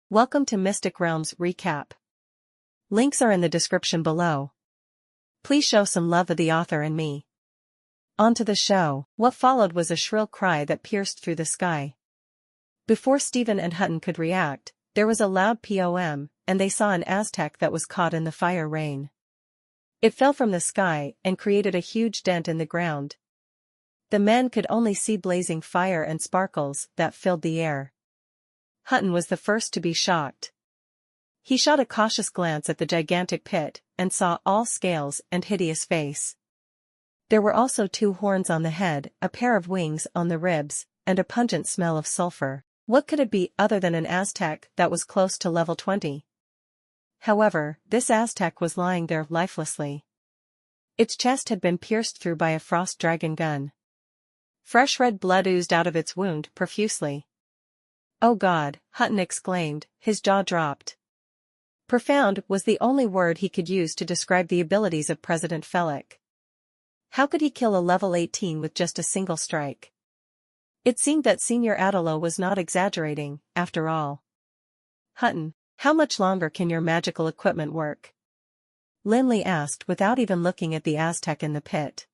Welcome to Mystic Realms Recap. Links are in the description below. Please show some love of the author and me. On to the show. What followed was a shrill cry that pierced through the sky. Before Stephen and Hutton could react, there was a loud POM, and they saw an Aztec that was caught in the fire rain. It fell from the sky and created a huge dent in the ground. The men could only see blazing fire and sparkles that filled the air. Hutton was the first to be shocked. He shot a cautious glance at the gigantic pit, and saw all scales and hideous face. There were also 2 horns on the head, a pair of wings on the ribs, and a pungent smell of sulfur. What could it be other than an Aztec that was close to level 20? However, this Aztec was lying there lifelessly. Its chest had been pierced through by a frost dragon gun. Fresh red blood oozed out of its wound profusely. "Oh God," Hutton exclaimed, his jaw dropped. Profound was the only word he could use to describe the abilities of President Felix. How could he kill a level 18 with just a single strike? It seemed that Senior Adelo was not exaggerating, after all. "Hutton, how much longer can your magical equipment work?" Lin Li asked without even looking at the Aztec in the pit.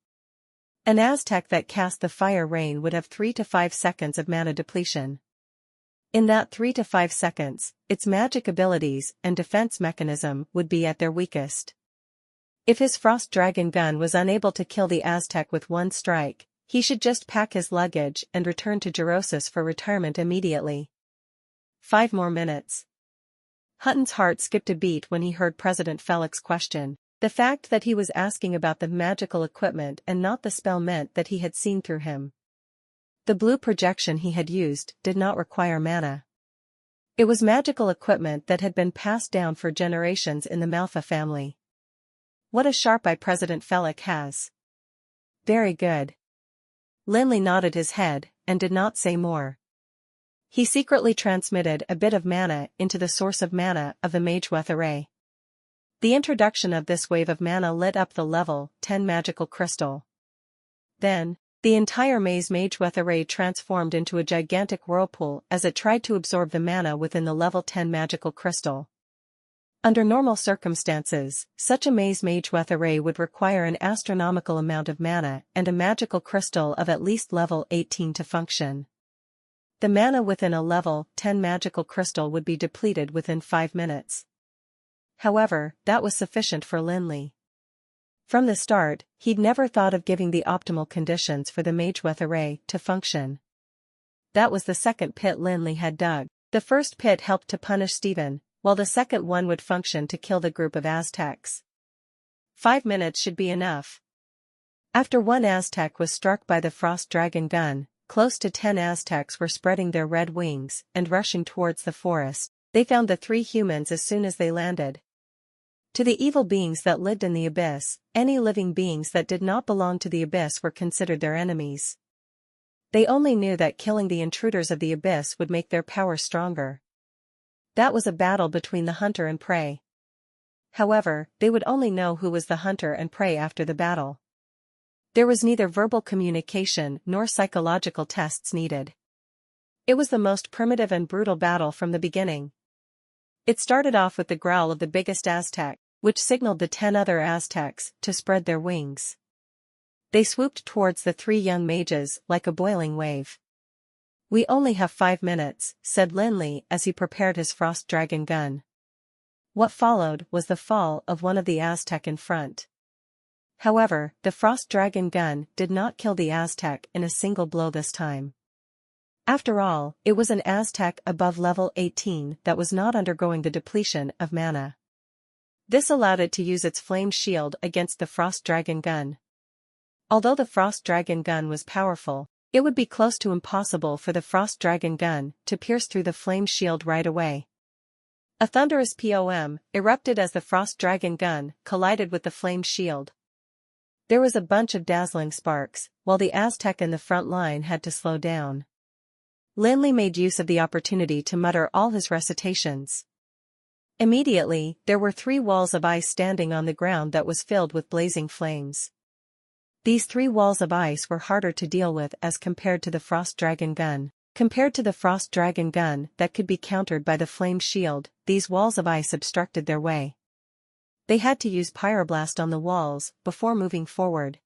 An Aztec that cast the fire rain would have 3 to 5 seconds of mana depletion. In that 3 to 5 seconds, its magic abilities and defense mechanism would be at their weakest. If his frost dragon gun was unable to kill the Aztec with one strike, he should just pack his luggage and return to Gerosis for retirement immediately. 5 more minutes. Hutton's heart skipped a beat when he heard President Felix's question. The fact that he was asking about the magical equipment and not the spell meant that he had seen through him. The blue projection he had used did not require mana. It was magical equipment that had been passed down for generations in the Manhwa family. What a sharp eye President Felix has. Very good. Lin Li nodded his head, and did not say more. He secretly transmitted a bit of mana into the source of mana of the Manhwa array. The introduction of this wave of mana lit up the level 10 magical crystal. Then, the entire Manhwa array transformed into a gigantic whirlpool as it tried to absorb the mana within the level 10 magical crystal. Under normal circumstances, such a Manhwa array would require an astronomical amount of mana and a magical crystal of at least level 18 to function. The mana within a level 10 magical crystal would be depleted within 5 minutes. However, that was sufficient for Lin Li. From the start, he'd never thought of giving the optimal conditions for the Manhwa array to function. That was the second pit Lin Li had dug. The first pit helped to punish Stephen, while the second one would function to kill the group of Aztecs. 5 minutes should be enough. After one Aztec was struck by the frost dragon gun, close to 10 Aztecs were spreading their red wings and rushing towards the forest. They found the 3 humans as soon as they landed. To the evil beings that lived in the abyss, any living beings that did not belong to the abyss were considered their enemies. They only knew that killing the intruders of the abyss would make their power stronger. That was a battle between the hunter and prey. However, they would only know who was the hunter and prey after the battle. There was neither verbal communication nor psychological tests needed. It was the most primitive and brutal battle from the beginning. It started off with the growl of the biggest Aztec, which signaled the 10 other Aztecs to spread their wings. They swooped towards the 3 young mages like a boiling wave. "We only have 5 minutes," said Lin Li as he prepared his frost dragon gun. What followed was the fall of one of the Aztec in front. However, the frost dragon gun did not kill the Aztec in a single blow this time. After all, it was an Aztec above level 18 that was not undergoing the depletion of mana. This allowed it to use its flame shield against the frost dragon gun. Although the frost dragon gun was powerful, it would be close to impossible for the frost dragon gun to pierce through the flame shield right away. A thunderous POM erupted as the frost dragon gun collided with the flame shield. There was a bunch of dazzling sparks, while the Aztec in the front line had to slow down. Lin Li made use of the opportunity to mutter all his recitations. Immediately, there were 3 walls of ice standing on the ground that was filled with blazing flames. These 3 walls of ice were harder to deal with as compared to the frost dragon gun. Compared to the frost dragon gun that could be countered by the flame shield, these walls of ice obstructed their way. They had to use pyroblast on the walls before moving forward.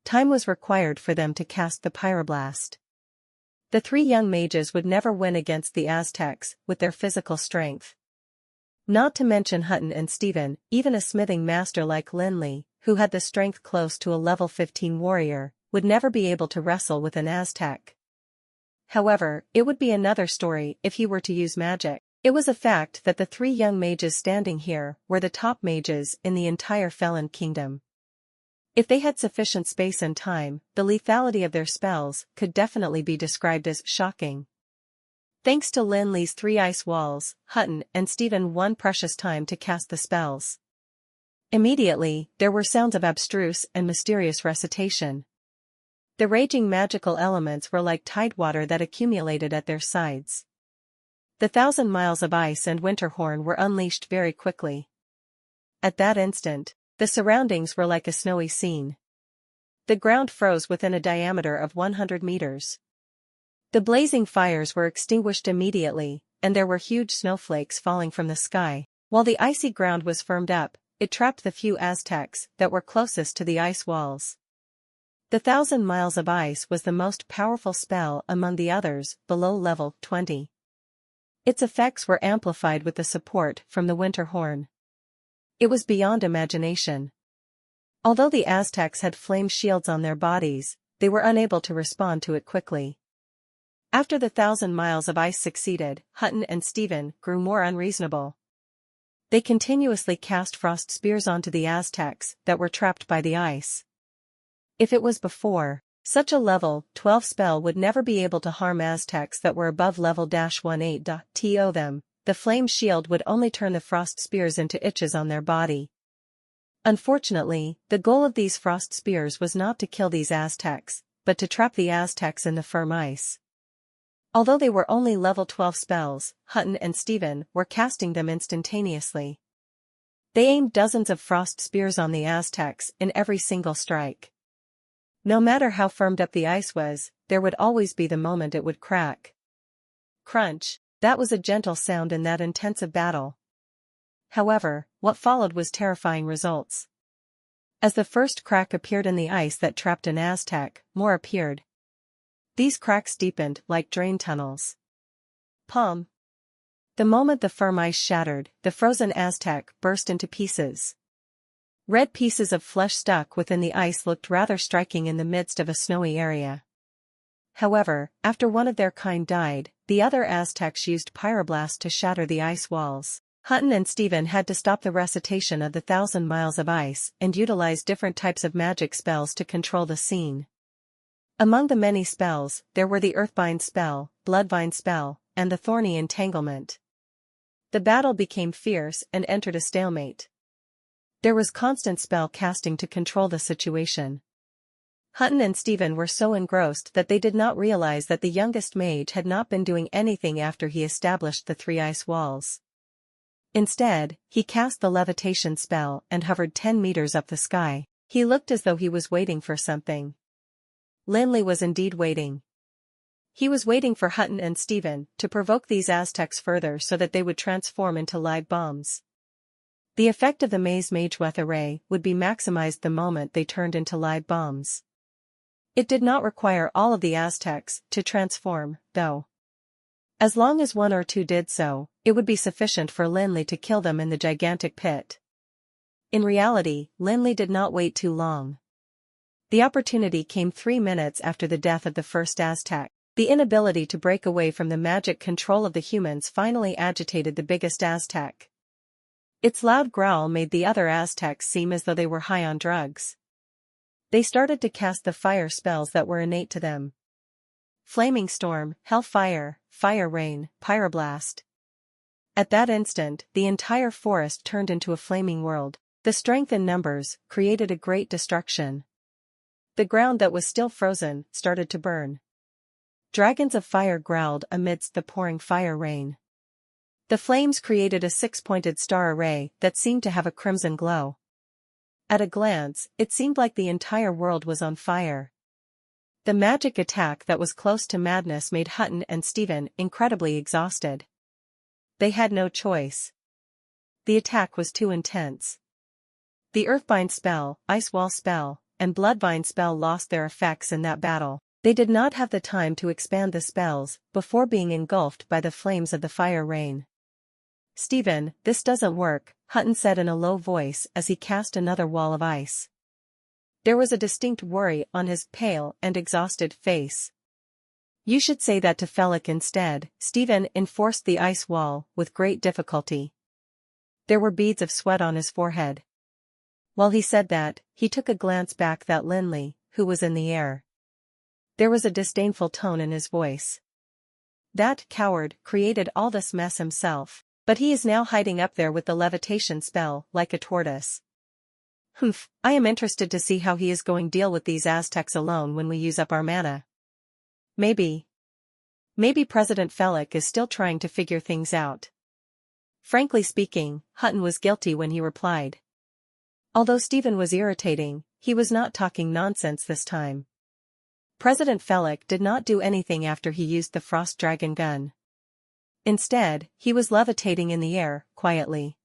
Time was required for them to cast the pyroblast. The three young mages would never win against the Aztecs with their physical strength. Not to mention Hutton and Stephen, even a smithing master like Lin Li, who had the strength close to a level 15 warrior, would never be able to wrestle with an Aztec. However, it would be another story if he were to use magic. It was a fact that the three young mages standing here were the top mages in the entire Felon Kingdom. If they had sufficient space and time, the lethality of their spells could definitely be described as shocking. Thanks to Lin Li's 3 ice walls, Hutton and Stephen won precious time to cast the spells. Immediately, there were sounds of abstruse and mysterious recitation. The raging magical elements were like tidewater that accumulated at their sides. The 1,000 miles of ice and winterhorn were unleashed very quickly. At that instant, the surroundings were like a snowy scene. The ground froze within a diameter of 100 meters. The blazing fires were extinguished immediately, and there were huge snowflakes falling from the sky. While the icy ground was firmed up, it trapped the few Aztecs that were closest to the ice walls. The 1,000 miles of ice was the most powerful spell among the others below level 20. Its effects were amplified with the support from the winterhorn. It was beyond imagination. Although the Aztecs had flame shields on their bodies, they were unable to respond to it quickly. After the 1,000 miles of ice succeeded, Hutton and Stephen grew more unreasonable. They continuously cast frost spears onto the Aztecs that were trapped by the ice. If it was before, such a level 12 spell would never be able to harm Aztecs that were above level -18. To them, the flame shield would only turn the frost spears into itches on their body. Unfortunately, the goal of these frost spears was not to kill these Aztecs, but to trap the Aztecs in the firm ice. Although they were only level 12 spells, Hutton and Stephen were casting them instantaneously. They aimed dozens of frost spears on the Aztecs in every single strike. No matter how firmed up the ice was, there would always be the moment it would crack. Crunch, that was a gentle sound in that intensive battle. However, what followed was terrifying results. As the first crack appeared in the ice that trapped an Aztec, more appeared. These cracks deepened like drain tunnels. Pum! The moment the firm ice shattered, the frozen Aztec burst into pieces. Red pieces of flesh stuck within the ice looked rather striking in the midst of a snowy area. However, after one of their kind died, the other Aztecs used pyroblast to shatter the ice walls. Hutton and Stephen had to stop the recitation of the 1,000 miles of ice and utilize different types of magic spells to control the scene. Among the many spells, there were the Earthbind spell, Bloodbind spell, and the Thorny Entanglement. The battle became fierce and entered a stalemate. There was constant spell casting to control the situation. Hutton and Stephen were so engrossed that they did not realize that the youngest mage had not been doing anything after he established the 3 ice walls. Instead, he cast the levitation spell and hovered 10 meters up the sky. He looked as though he was waiting for something. Lin Li was indeed waiting. He was waiting for Hutton and Stephen to provoke these Aztecs further so that they would transform into live bombs. The effect of the Maze Mage array would be maximized the moment they turned into live bombs. It did not require all of the Aztecs to transform, though. As long as 1 or 2 did so, it would be sufficient for Lin Li to kill them in the gigantic pit. In reality, Lin Li did not wait too long. The opportunity came 3 minutes after the death of the first Aztec. The inability to break away from the magic control of the humans finally agitated the biggest Aztec. Its loud growl made the other Aztecs seem as though they were high on drugs. They started to cast the fire spells that were innate to them. Flaming Storm, Hellfire, Fire Rain, Pyroblast. At that instant, the entire forest turned into a flaming world. The strength in numbers created a great destruction. The ground that was still frozen started to burn. Dragons of fire growled amidst the pouring fire rain. The flames created a 6-pointed star array that seemed to have a crimson glow. At a glance, it seemed like the entire world was on fire. The magic attack that was close to madness made Hutton and Stephen incredibly exhausted. They had no choice. The attack was too intense. The Earthbind spell, Ice Wall spell, and Bloodbind spell lost their effects in that battle. They did not have the time to expand the spells before being engulfed by the flames of the fire rain. "Stephen, this doesn't work," Hutton said in a low voice as he cast another wall of ice. There was a distinct worry on his pale and exhausted face. "You should say that to Felix instead," Stephen enforced the ice wall with great difficulty. There were beads of sweat on his forehead. While he said that, he took a glance back at Lin Li, who was in the air. There was a disdainful tone in his voice. "That coward created all this mess himself, but he is now hiding up there with the levitation spell like a tortoise. Humph, I am interested to see how he is going to deal with these Aztecs alone when we use up our mana. Maybe President Felix is still trying to figure things out." Frankly speaking, Hutton was guilty when he replied. Although Stephen was irritating, he was not talking nonsense this time. President Felix did not do anything after he used the Frost Dragon gun. Instead, he was levitating in the air, quietly.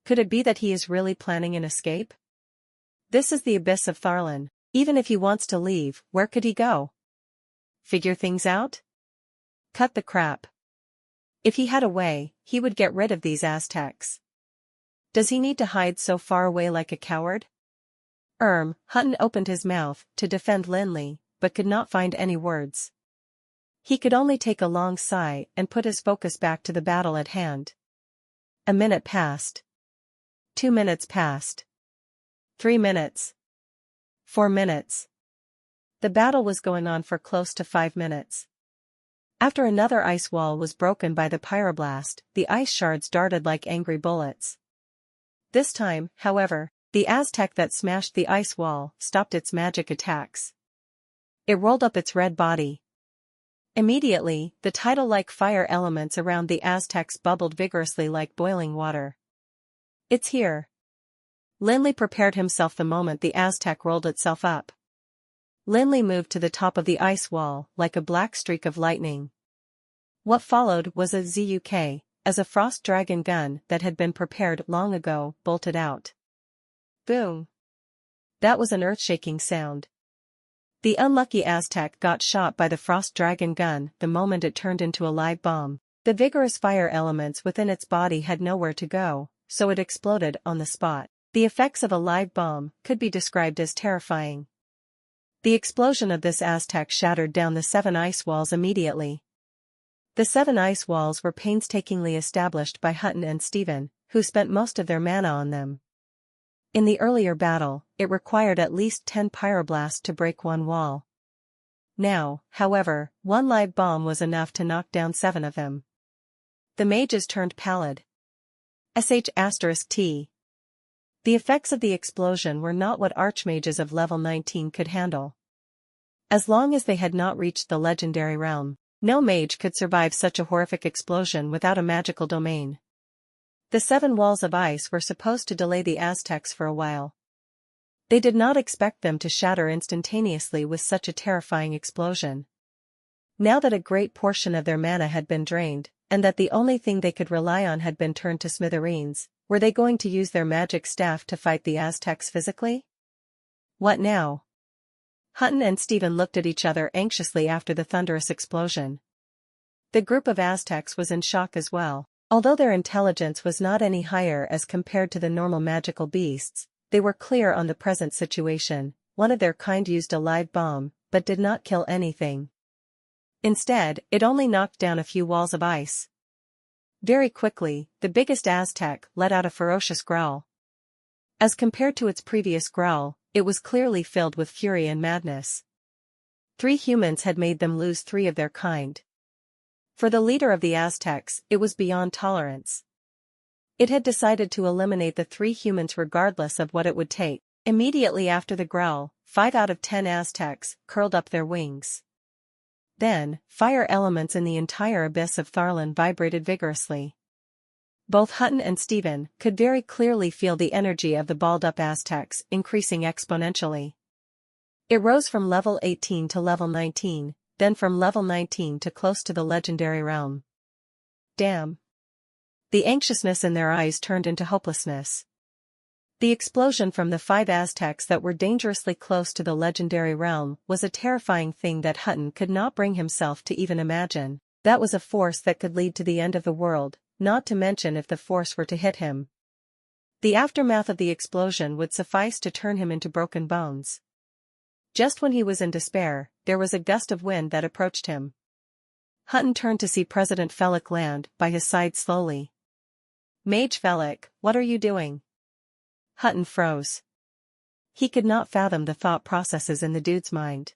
Could it be that he is really planning an escape? This is the abyss of Tharlan. Even if he wants to leave, where could he go? Figure things out? Cut the crap. If he had a way, he would get rid of these Aztecs. Does he need to hide so far away like a coward? Hutton opened his mouth to defend Lin Li, but could not find any words. He could only take a long sigh and put his focus back to the battle at hand. A minute passed. 2 minutes passed. 3 minutes. 4 minutes. The battle was going on for close to 5 minutes. After another ice wall was broken by the pyroblast, the ice shards darted like angry bullets. This time, however, the Aztec that smashed the ice wall stopped its magic attacks. It rolled up its red body. Immediately, the tidal-like fire elements around the Aztecs bubbled vigorously like boiling water. "It's here." Lin Li prepared himself the moment the Aztec rolled itself up. Lin Li moved to the top of the ice wall like a black streak of lightning. What followed was a zuk, as a frost dragon gun that had been prepared long ago bolted out. Boom! That was an earth-shaking sound. The unlucky Aztec got shot by the frost dragon gun the moment it turned into a live bomb. The vigorous fire elements within its body had nowhere to go, so it exploded on the spot. The effects of a live bomb could be described as terrifying. The explosion of this Aztec shattered down the 7 ice walls immediately. The 7 ice walls were painstakingly established by Hutton and Stephen, who spent most of their mana on them. In the earlier battle, it required at least 10 pyroblasts to break one wall. Now, however, one live bomb was enough to knock down 7 of them. The mages turned pallid. **T. The effects of the explosion were not what archmages of level 19 could handle. As long as they had not reached the legendary realm, no mage could survive such a horrific explosion without a magical domain. The 7 walls of ice were supposed to delay the Aztecs for a while. They did not expect them to shatter instantaneously with such a terrifying explosion. Now that a great portion of their mana had been drained, and that the only thing they could rely on had been turned to smithereens, were they going to use their magic staff to fight the Aztecs physically? What now? Hutton and Stephen looked at each other anxiously after the thunderous explosion. The group of Aztecs was in shock as well. Although their intelligence was not any higher as compared to the normal magical beasts, they were clear on the present situation. One of their kind used a live bomb, but did not kill anything. Instead, it only knocked down a few walls of ice. Very quickly, the biggest Aztec let out a ferocious growl. As compared to its previous growl, it was clearly filled with fury and madness. 3 humans had made them lose 3 of their kind. For the leader of the Aztecs, it was beyond tolerance. It had decided to eliminate the 3 humans regardless of what it would take. Immediately after the growl, 5 out of 10 Aztecs curled up their wings. Then, fire elements in the entire abyss of Tharlan vibrated vigorously. Both Hutton and Stephen could very clearly feel the energy of the balled-up Aztecs increasing exponentially. It rose from level 18 to level 19, then from level 19 to close to the legendary realm. Damn. The anxiousness in their eyes turned into hopelessness. The explosion from the 5 Aztecs that were dangerously close to the legendary realm was a terrifying thing that Hutton could not bring himself to even imagine. That was a force that could lead to the end of the world, not to mention if the force were to hit him. The aftermath of the explosion would suffice to turn him into broken bones. Just when he was in despair, there was a gust of wind that approached him. Hutton turned to see President Felix land by his side slowly. "Mage Felix, what are you doing?" Hutton froze. He could not fathom the thought processes in the dude's mind.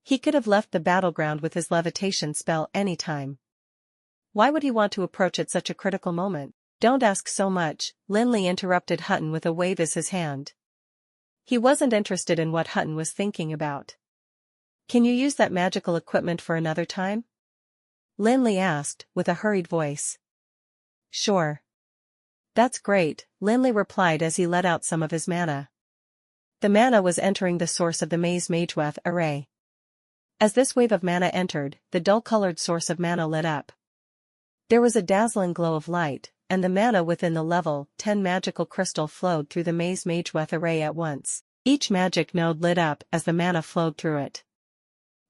He could have left the battleground with his levitation spell any time. Why would he want to approach at such a critical moment? "Don't ask so much," Lin Li interrupted Hutton with a wave as his hand. He wasn't interested in what Hutton was thinking about. "Can you use that magical equipment for another time?" Lin Li asked, with a hurried voice. "Sure. That's great," Lin Li replied as he let out some of his mana. The mana was entering the source of the ManhwaRecap array. As this wave of mana entered, the dull-colored source of mana lit up. There was a dazzling glow of light, and the mana within the level 10 magical crystal flowed through the ManhwaRecap array at once. Each magic node lit up as the mana flowed through it.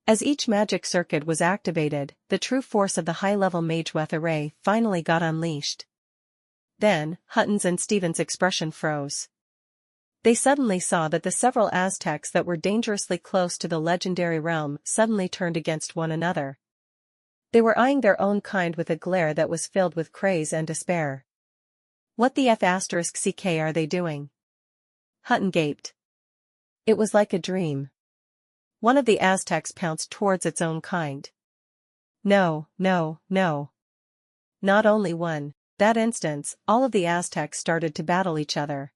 As each magic circuit was activated, the true force of the high-level ManhwaRecap array finally got unleashed. Then, Hutton's and Stephen's expression froze. They suddenly saw that the several Aztecs that were dangerously close to the legendary realm suddenly turned against one another. They were eyeing their own kind with a glare that was filled with craze and despair. "What the f***ck are they doing?" Hutton gaped. It was like a dream. One of the Aztecs pounced towards its own kind. No, no, no. Not only one. That instant, all of the Aztecs started to battle each other.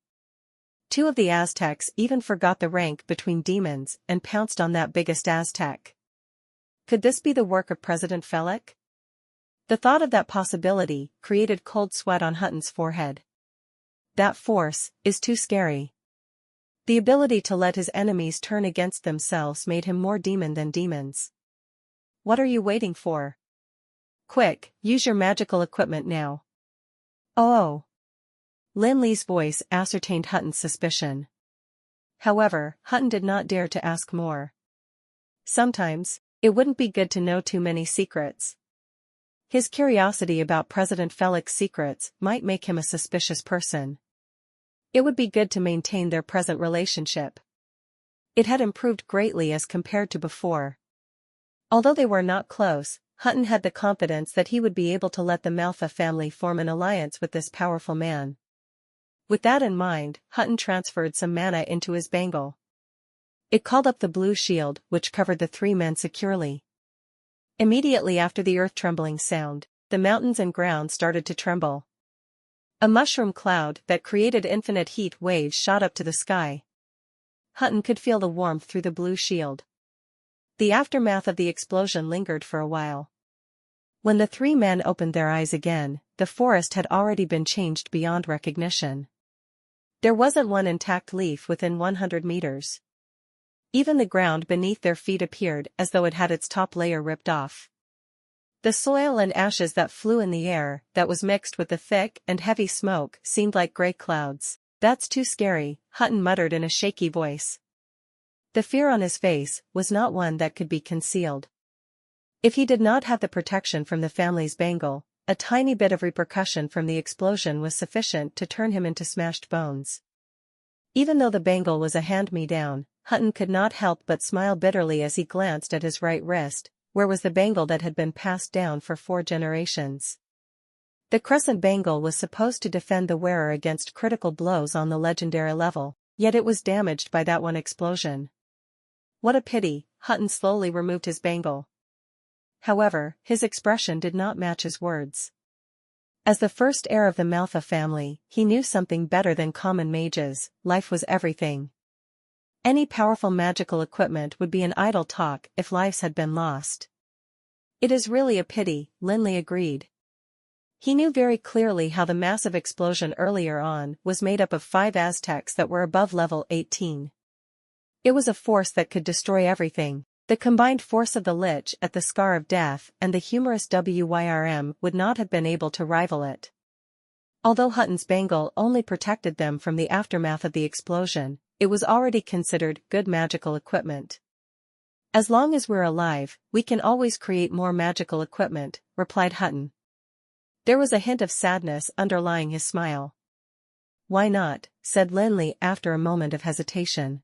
2 of the Aztecs even forgot the rank between demons and pounced on that biggest Aztec. Could this be the work of President Felix? The thought of that possibility created cold sweat on Hutton's forehead. That force is too scary. The ability to let his enemies turn against themselves made him more demon than demons. "What are you waiting for? Quick, use your magical equipment now." "Oh." Lin Li's voice ascertained Hutton's suspicion. However, Hutton did not dare to ask more. Sometimes, it wouldn't be good to know too many secrets. His curiosity about President Felix's secrets might make him a suspicious person. It would be good to maintain their present relationship. It had improved greatly as compared to before. Although they were not close, Hutton had the confidence that he would be able to let the Manhwa family form an alliance with this powerful man. With that in mind, Hutton transferred some mana into his bangle. It called up the blue shield which covered the 3 men securely. Immediately after the earth-trembling sound, the mountains and ground started to tremble. A mushroom cloud that created infinite heat waves shot up to the sky. Hutton could feel the warmth through the blue shield. The aftermath of the explosion lingered for a while. When the 3 men opened their eyes again, the forest had already been changed beyond recognition. There wasn't one intact leaf within 100 meters. Even the ground beneath their feet appeared as though it had its top layer ripped off. The soil and ashes that flew in the air, that was mixed with the thick and heavy smoke, seemed like gray clouds. "That's too scary," Hutton muttered in a shaky voice. The fear on his face was not one that could be concealed. If he did not have the protection from the family's bangle, a tiny bit of repercussion from the explosion was sufficient to turn him into smashed bones. Even though the bangle was a hand-me-down, Hutton could not help but smile bitterly as he glanced at his right wrist, where was the bangle that had been passed down for 4 generations. The crescent bangle was supposed to defend the wearer against critical blows on the legendary level, yet it was damaged by that one explosion. What a pity, Hutton slowly removed his bangle. However, his expression did not match his words. As the first heir of the Manhwa family, he knew something better than common mages: life was everything. Any powerful magical equipment would be an idle talk if lives had been lost. "It is really a pity," Lin Li agreed. He knew very clearly how the massive explosion earlier on was made up of 5 Aztecs that were above level 18. It was a force that could destroy everything. The combined force of the Lich at the Scar of Death and the humorous Wyrm would not have been able to rival it. Although Hutton's bangle only protected them from the aftermath of the explosion, it was already considered good magical equipment. As long as we're alive, we can always create more magical equipment, replied Hutton. There was a hint of sadness underlying his smile. Why not, said Lin Li after a moment of hesitation.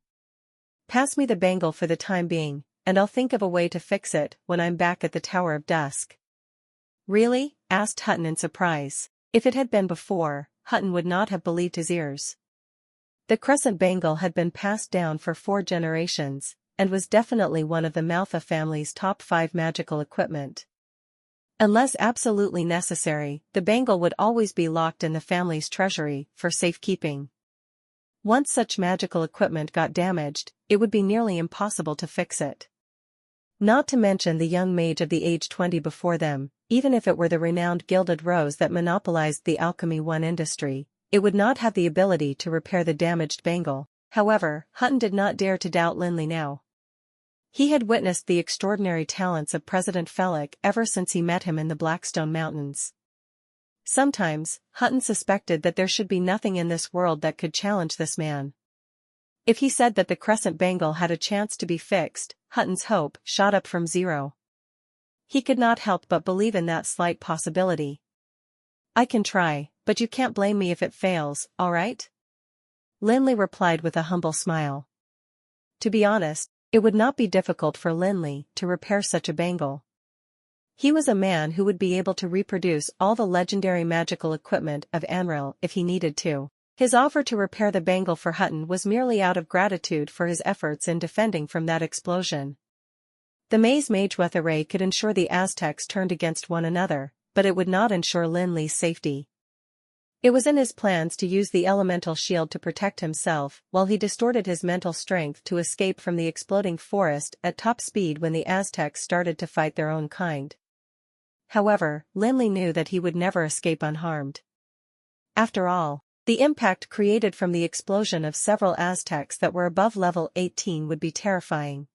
Pass me the bangle for the time being, and I'll think of a way to fix it when I'm back at the Tower of Dusk. Really? Asked Hutton in surprise. If it had been before, Hutton would not have believed his ears. The crescent bangle had been passed down for 4 generations, and was definitely one of the Manhwa family's top 5 magical equipment. Unless absolutely necessary, the bangle would always be locked in the family's treasury for safekeeping. Once such magical equipment got damaged, it would be nearly impossible to fix it. Not to mention the young mage of the age 20 before them, even if it were the renowned Gilded Rose that monopolized the Alchemy 1 industry, it would not have the ability to repair the damaged bangle. However, Hutton did not dare to doubt Lin Li now. He had witnessed the extraordinary talents of President Felix ever since he met him in the Blackstone Mountains. Sometimes, Hutton suspected that there should be nothing in this world that could challenge this man. If he said that the crescent bangle had a chance to be fixed, Hutton's hope shot up from 0. He could not help but believe in that slight possibility. I can try, but you can't blame me if it fails, all right? Lin Li replied with a humble smile. To be honest, it would not be difficult for Lin Li to repair such a bangle. He was a man who would be able to reproduce all the legendary magical equipment of Anril if he needed to. His offer to repair the bangle for Hutton was merely out of gratitude for his efforts in defending from that explosion. The maze ManhwaRecap could ensure the Aztecs turned against one another, but it would not ensure Lin Li's safety. It was in his plans to use the elemental shield to protect himself while he distorted his mental strength to escape from the exploding forest at top speed when the Aztecs started to fight their own kind. However, Lin Li knew that he would never escape unharmed. After all, the impact created from the explosion of several Aztecs that were above level 18 would be terrifying.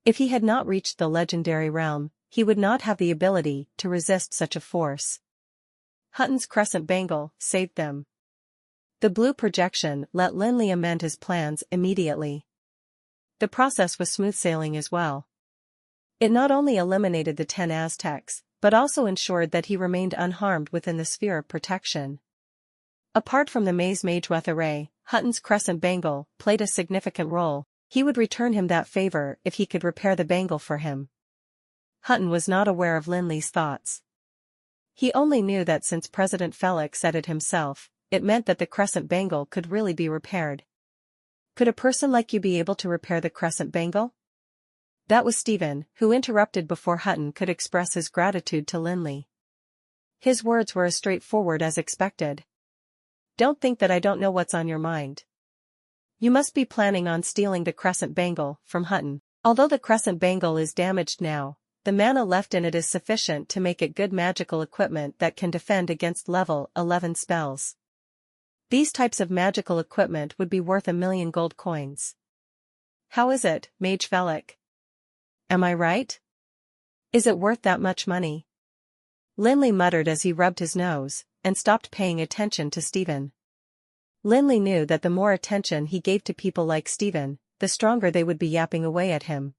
If he had not reached the legendary realm, he would not have the ability to resist such a force. Hutton's crescent bangle saved them. The blue projection let Lin Li amend his plans immediately. The process was smooth sailing as well. It not only eliminated the 10 Aztecs, but also ensured that he remained unharmed within the sphere of protection. Apart from the maze ManhwaRecap, Hutton's crescent bangle played a significant role. He would return him that favor if he could repair the bangle for him. Hutton was not aware of Lin Li's thoughts. He only knew that since President Felix said it himself, it meant that the crescent bangle could really be repaired. Could a person like you be able to repair the crescent bangle? That was Stephen, who interrupted before Hutton could express his gratitude to Lin Li. His words were as straightforward as expected. Don't think that I don't know what's on your mind. You must be planning on stealing the crescent bangle from Hutton. Although the crescent bangle is damaged now, the mana left in it is sufficient to make it good magical equipment that can defend against level 11 spells. These types of magical equipment would be worth 1,000,000 gold coins. How is it, Mage Felix? Am I right? Is it worth that much money? Lin Li muttered as he rubbed his nose, and stopped paying attention to Stephen. Lin Li knew that the more attention he gave to people like Stephen, the stronger they would be yapping away at him.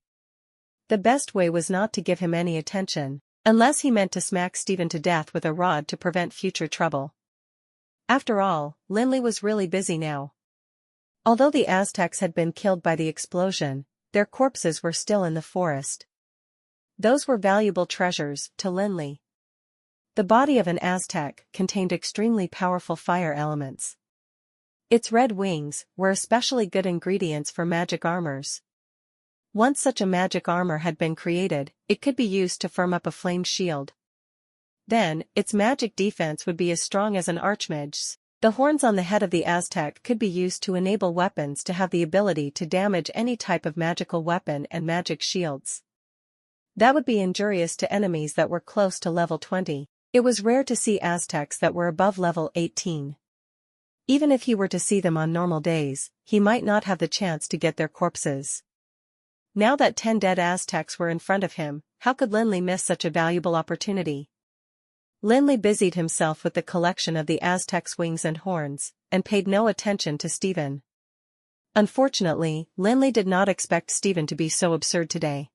The best way was not to give him any attention, unless he meant to smack Stephen to death with a rod to prevent future trouble. After all, Lin Li was really busy now. Although the Aztecs had been killed by the explosion, their corpses were still in the forest. Those were valuable treasures to Lin Li. The body of an Aztec contained extremely powerful fire elements. Its red wings were especially good ingredients for magic armors. Once such a magic armor had been created, it could be used to firm up a flame shield. Then, its magic defense would be as strong as an archmage's. The horns on the head of the Aztec could be used to enable weapons to have the ability to damage any type of magical weapon and magic shields. That would be injurious to enemies that were close to level 20. It was rare to see Aztecs that were above level 18. Even if he were to see them on normal days, he might not have the chance to get their corpses. Now that 10 dead Aztecs were in front of him, how could Lin Li miss such a valuable opportunity? Lin Li busied himself with the collection of the Aztecs' wings and horns, and paid no attention to Stephen. Unfortunately, Lin Li did not expect Stephen to be so absurd today.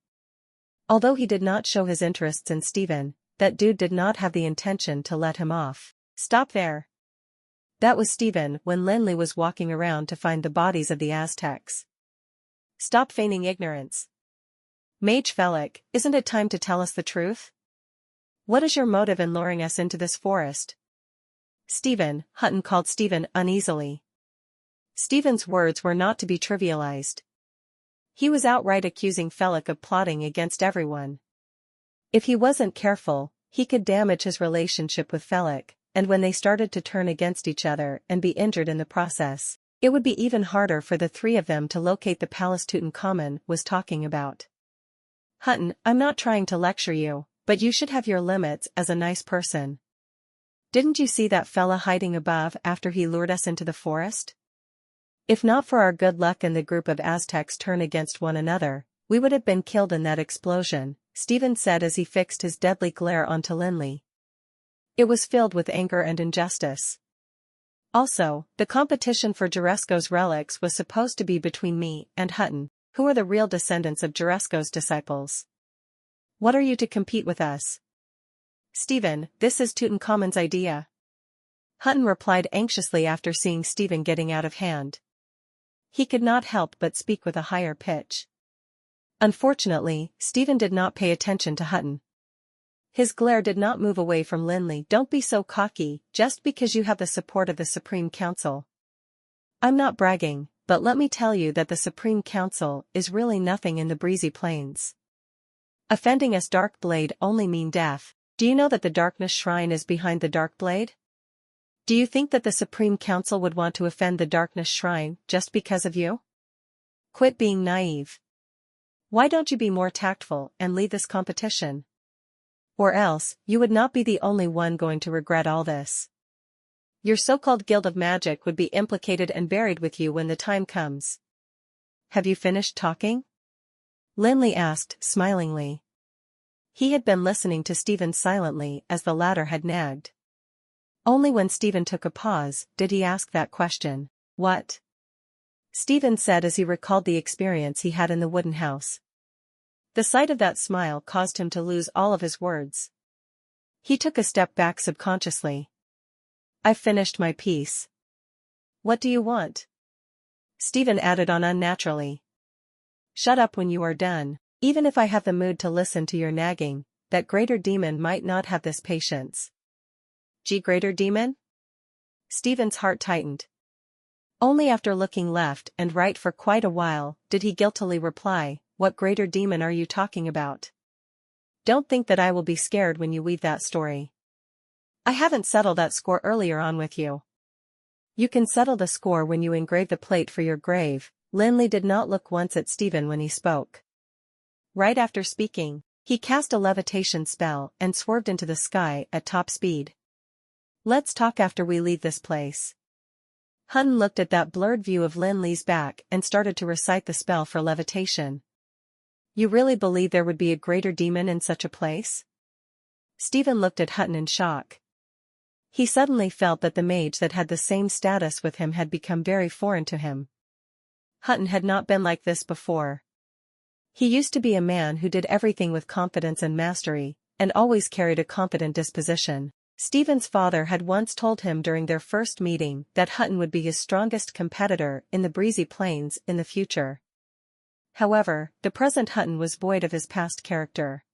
Although he did not show his interests in Stephen, that dude did not have the intention to let him off. Stop there. That was Stephen when Lin Li was walking around to find the bodies of the Aztecs. Stop feigning ignorance. Mage Felix, isn't it time to tell us the truth? What is your motive in luring us into this forest? Stephen, Hutton called Stephen uneasily. Stephen's words were not to be trivialized. He was outright accusing Felix of plotting against everyone. If he wasn't careful, he could damage his relationship with Felix, and when they started to turn against each other and be injured in the process, it would be even harder for the three of them to locate the palace Tutankhamun was talking about. Hutton, I'm not trying to lecture you, but you should have your limits as a nice person. Didn't you see that fella hiding above after he lured us into the forest? If not for our good luck and the group of Aztecs turn against one another, we would have been killed in that explosion, Stephen said as he fixed his deadly glare onto Lin Li. It was filled with anger and injustice. Also, the competition for Jaresco's relics was supposed to be between me and Hutton, who are the real descendants of Jaresco's disciples. What are you to compete with us? Stephen, this is Tutankhamun's idea. Hutton replied anxiously after seeing Stephen getting out of hand. He could not help but speak with a higher pitch. Unfortunately, Stephen did not pay attention to Hutton. His glare did not move away from Lin Li. Don't be so cocky, just because you have the support of the Supreme Council. I'm not bragging, but let me tell you that the Supreme Council is really nothing in the breezy plains. Offending us Dark Blade only mean death. Do you know that the Darkness Shrine is behind the Dark Blade? Do you think that the Supreme Council would want to offend the Darkness Shrine just because of you? Quit being naive. Why don't you be more tactful and leave this competition? Or else, you would not be the only one going to regret all this. Your so-called Guild of Magic would be implicated and buried with you when the time comes. Have you finished talking? Lin Li asked, smilingly. He had been listening to Stephen silently as the latter had nagged. Only when Stephen took a pause did he ask that question. What? Stephen said as he recalled the experience he had in the wooden house. The sight of that smile caused him to lose all of his words. He took a step back subconsciously. I've finished my piece. What do you want? Stephen added on unnaturally. Shut up when you are done. Even if I have the mood to listen to your nagging, that greater demon might not have this patience. Greater demon? Stephen's heart tightened. Only after looking left and right for quite a while did he guiltily reply, what greater demon are you talking about? Don't think that I will be scared when you weave that story. I haven't settled that score earlier on with you. You can settle the score when you engrave the plate for your grave. Lin Li did not look once at Stephen when he spoke. Right after speaking, he cast a levitation spell and swerved into the sky at top speed. Let's talk after we leave this place. Hutton looked at that blurred view of Lin Li's back and started to recite the spell for levitation. You really believe there would be a greater demon in such a place? Stephen looked at Hutton in shock. He suddenly felt that the mage that had the same status with him had become very foreign to him. Hutton had not been like this before. He used to be a man who did everything with confidence and mastery, and always carried a confident disposition. Stephen's father had once told him during their first meeting that Hutton would be his strongest competitor in the breezy plains in the future. However, the present Hutton was void of his past character.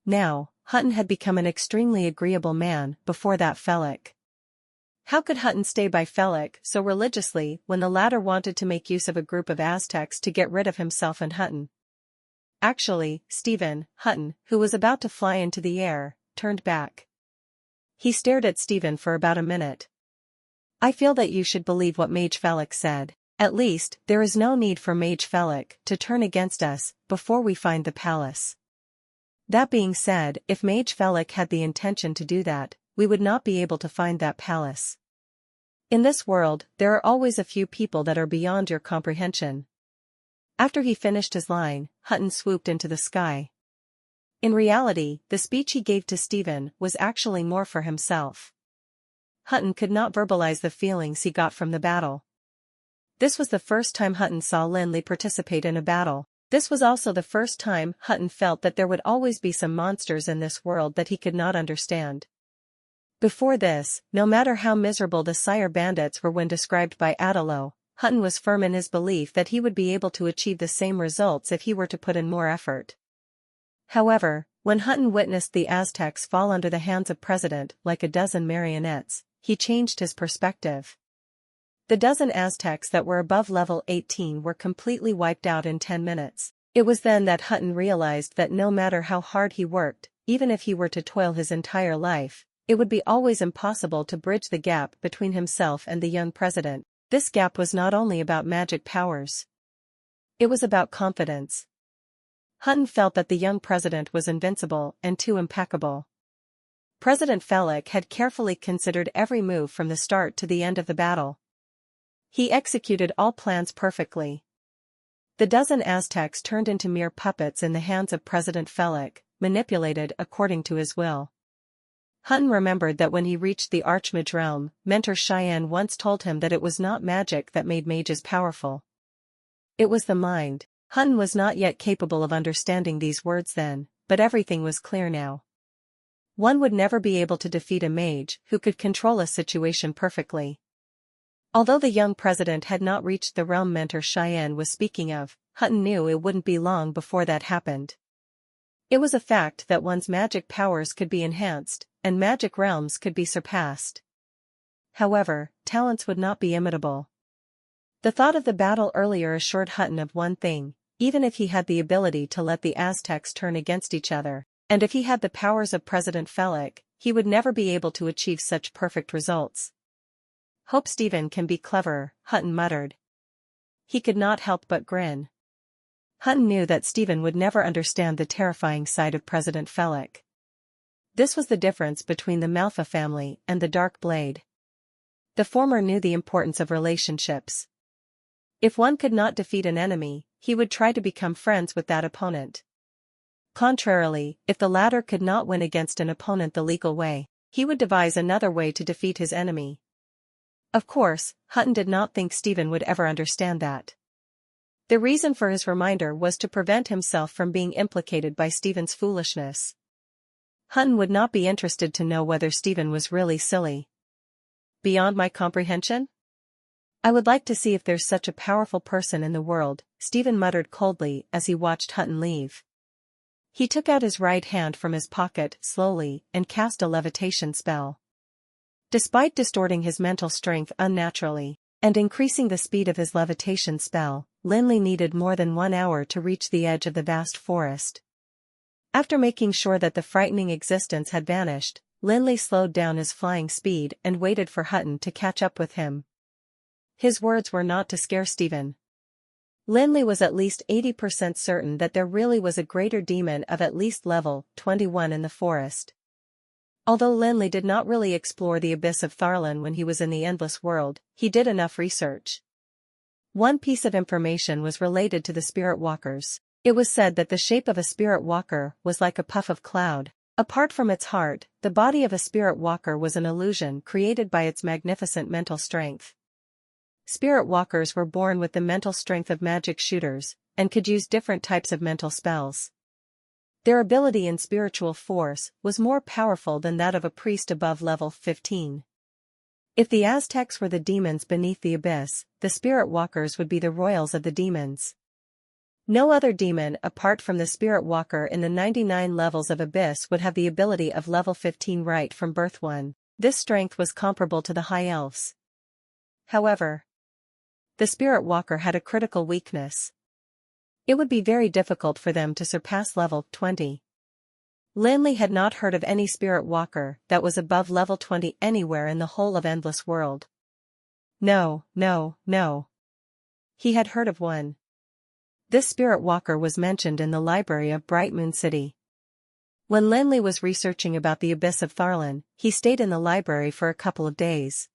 Now, Hutton had become an extremely agreeable man before that Felix. How could Hutton stay by Felix so religiously when the latter wanted to make use of a group of Aztecs to get rid of himself and Hutton? Actually, Stephen, Hutton, who was about to fly into the air, turned back. He stared at Stephen for about a minute. I feel that you should believe what Mage Felix said. At least, there is no need for Mage Felix to turn against us before we find the palace. That being said, if Mage Felix had the intention to do that, we would not be able to find that palace. In this world, there are always a few people that are beyond your comprehension. After he finished his line, Hutton swooped into the sky. In reality, the speech he gave to Stephen was actually more for himself. Hutton could not verbalize the feelings he got from the battle. This was the first time Hutton saw Lin Li participate in a battle. This was also the first time Hutton felt that there would always be some monsters in this world that he could not understand. Before this, no matter how miserable the Sire bandits were when described by Adalo, Hutton was firm in his belief that he would be able to achieve the same results if he were to put in more effort. However, when Hutton witnessed the Aztecs fall under the hands of President like a dozen marionettes, he changed his perspective. The dozen Aztecs that were above level 18 were completely wiped out in 10 minutes. It was then that Hutton realized that no matter how hard he worked, even if he were to toil his entire life, it would be always impossible to bridge the gap between himself and the young president. This gap was not only about magic powers. It was about confidence. Hutton felt that the young president was invincible and too impeccable. President Felix had carefully considered every move from the start to the end of the battle. He executed all plans perfectly. The dozen Aztecs turned into mere puppets in the hands of President Felix, manipulated according to his will. Hutton remembered that when he reached the Archmage realm, Mentor Cheyenne once told him that it was not magic that made mages powerful. It was the mind. Hutton was not yet capable of understanding these words then, but everything was clear now. One would never be able to defeat a mage who could control a situation perfectly. Although the young president had not reached the realm Mentor Cheyenne was speaking of, Hutton knew it wouldn't be long before that happened. It was a fact that one's magic powers could be enhanced, and magic realms could be surpassed. However, talents would not be imitable. The thought of the battle earlier assured Hutton of one thing: even if he had the ability to let the Aztecs turn against each other, and if he had the powers of President Felix, he would never be able to achieve such perfect results. "Hope Stephen can be clever," Hutton muttered. He could not help but grin. Hutton knew that Stephen would never understand the terrifying side of President Felix. This was the difference between the Manhwa family and the Dark Blade. The former knew the importance of relationships. If one could not defeat an enemy, he would try to become friends with that opponent. Contrarily, if the latter could not win against an opponent the legal way, he would devise another way to defeat his enemy. Of course, Hutton did not think Stephen would ever understand that. The reason for his reminder was to prevent himself from being implicated by Stephen's foolishness. Hutton would not be interested to know whether Stephen was really silly. "Beyond my comprehension? I would like to see if there's such a powerful person in the world," Stephen muttered coldly as he watched Hutton leave. He took out his right hand from his pocket slowly and cast a levitation spell. Despite distorting his mental strength unnaturally, and increasing the speed of his levitation spell, Lin Li needed more than 1 hour to reach the edge of the vast forest. After making sure that the frightening existence had vanished, Lin Li slowed down his flying speed and waited for Hutton to catch up with him. His words were not to scare Stephen. Lin Li was at least 80% certain that there really was a greater demon of at least level 21 in the forest. Although Lin Li did not really explore the abyss of Tharlan when he was in the Endless World, he did enough research. One piece of information was related to the spirit walkers. It was said that the shape of a spirit walker was like a puff of cloud. Apart from its heart, the body of a spirit walker was an illusion created by its magnificent mental strength. Spirit walkers were born with the mental strength of magic shooters, and could use different types of mental spells. Their ability in spiritual force was more powerful than that of a priest above level 15. If the Aztecs were the demons beneath the abyss, the spirit walkers would be the royals of the demons. No other demon apart from the spirit walker in the 99 levels of abyss would have the ability of level 15 right from birth. This strength was comparable to the high elves. However, the spirit walker had a critical weakness. It would be very difficult for them to surpass level 20. Lin Li had not heard of any spirit walker that was above level 20 anywhere in the whole of Endless World. No. He had heard of one. This spirit walker was mentioned in the library of Bright Moon City. When Lin Li was researching about the abyss of Tharlan, he stayed in the library for a couple of days.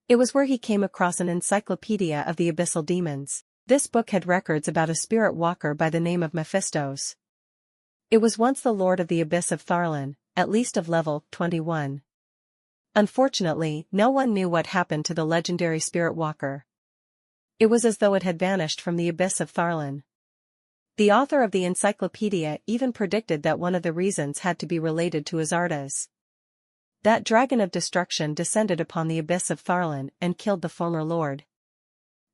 It was where he came across an encyclopedia of the abyssal demons. This book had records about a spirit walker by the name of Mephistos. It was once the lord of the abyss of Tharlan, at least of level 21. Unfortunately, no one knew what happened to the legendary spirit walker. It was as though it had vanished from the abyss of Tharlan. The author of the encyclopedia even predicted that one of the reasons had to be related to Azardas. That dragon of destruction descended upon the abyss of Tharlan and killed the former lord.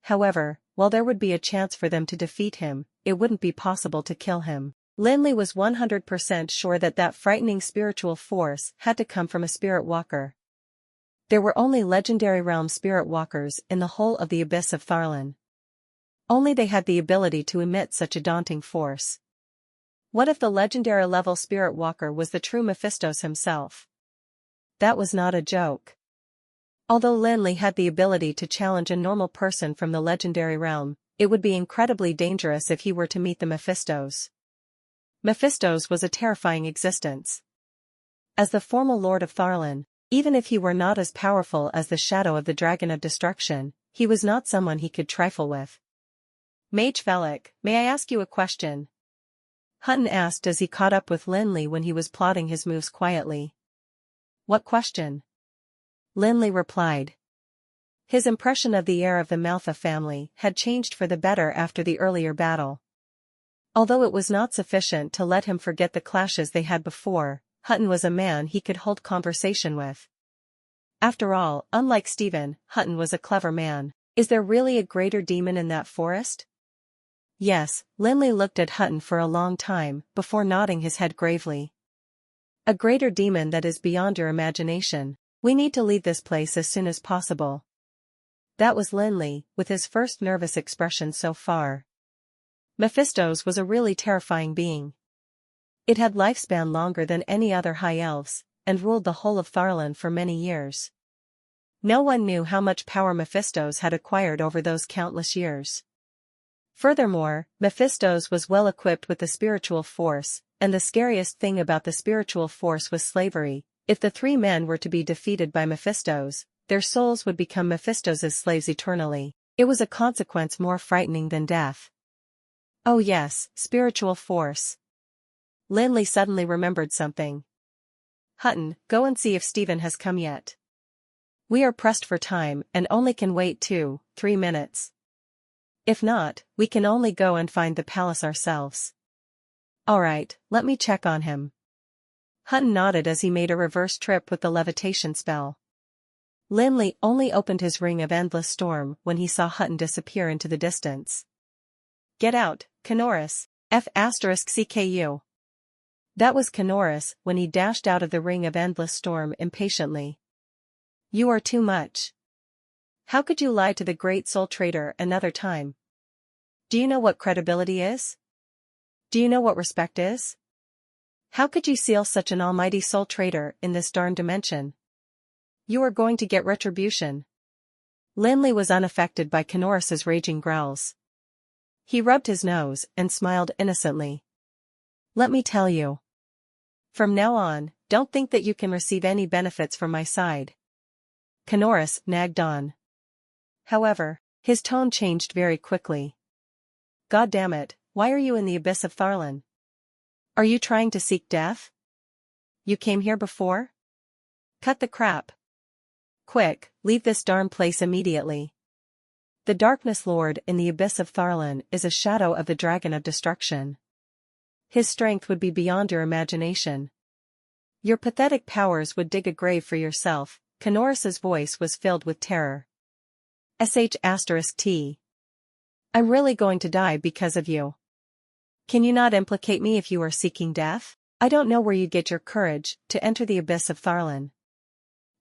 However, while there would be a chance for them to defeat him, it wouldn't be possible to kill him. Lin Li was 100% sure that that frightening spiritual force had to come from a spirit walker. There were only legendary realm spirit walkers in the whole of the abyss of Tharlan. Only they had the ability to emit such a daunting force. What if the legendary level spirit walker was the true Mephistos himself? That was not a joke. Although Lin Li had the ability to challenge a normal person from the legendary realm, it would be incredibly dangerous if he were to meet the Mephistos. Mephistos was a terrifying existence. As the former lord of Tharlan, even if he were not as powerful as the shadow of the dragon of destruction, he was not someone he could trifle with. Mage Velik, may I ask you a question? Hutton asked as he caught up with Lin Li when he was plotting his moves quietly. What question? Lin Li replied. His impression of the heir of the Manhwa family had changed for the better after the earlier battle. Although it was not sufficient to let him forget the clashes they had before, Hutton was a man he could hold conversation with. After all, unlike Stephen, Hutton was a clever man. Is there really a greater demon in that forest? Yes, Lin Li looked at Hutton for a long time, before nodding his head gravely. A greater demon that is beyond your imagination. We need to leave this place as soon as possible. That was Lin Li, with his first nervous expression so far. Mephistos was a really terrifying being. It had lifespan longer than any other high elves, and ruled the whole of Tharlan for many years. No one knew how much power Mephistos had acquired over those countless years. Furthermore, Mephistos was well equipped with the spiritual force, and the scariest thing about the spiritual force was slavery. If the three men were to be defeated by Mephistos, their souls would become Mephistos' slaves eternally. It was a consequence more frightening than death. Oh yes, spiritual force. Lin Li suddenly remembered something. Hutton, go and see if Stephen has come yet. We are pressed for time and only can wait 2-3 minutes. If not, we can only go and find the palace ourselves. Alright, let me check on him. Hutton nodded as he made a reverse trip with the levitation spell. Lin Li only opened his ring of endless storm when he saw Hutton disappear into the distance. Get out, Canoris, F*CKU. That was Canoris when he dashed out of the ring of endless storm impatiently. You are too much. How could you lie to the great soul trader another time? Do you know what credibility is? Do you know what respect is? How could you seal such an almighty soul trader in this darn dimension? You are going to get retribution. Lin Li was unaffected by Canoris's raging growls. He rubbed his nose and smiled innocently. Let me tell you. From now on, don't think that you can receive any benefits from my side. Canoris nagged on. However, his tone changed very quickly. God damn it, why are you in the abyss of Tharlan? Are you trying to seek death? You came here before? Cut the crap. Quick, leave this darn place immediately. The Darkness Lord in the abyss of Tharlan is a shadow of the dragon of destruction. His strength would be beyond your imagination. Your pathetic powers would dig a grave for yourself. Canoris's voice was filled with terror. *T. I'm really going to die because of you. Can you not implicate me if you are seeking death? I don't know where you get your courage to enter the abyss of Tharlan.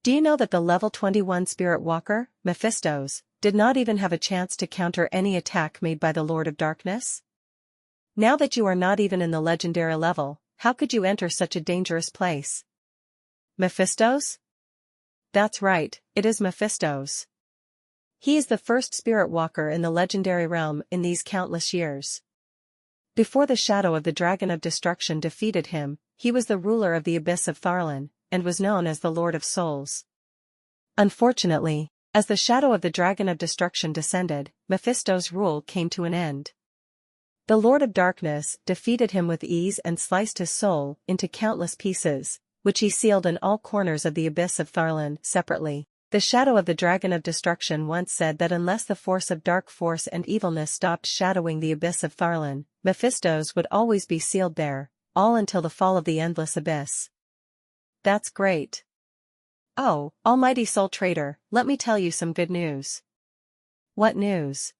Do you know that the level 21 spirit walker, Mephistos, did not even have a chance to counter any attack made by the Lord of Darkness? Now that you are not even in the legendary level, how could you enter such a dangerous place? Mephistos? That's right, it is Mephistos. He is the first spirit walker in the legendary realm in these countless years. Before the shadow of the dragon of destruction defeated him, he was the ruler of the abyss of Tharlan, and was known as the Lord of Souls. Unfortunately, As the shadow of the dragon of destruction descended, Mephisto's rule came to an end. The Lord of Darkness defeated him with ease and sliced his soul into countless pieces, which he sealed in all corners of the abyss of Tharlan separately. The shadow of the dragon of destruction once said that unless the force of dark force and evilness stopped shadowing the abyss of Tharlan, Mephisto's would always be sealed there, all until the fall of the endless abyss. That's great. Oh, almighty soul traitor, let me tell you some good news. What news?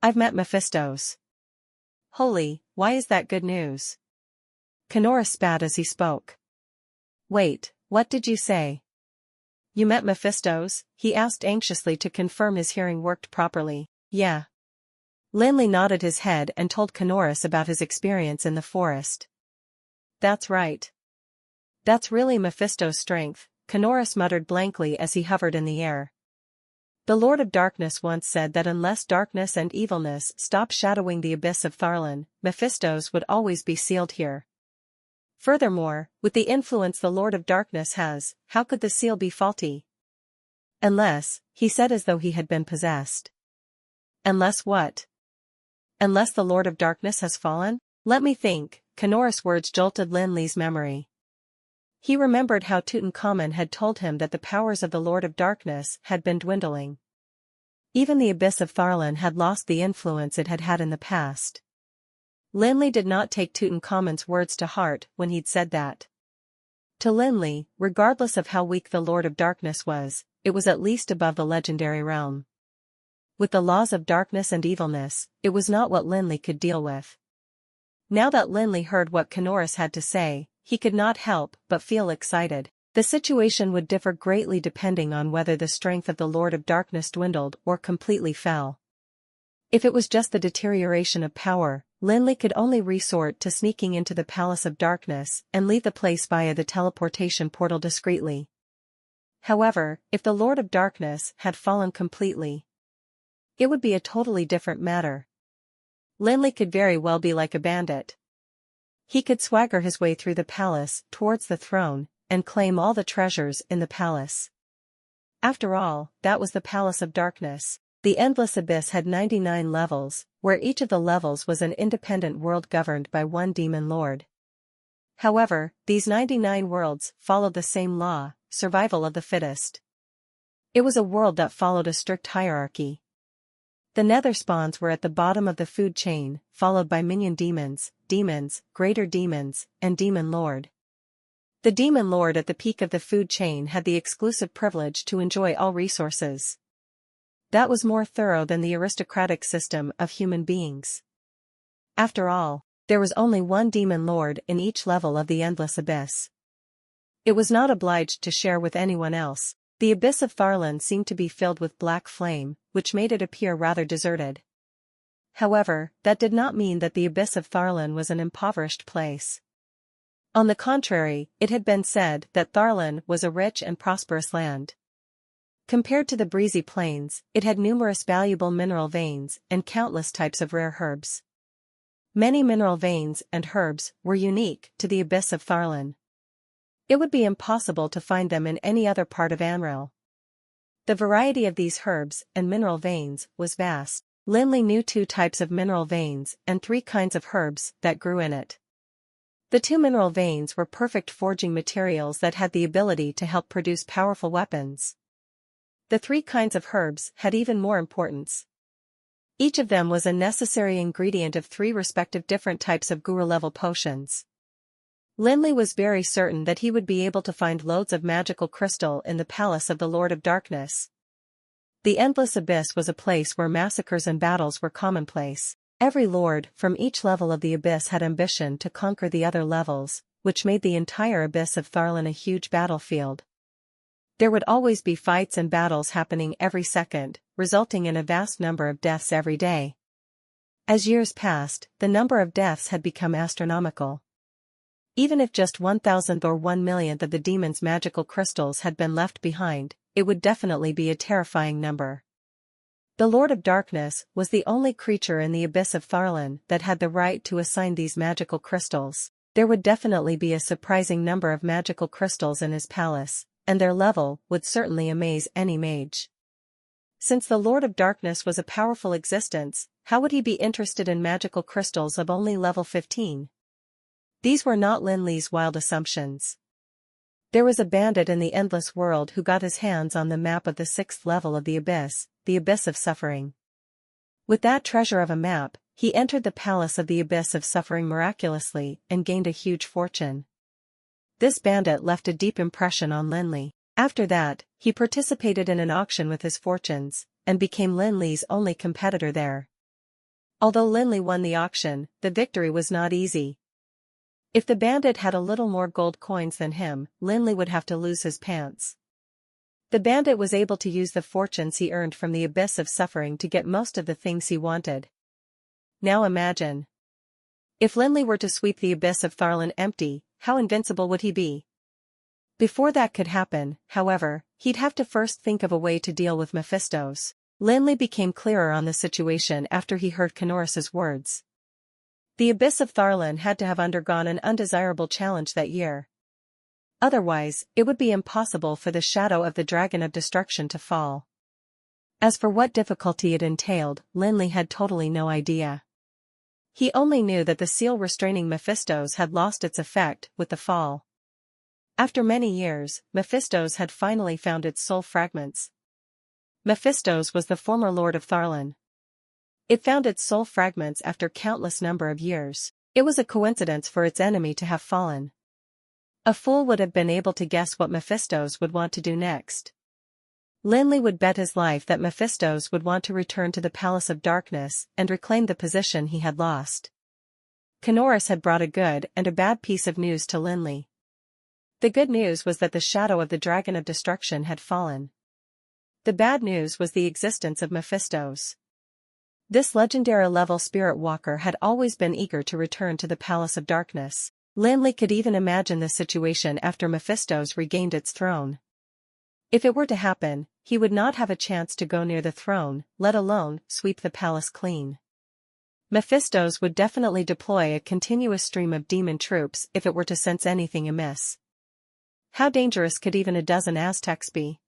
I've met Mephisto's. Holy, why is that good news? Knorris spat as he spoke. Wait, what did you say? You met Mephisto's? He asked anxiously to confirm his hearing worked properly. Yeah. Lin Li nodded his head and told Knorris about his experience in the forest. That's right. That's really Mephisto's strength, Knorris muttered blankly as he hovered in the air. The Lord of Darkness once said that unless darkness and evilness stop shadowing the abyss of Tharlan, Mephisto's would always be sealed here. Furthermore, with the influence the Lord of Darkness has, how could the seal be faulty? Unless, he said as though he had been possessed. Unless what? Unless the Lord of Darkness has fallen? Let me think, Knorris' words jolted Lin Li's memory. He remembered how Tutankhamun had told him that the powers of the Lord of Darkness had been dwindling. Even the abyss of Tharlan had lost the influence it had had in the past. Lin Li did not take Tutankhamun's words to heart when he'd said that. To Lin Li, regardless of how weak the Lord of Darkness was, it was at least above the legendary realm. With the laws of darkness and evilness, it was not what Lin Li could deal with. Now that Lin Li heard what Knorris had to say, he could not help but feel excited. The situation would differ greatly depending on whether the strength of the Lord of Darkness dwindled or completely fell. If it was just the deterioration of power, Lin Li could only resort to sneaking into the Palace of Darkness and leave the place via the teleportation portal discreetly. However, if the Lord of Darkness had fallen completely, it would be a totally different matter. Lin Li could very well be like a bandit. He could swagger his way through the palace towards the throne and claim all the treasures in the palace. After all, that was the Palace of Darkness. The Endless Abyss had 99 levels, where each of the levels was an independent world governed by one demon lord. However, these 99 worlds followed the same law, survival of the fittest. It was a world that followed a strict hierarchy. The nether spawns were at the bottom of the food chain, followed by minion demons, greater demons, and demon lord. The demon lord at the peak of the food chain had the exclusive privilege to enjoy all resources. That was more thorough than the aristocratic system of human beings. After all, there was only one demon lord in each level of the Endless Abyss. It was not obliged to share with anyone else. The abyss of Tharlan seemed to be filled with black flame, which made it appear rather deserted. However, that did not mean that the abyss of Tharlan was an impoverished place. On the contrary, it had been said that Tharlan was a rich and prosperous land. Compared to the breezy plains, it had numerous valuable mineral veins and countless types of rare herbs. Many mineral veins and herbs were unique to the abyss of Tharlan. It would be impossible to find them in any other part of Amril. The variety of these herbs and mineral veins was vast. Lin Li knew 2 types of mineral veins and 3 kinds of herbs that grew in it. The 2 mineral veins were perfect forging materials that had the ability to help produce powerful weapons. The 3 kinds of herbs had even more importance. Each of them was a necessary ingredient of 3 respective different types of guru-level potions. Lin Li was very certain that he would be able to find loads of magical crystal in the palace of the Lord of Darkness. The Endless Abyss was a place where massacres and battles were commonplace. Every lord from each level of the abyss had ambition to conquer the other levels, which made the entire abyss of Tharlan a huge battlefield. There would always be fights and battles happening every second, resulting in a vast number of deaths every day. As years passed, the number of deaths had become astronomical. Even if just 1,000th or 1,000,000th of the demon's magical crystals had been left behind, it would definitely be a terrifying number. The Lord of Darkness was the only creature in the abyss of Tharlan that had the right to assign these magical crystals. There would definitely be a surprising number of magical crystals in his palace, and their level would certainly amaze any mage. Since the Lord of Darkness was a powerful existence, how would he be interested in magical crystals of only level 15? These were not Lin Li's wild assumptions. There was a bandit in the endless world who got his hands on the map of the 6th level of the abyss of suffering. With that treasure of a map, he entered the palace of the abyss of suffering miraculously and gained a huge fortune. This bandit left a deep impression on Lin Li. After that, he participated in an auction with his fortunes, and became Lin Li's only competitor there. Although Lin Li won the auction, the victory was not easy. If the bandit had a little more gold coins than him, Lin Li would have to lose his pants. The bandit was able to use the fortunes he earned from the abyss of suffering to get most of the things he wanted. Now imagine. If Lin Li were to sweep the abyss of Tharlan empty, how invincible would he be? Before that could happen, however, he'd have to first think of a way to deal with Mephistos. Lin Li became clearer on the situation after he heard Kenoris's words. The abyss of Tharlan had to have undergone an undesirable challenge that year. Otherwise, it would be impossible for the shadow of the Dragon of Destruction to fall. As for what difficulty it entailed, Lin Li had totally no idea. He only knew that the seal restraining Mephistos had lost its effect with the fall. After many years, Mephistos had finally found its soul fragments. Mephistos was the former lord of Tharlan. It found its soul fragments after countless number of years. It was a coincidence for its enemy to have fallen. A fool would have been able to guess what Mephistos would want to do next. Lin Li would bet his life that Mephistos would want to return to the Palace of Darkness and reclaim the position he had lost. Kenoris had brought a good and a bad piece of news to Lin Li. The good news was that the shadow of the Dragon of Destruction had fallen. The bad news was the existence of Mephistos. This legendary-level spirit walker had always been eager to return to the Palace of Darkness. Lin Li could even imagine the situation after Mephistos regained its throne. If it were to happen, he would not have a chance to go near the throne, let alone sweep the palace clean. Mephistos would definitely deploy a continuous stream of demon troops if it were to sense anything amiss. How dangerous could even a dozen Aztecs be?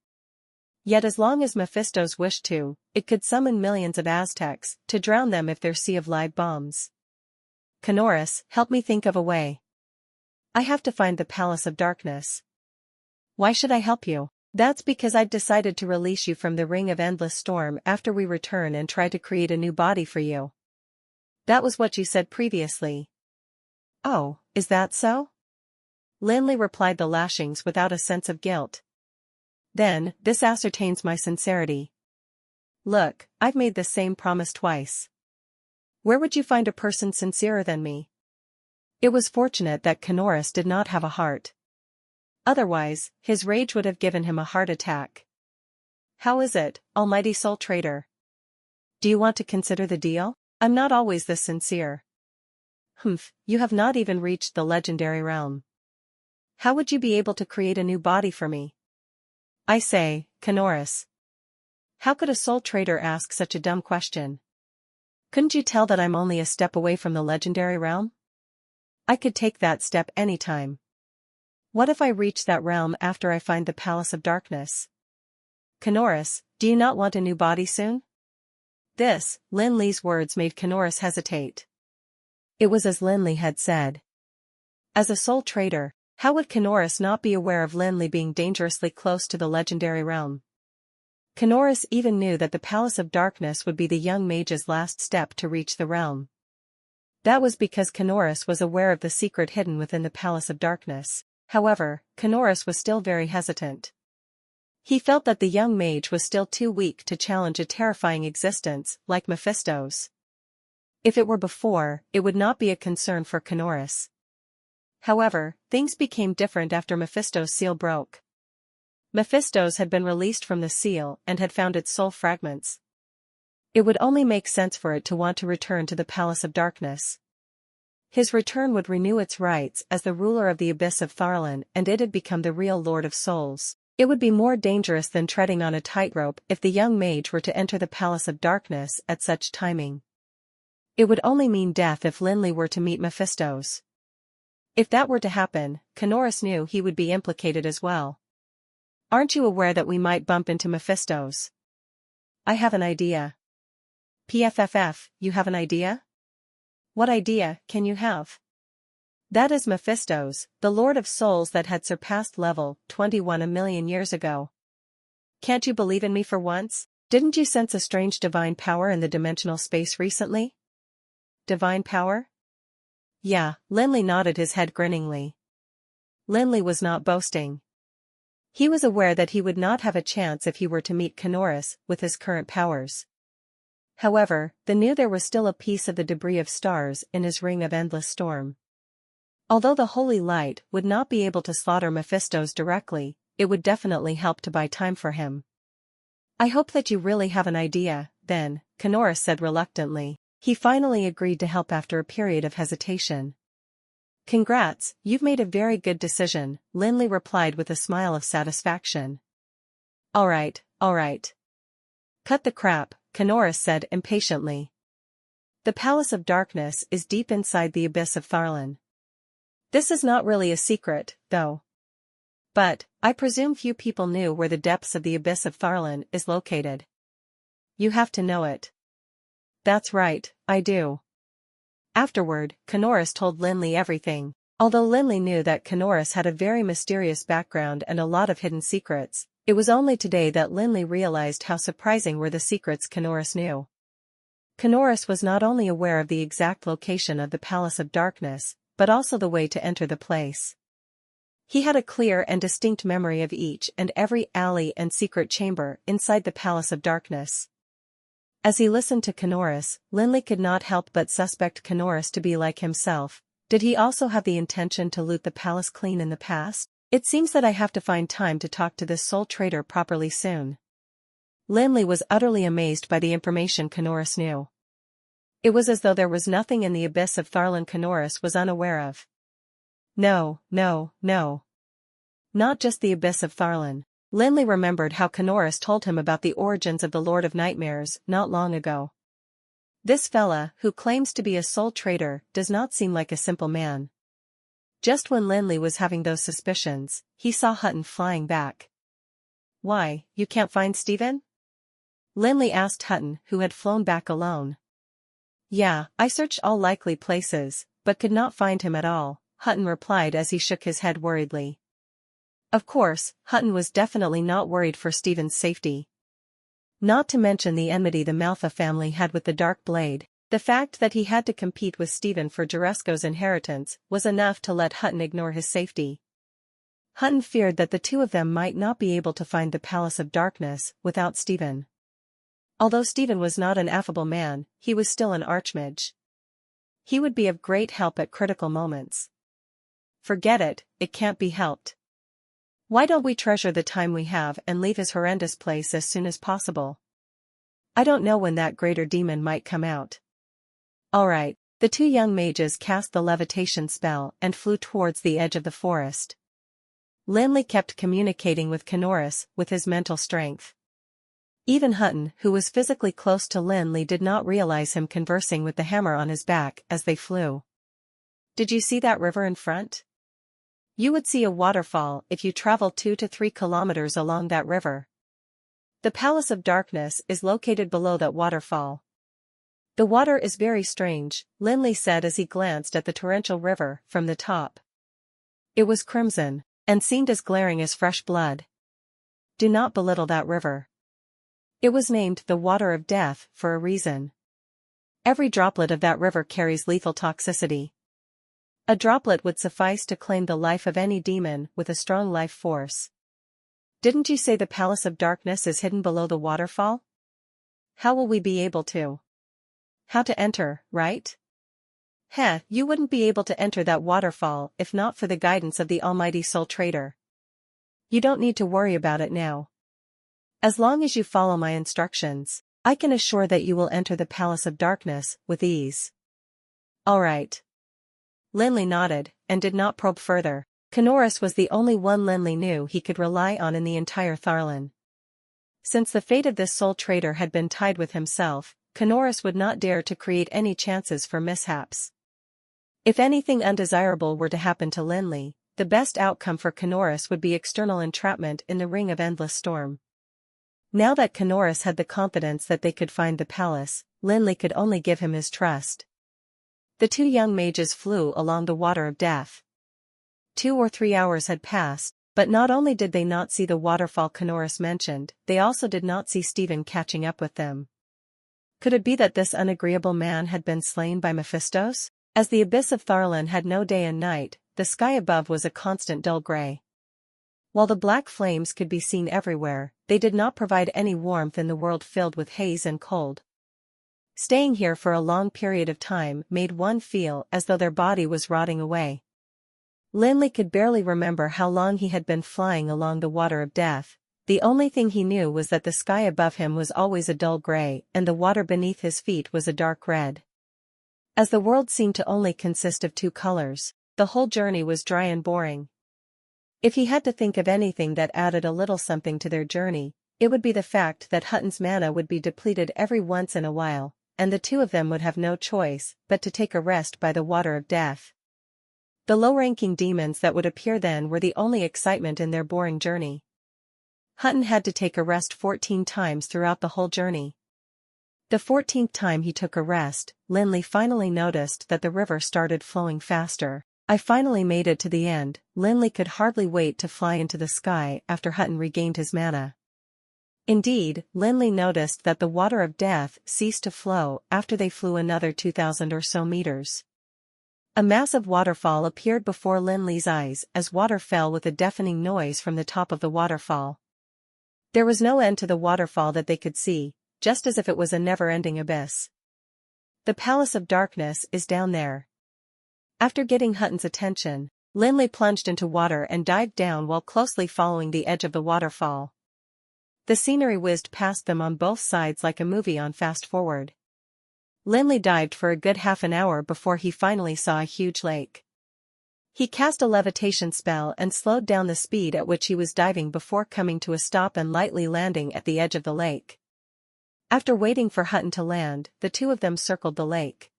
Yet as long as Mephistos wished to, it could summon millions of Aztecs to drown them if their sea of live bombs. Kenoris, help me think of a way. I have to find the Palace of Darkness. Why should I help you? That's because I've decided to release you from the Ring of Endless Storm after we return and try to create a new body for you. That was what you said previously. Oh, is that so? Lin Li replied the lashings without a sense of guilt. Then, this ascertains my sincerity. Look, I've made the same promise twice. Where would you find a person sincerer than me? It was fortunate that Kenoris did not have a heart. Otherwise, his rage would have given him a heart attack. How is it, almighty soul traitor? Do you want to consider the deal? I'm not always this sincere. Humph, you have not even reached the legendary realm. How would you be able to create a new body for me? I say, Kenoris. How could a soul traitor ask such a dumb question? Couldn't you tell that I'm only a step away from the legendary realm? I could take that step anytime. What if I reach that realm after I find the Palace of Darkness? Kenoris, do you not want a new body soon? This, Lin Li's words made Kenoris hesitate. It was as Lin Li had said. As a soul traitor, how would Kenoris not be aware of Lin Li being dangerously close to the legendary realm? Kenoris even knew that the Palace of Darkness would be the young mage's last step to reach the realm. That was because Kenoris was aware of the secret hidden within the Palace of Darkness. However, Kenoris was still very hesitant. He felt that the young mage was still too weak to challenge a terrifying existence like Mephistos. If it were before, it would not be a concern for Kenoris. However, things became different after Mephistos' seal broke. Mephistos had been released from the seal and had found its soul fragments. It would only make sense for it to want to return to the Palace of Darkness. His return would renew its rights as the ruler of the abyss of Tharlan, and it had become the real Lord of Souls. It would be more dangerous than treading on a tightrope if the young mage were to enter the Palace of Darkness at such timing. It would only mean death if Lin Li were to meet Mephistos. If that were to happen, Kenoris knew he would be implicated as well. Aren't you aware that we might bump into Mephistos? I have an idea. PFFF, you have an idea? What idea can you have? That is Mephistos, the Lord of Souls that had surpassed level 21 a million years ago. Can't you believe in me for once? Didn't you sense a strange divine power in the dimensional space recently? Divine power? Yeah, Lin Li nodded his head grinningly. Lin Li was not boasting. He was aware that he would not have a chance if he were to meet Kanoris with his current powers. However, they knew there was still a piece of the debris of stars in his ring of endless storm. Although the holy light would not be able to slaughter Mephistos directly, it would definitely help to buy time for him. I hope that you really have an idea, then, Kanoris said reluctantly. He finally agreed to help after a period of hesitation. Congrats, you've made a very good decision, Lin Li replied with a smile of satisfaction. Alright. Cut the crap, Kanoris said impatiently. The Palace of Darkness is deep inside the abyss of Tharlan. This is not really a secret, though. But, I presume few people knew where the depths of the abyss of Tharlan is located. You have to know it. That's right, I do. Afterward, Kanoris told Lin Li everything. Although Lin Li knew that Kanoris had a very mysterious background and a lot of hidden secrets, it was only today that Lin Li realized how surprising were the secrets Kanoris knew. Kanoris was not only aware of the exact location of the Palace of Darkness, but also the way to enter the place. He had a clear and distinct memory of each and every alley and secret chamber inside the Palace of Darkness. As he listened to Kanoris, Lin Li could not help but suspect Kanoris to be like himself. Did he also have the intention to loot the palace clean in the past? It seems that I have to find time to talk to this soul trader properly soon. Lin Li was utterly amazed by the information Kanoris knew. It was as though there was nothing in the abyss of Tharlan Kanoris was unaware of. No. Not just the abyss of Tharlan. Lin Li remembered how Kanoris told him about the origins of the Lord of Nightmares not long ago. This fella, who claims to be a soul trader, does not seem like a simple man. Just when Lin Li was having those suspicions, he saw Hutton flying back. Why, you can't find Steven? Lin Li asked Hutton, who had flown back alone. Yeah, I searched all likely places, but could not find him at all, Hutton replied as he shook his head worriedly. Of course, Hutton was definitely not worried for Steven's safety. Not to mention the enmity the Manhwa family had with the Dark Blade, the fact that he had to compete with Steven for Juresco's inheritance was enough to let Hutton ignore his safety. Hutton feared that the two of them might not be able to find the Palace of Darkness without Steven. Although Steven was not an affable man, he was still an archmage. He would be of great help at critical moments. Forget it, it can't be helped. Why don't we treasure the time we have and leave his horrendous place as soon as possible? I don't know when that greater demon might come out. Alright, the two young mages cast the levitation spell and flew towards the edge of the forest. Lin Li kept communicating with Kanoris with his mental strength. Even Hutton, who was physically close to Lin Li, did not realize him conversing with the hammer on his back as they flew. Did you see that river in front? You would see a waterfall if you travel 2 to 3 kilometers along that river. The Palace of Darkness is located below that waterfall. The water is very strange, Lin Li said as he glanced at the torrential river from the top. It was crimson, and seemed as glaring as fresh blood. Do not belittle that river. It was named the Water of Death for a reason. Every droplet of that river carries lethal toxicity. A droplet would suffice to claim the life of any demon with a strong life force. Didn't you say the Palace of Darkness is hidden below the waterfall? How will we be able to? How to enter, right? Heh, you wouldn't be able to enter that waterfall if not for the guidance of the almighty Soul Trader. You don't need to worry about it now. As long as you follow my instructions, I can assure that you will enter the Palace of Darkness with ease. Alright. Lin Li nodded, and did not probe further. Kanoris was the only one Lin Li knew he could rely on in the entire Tharlan. Since the fate of this soul trader had been tied with himself, Kanoris would not dare to create any chances for mishaps. If anything undesirable were to happen to Lin Li, the best outcome for Kanoris would be external entrapment in the Ring of Endless Storm. Now that Kanoris had the confidence that they could find the palace, Lin Li could only give him his trust. The two young mages flew along the water of death. 2 or 3 hours had passed, but not only did they not see the waterfall Kanoris mentioned, they also did not see Stephen catching up with them. Could it be that this unagreeable man had been slain by Mephistos? As the abyss of Tharlan had no day and night, the sky above was a constant dull gray. While the black flames could be seen everywhere, they did not provide any warmth in the world filled with haze and cold. Staying here for a long period of time made one feel as though their body was rotting away. Lin Li could barely remember how long he had been flying along the water of death. The only thing he knew was that the sky above him was always a dull gray and the water beneath his feet was a dark red. As the world seemed to only consist of 2 colors, the whole journey was dry and boring. If he had to think of anything that added a little something to their journey, it would be the fact that Hutton's mana would be depleted every once in a while, and the two of them would have no choice but to take a rest by the water of death. The low-ranking demons that would appear then were the only excitement in their boring journey. Hutton had to take a rest 14 times throughout the whole journey. The 14th time he took a rest, Lin Li finally noticed that the river started flowing faster. I finally made it to the end. Lin Li could hardly wait to fly into the sky after Hutton regained his mana. Indeed, Lin Li noticed that the water of death ceased to flow after they flew another 2,000 or so meters. A massive waterfall appeared before Lin Li's eyes as water fell with a deafening noise from the top of the waterfall. There was no end to the waterfall that they could see, just as if it was a never-ending abyss. The Palace of Darkness is down there. After getting Hutton's attention, Lin Li plunged into water and dived down while closely following the edge of the waterfall. The scenery whizzed past them on both sides like a movie on fast forward. Lin Li dived for a good half an hour before he finally saw a huge lake. He cast a levitation spell and slowed down the speed at which he was diving before coming to a stop and lightly landing at the edge of the lake. After waiting for Hutton to land, the two of them circled the lake.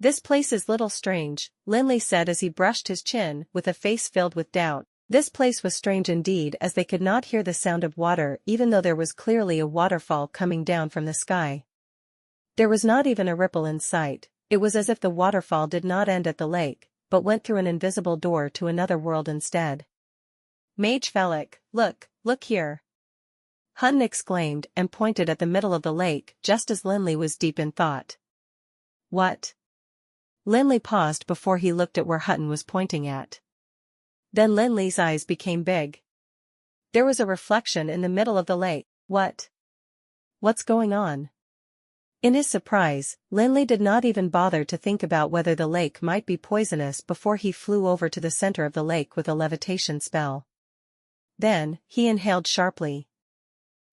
"This place is little strange," Lin Li said as he brushed his chin with a face filled with doubt. This place was strange indeed as they could not hear the sound of water even though there was clearly a waterfall coming down from the sky. There was not even a ripple in sight. It was as if the waterfall did not end at the lake, but went through an invisible door to another world instead. "Mage Felix, look here!" Hutton exclaimed and pointed at the middle of the lake just as Lin Li was deep in thought. "What?" Lin Li paused before he looked at where Hutton was pointing at. Then Lin Li's eyes became big. There was a reflection in the middle of the lake. What's going on? In his surprise, Lin Li did not even bother to think about whether the lake might be poisonous before he flew over to the center of the lake with a levitation spell. Then, he inhaled sharply.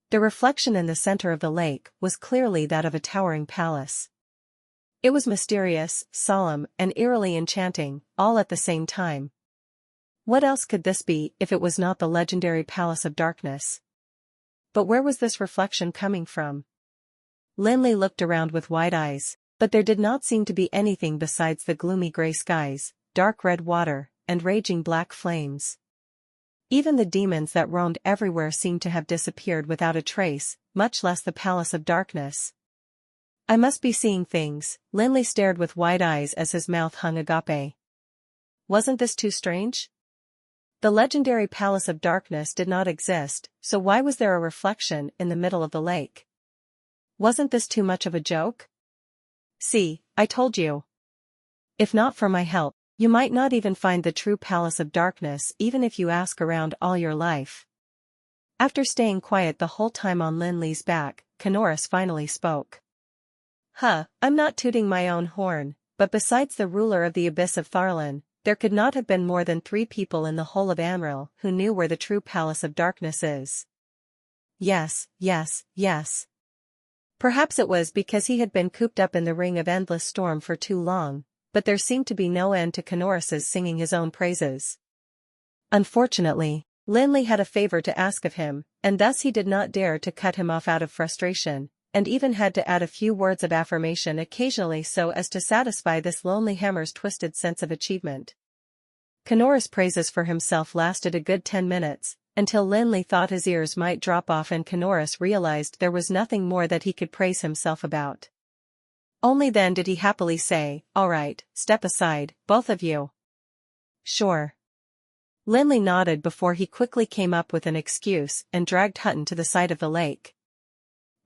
The reflection in the center of the lake was clearly that of a towering palace. It was mysterious, solemn, and eerily enchanting, all at the same time. What else could this be if it was not the legendary Palace of Darkness? But where was this reflection coming from? Lin Li looked around with wide eyes, but there did not seem to be anything besides the gloomy gray skies, dark red water, and raging black flames. Even the demons that roamed everywhere seemed to have disappeared without a trace, much less the Palace of Darkness. I must be seeing things. Lin Li stared with wide eyes as his mouth hung agape. Wasn't this too strange? The legendary Palace of Darkness did not exist, so why was there a reflection in the middle of the lake? Wasn't this too much of a joke? See, I told you. If not for my help, you might not even find the true Palace of Darkness even if you ask around all your life. After staying quiet the whole time on Lin Li's back, Kanoris finally spoke. I'm not tooting my own horn, but besides the ruler of the Abyss of Tharlan, there could not have been more than 3 people in the whole of Amril who knew where the true Palace of Darkness is. Yes. Perhaps it was because he had been cooped up in the ring of endless storm for too long, but there seemed to be no end to Kanoris's singing his own praises. Unfortunately, Lin Li had a favor to ask of him, and thus he did not dare to cut him off out of frustration, and even had to add a few words of affirmation occasionally so as to satisfy this lonely hammer's twisted sense of achievement. Kanoris' praises for himself lasted a good 10 minutes, until Lin Li thought his ears might drop off and Kanoris realized there was nothing more that he could praise himself about. Only then did he happily say, "All right, step aside, both of you." "Sure." Lin Li nodded before he quickly came up with an excuse and dragged Hutton to the side of the lake.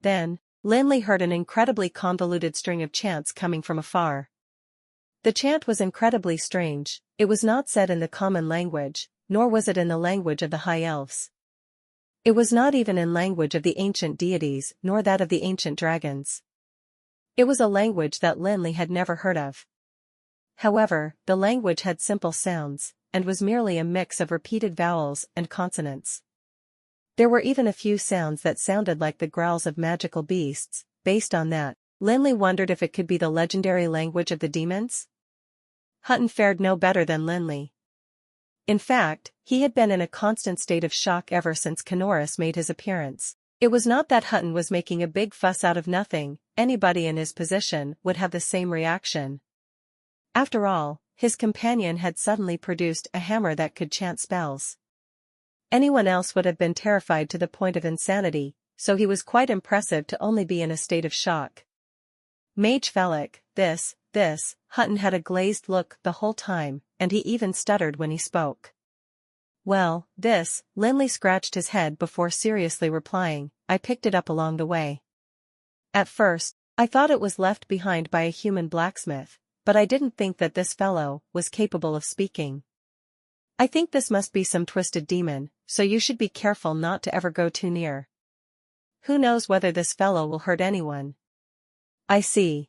Then, Lin Li heard an incredibly convoluted string of chants coming from afar. The chant was incredibly strange. It was not said in the common language, nor was it in the language of the High Elves. It was not even in language of the ancient deities nor that of the ancient dragons. It was a language that Lin Li had never heard of. However, the language had simple sounds, and was merely a mix of repeated vowels and consonants. There were even a few sounds that sounded like the growls of magical beasts. Based on that, Lin Li wondered if it could be the legendary language of the demons. Hutton fared no better than Lin Li. In fact, he had been in a constant state of shock ever since Kanoris made his appearance. It was not that Hutton was making a big fuss out of nothing, anybody in his position would have the same reaction. After all, his companion had suddenly produced a hammer that could chant spells. Anyone else would have been terrified to the point of insanity, so he was quite impressive to only be in a state of shock. Mage Felix, this, Hutton had a glazed look the whole time, and he even stuttered when he spoke. "Well, Lin Li scratched his head before seriously replying, "I picked it up along the way. At first, I thought it was left behind by a human blacksmith, but I didn't think that this fellow was capable of speaking. I think this must be some twisted demon, so you should be careful not to ever go too near. Who knows whether this fellow will hurt anyone." "I see."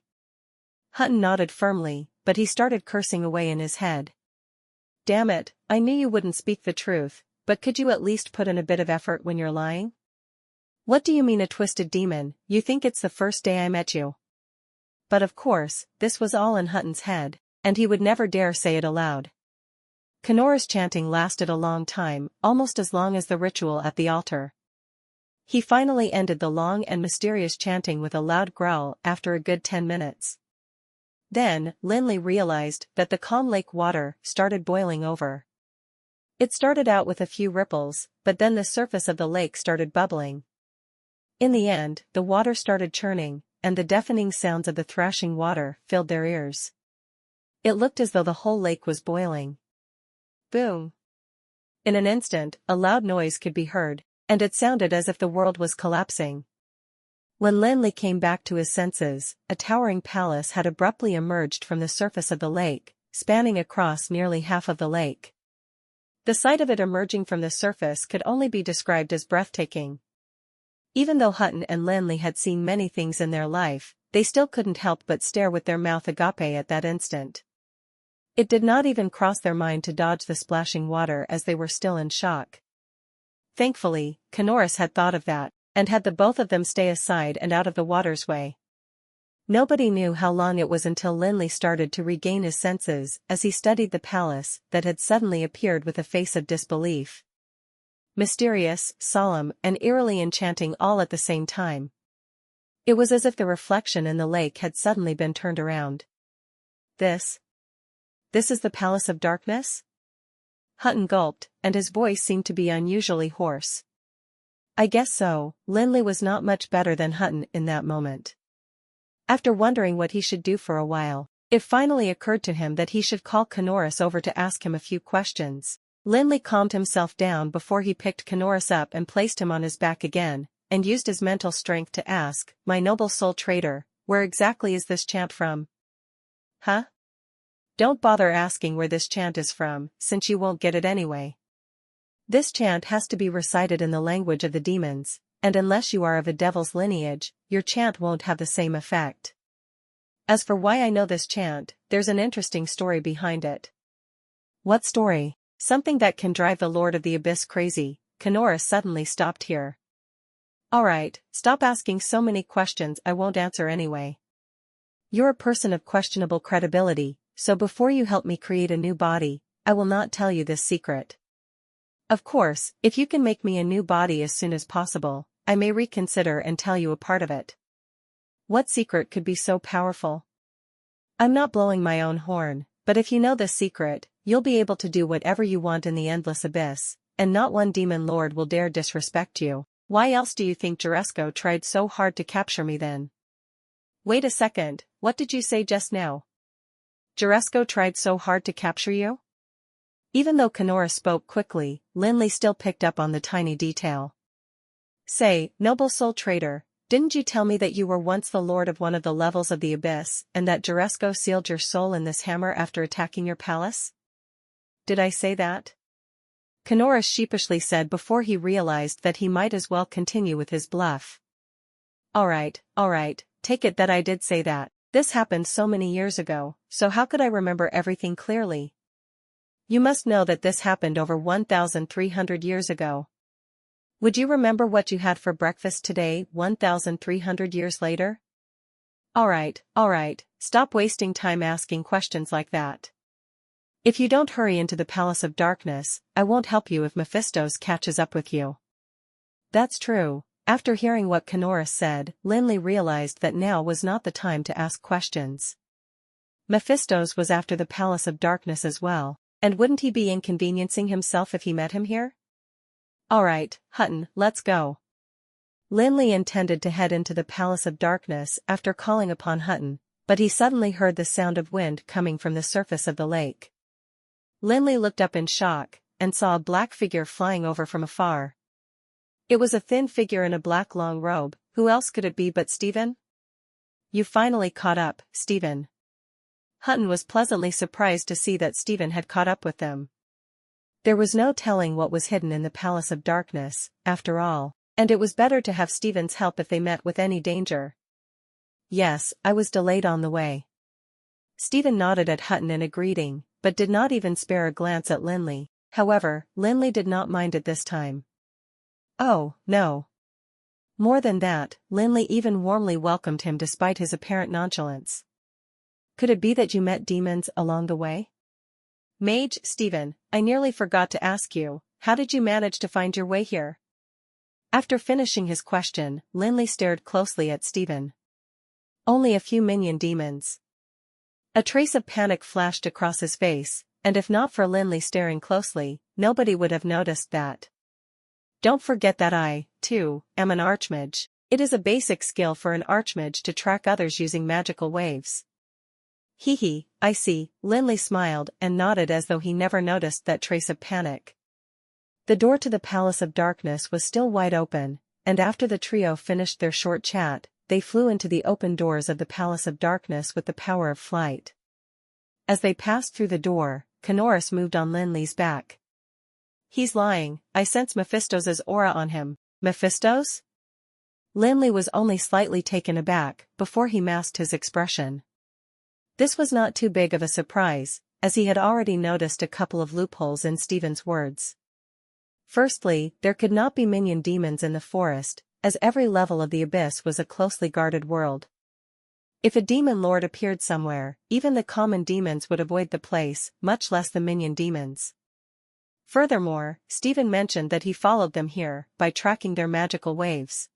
Hutton nodded firmly, but he started cursing away in his head. "Damn it, I knew you wouldn't speak the truth, but could you at least put in a bit of effort when you're lying? What do you mean a twisted demon? You think it's the first day I met you?" But of course, this was all in Hutton's head, and he would never dare say it aloud. Kanoris' chanting lasted a long time, almost as long as the ritual at the altar. He finally ended the long and mysterious chanting with a loud growl after a good 10 minutes. Then, Lin Li realized that the calm lake water started boiling over. It started out with a few ripples, but then the surface of the lake started bubbling. In the end, the water started churning, and the deafening sounds of the thrashing water filled their ears. It looked as though the whole lake was boiling. Boom! In an instant, a loud noise could be heard, and it sounded as if the world was collapsing. When Lin Li came back to his senses, a towering palace had abruptly emerged from the surface of the lake, spanning across nearly half of the lake. The sight of it emerging from the surface could only be described as breathtaking. Even though Hutton and Lin Li had seen many things in their life, they still couldn't help but stare with their mouth agape at that instant. It did not even cross their mind to dodge the splashing water as they were still in shock. Thankfully, Kanoris had thought of that, and had the both of them stay aside and out of the water's way. Nobody knew how long it was until Lin Li started to regain his senses as he studied the palace that had suddenly appeared with a face of disbelief. Mysterious, solemn, and eerily enchanting all at the same time. It was as if the reflection in the lake had suddenly been turned around. This is the Palace of Darkness? Hutton gulped, and his voice seemed to be unusually hoarse. I guess so. Lin Li was not much better than Hutton in that moment. After wondering what he should do for a while, it finally occurred to him that he should call Kanoris over to ask him a few questions. Lin Li calmed himself down before he picked Kanoris up and placed him on his back again, and used his mental strength to ask, "My noble soul trader, where exactly is this chant from?" "Huh? Don't bother asking where this chant is from, since you won't get it anyway. This chant has to be recited in the language of the demons, and unless you are of a devil's lineage, your chant won't have the same effect. As for why I know this chant, there's an interesting story behind it." "What story?" "Something that can drive the Lord of the Abyss crazy." Kanoris suddenly stopped here. "Alright, stop asking so many questions I won't answer anyway. You're a person of questionable credibility, so before you help me create a new body, I will not tell you this secret. Of course, if you can make me a new body as soon as possible, I may reconsider and tell you a part of it." "What secret could be so powerful?" "I'm not blowing my own horn, but if you know this secret, you'll be able to do whatever you want in the endless abyss, and not one demon lord will dare disrespect you. Why else do you think Juresco tried so hard to capture me then? Wait a second, what did you say just now? Juresco tried so hard to capture you? Even though Kenora spoke quickly, Lin Li still picked up on the tiny detail. Say, noble soul traitor, didn't you tell me that you were once the lord of one of the levels of the abyss, and that Juresco sealed your soul in this hammer after attacking your palace? Did I say that? Kenora sheepishly said before he realized that he might as well continue with his bluff. Alright, take it that I did say that. This happened so many years ago, so how could I remember everything clearly? You must know that this happened over 1,300 years ago. Would you remember what you had for breakfast today, 1,300 years later? Alright, stop wasting time asking questions like that. If you don't hurry into the Palace of Darkness, I won't help you if Mephistos catches up with you. That's true. After hearing what Kenora said, Lin Li realized that now was not the time to ask questions. Mephistos was after the Palace of Darkness as well, and wouldn't he be inconveniencing himself if he met him here? Alright, Hutton, let's go. Lin Li intended to head into the Palace of Darkness after calling upon Hutton, but he suddenly heard the sound of wind coming from the surface of the lake. Lin Li looked up in shock, and saw a black figure flying over from afar. It was a thin figure in a black long robe. Who else could it be but Stephen? You finally caught up, Stephen. Hutton was pleasantly surprised to see that Stephen had caught up with them. There was no telling what was hidden in the Palace of Darkness, after all, and it was better to have Stephen's help if they met with any danger. Yes, I was delayed on the way. Stephen nodded at Hutton in a greeting, but did not even spare a glance at Lin Li. However, Lin Li did not mind it this time. Oh, no. More than that, Lin Li even warmly welcomed him despite his apparent nonchalance. Could it be that you met demons along the way? Mage, Stephen, I nearly forgot to ask you, how did you manage to find your way here? After finishing his question, Lin Li stared closely at Stephen. Only a few minion demons. A trace of panic flashed across his face, and if not for Lin Li staring closely, nobody would have noticed that. Don't forget that I, too, am an archmage. It is a basic skill for an archmage to track others using magical waves. Hee, I see, Lin Li smiled and nodded as though he never noticed that trace of panic. The door to the Palace of Darkness was still wide open, and after the trio finished their short chat, they flew into the open doors of the Palace of Darkness with the power of flight. As they passed through the door, Kenora moved on Lin Li's back. He's lying, I sense Mephistos' aura on him. Mephistos? Lin Li was only slightly taken aback before he masked his expression. This was not too big of a surprise, as he had already noticed a couple of loopholes in Stephen's words. Firstly, there could not be minion demons in the forest, as every level of the abyss was a closely guarded world. If a demon lord appeared somewhere, even the common demons would avoid the place, much less the minion demons. Furthermore, Stephen mentioned that he followed them here, by tracking their magical waves.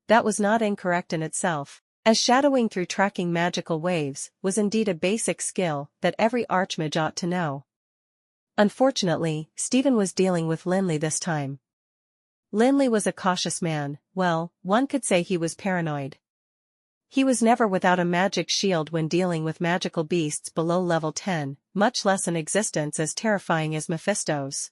That was not incorrect in itself, as shadowing through tracking magical waves was indeed a basic skill that every archmage ought to know. Unfortunately, Stephen was dealing with Lin Li this time. Lin Li was a cautious man, well, one could say he was paranoid. He was never without a magic shield when dealing with magical beasts below level 10, much less an existence as terrifying as Mephistos.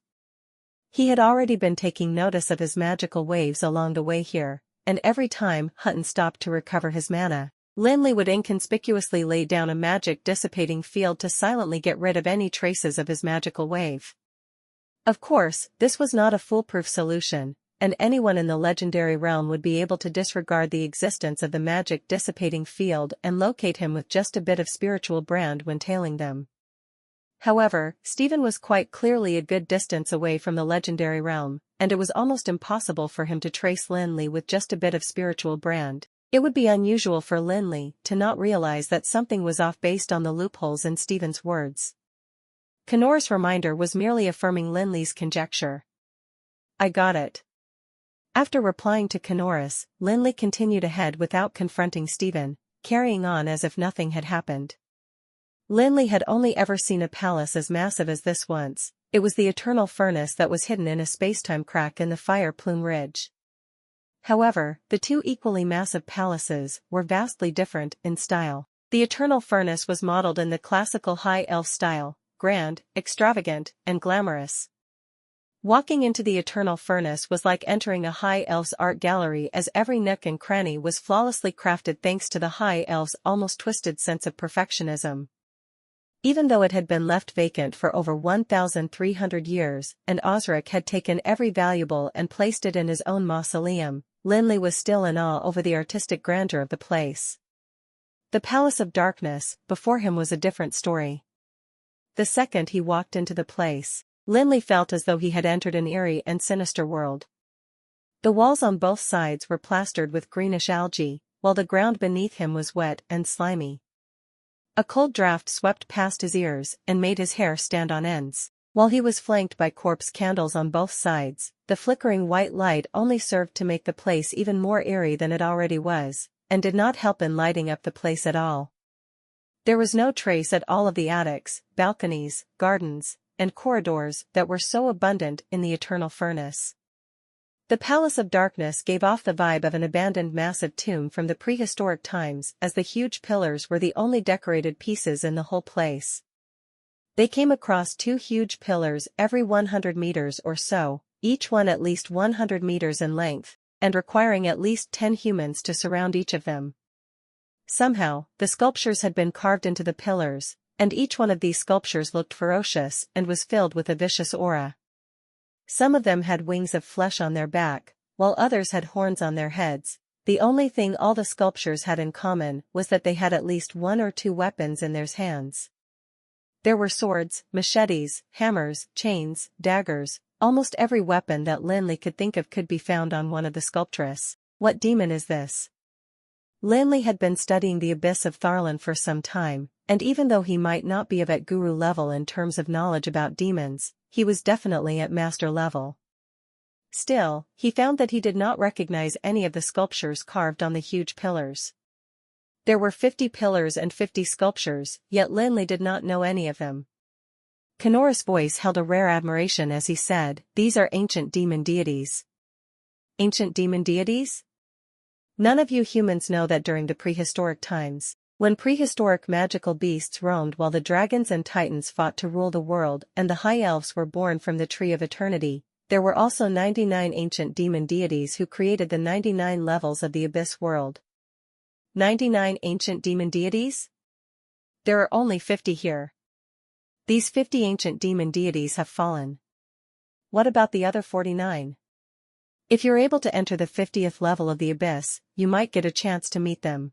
He had already been taking notice of his magical waves along the way here, and every time Hutton stopped to recover his mana, Lin Li would inconspicuously lay down a magic dissipating field to silently get rid of any traces of his magical wave. Of course, this was not a foolproof solution, and anyone in the legendary realm would be able to disregard the existence of the magic dissipating field and locate him with just a bit of spiritual brand when tailing them. However, Stephen was quite clearly a good distance away from the legendary realm, and it was almost impossible for him to trace Lin Li with just a bit of spiritual brand. It would be unusual for Lin Li to not realize that something was off based on the loopholes in Stephen's words. Kenora's reminder was merely affirming Lin Li's conjecture. I got it. After replying to Kenora's, Lin Li continued ahead without confronting Stephen, carrying on as if nothing had happened. Lin Li had only ever seen a palace as massive as this once, It was the eternal furnace that was hidden in a spacetime crack in the fire plume ridge. However, the two equally massive palaces were vastly different in style. The eternal furnace was modeled in the classical high elf style, grand, extravagant, and glamorous. Walking into the eternal furnace was like entering a high elf's art gallery, as every nook and cranny was flawlessly crafted thanks to the high elf's almost twisted sense of perfectionism. Even though it had been left vacant for over 1,300 years, and Osric had taken every valuable and placed it in his own mausoleum, Lin Li was still in awe over the artistic grandeur of the place. The Palace of Darkness, before him, was a different story. The second he walked into the place, Lin Li felt as though he had entered an eerie and sinister world. The walls on both sides were plastered with greenish algae, while the ground beneath him was wet and slimy. A cold draft swept past his ears and made his hair stand on ends. While he was flanked by corpse candles on both sides, the flickering white light only served to make the place even more eerie than it already was, and did not help in lighting up the place at all. There was no trace at all of the attics, balconies, gardens, and corridors that were so abundant in the eternal furnace. The Palace of Darkness gave off the vibe of an abandoned massive tomb from the prehistoric times, as the huge pillars were the only decorated pieces in the whole place. They came across two huge pillars every 100 meters or so, each one at least 100 meters in length, and requiring at least 10 humans to surround each of them. Somehow, the sculptures had been carved into the pillars, and each one of these sculptures looked ferocious and was filled with a vicious aura. Some of them had wings of flesh on their back, while others had horns on their heads. The only thing all the sculptures had in common was that they had at least one or two weapons in their hands. There were swords, machetes, hammers, chains, daggers, almost every weapon that Lin Li could think of could be found on one of the sculptures. What demon is this? Lin Li had been studying the abyss of Tharlan for some time, and even though he might not be at guru level in terms of knowledge about demons, he was definitely at master level. Still, he found that he did not recognize any of the sculptures carved on the huge pillars. There were 50 pillars and 50 sculptures, yet Lin Li did not know any of them. Kenora's voice held a rare admiration as he said, "These are ancient demon deities." Ancient demon deities? None of you humans know that during the prehistoric times, when prehistoric magical beasts roamed while the dragons and titans fought to rule the world and the high elves were born from the Tree of Eternity, there were also 99 ancient demon deities who created the 99 levels of the Abyss world. 99 ancient demon deities? There are only 50 here. These 50 ancient demon deities have fallen. What about the other 49? If you're able to enter the 50th level of the Abyss, you might get a chance to meet them.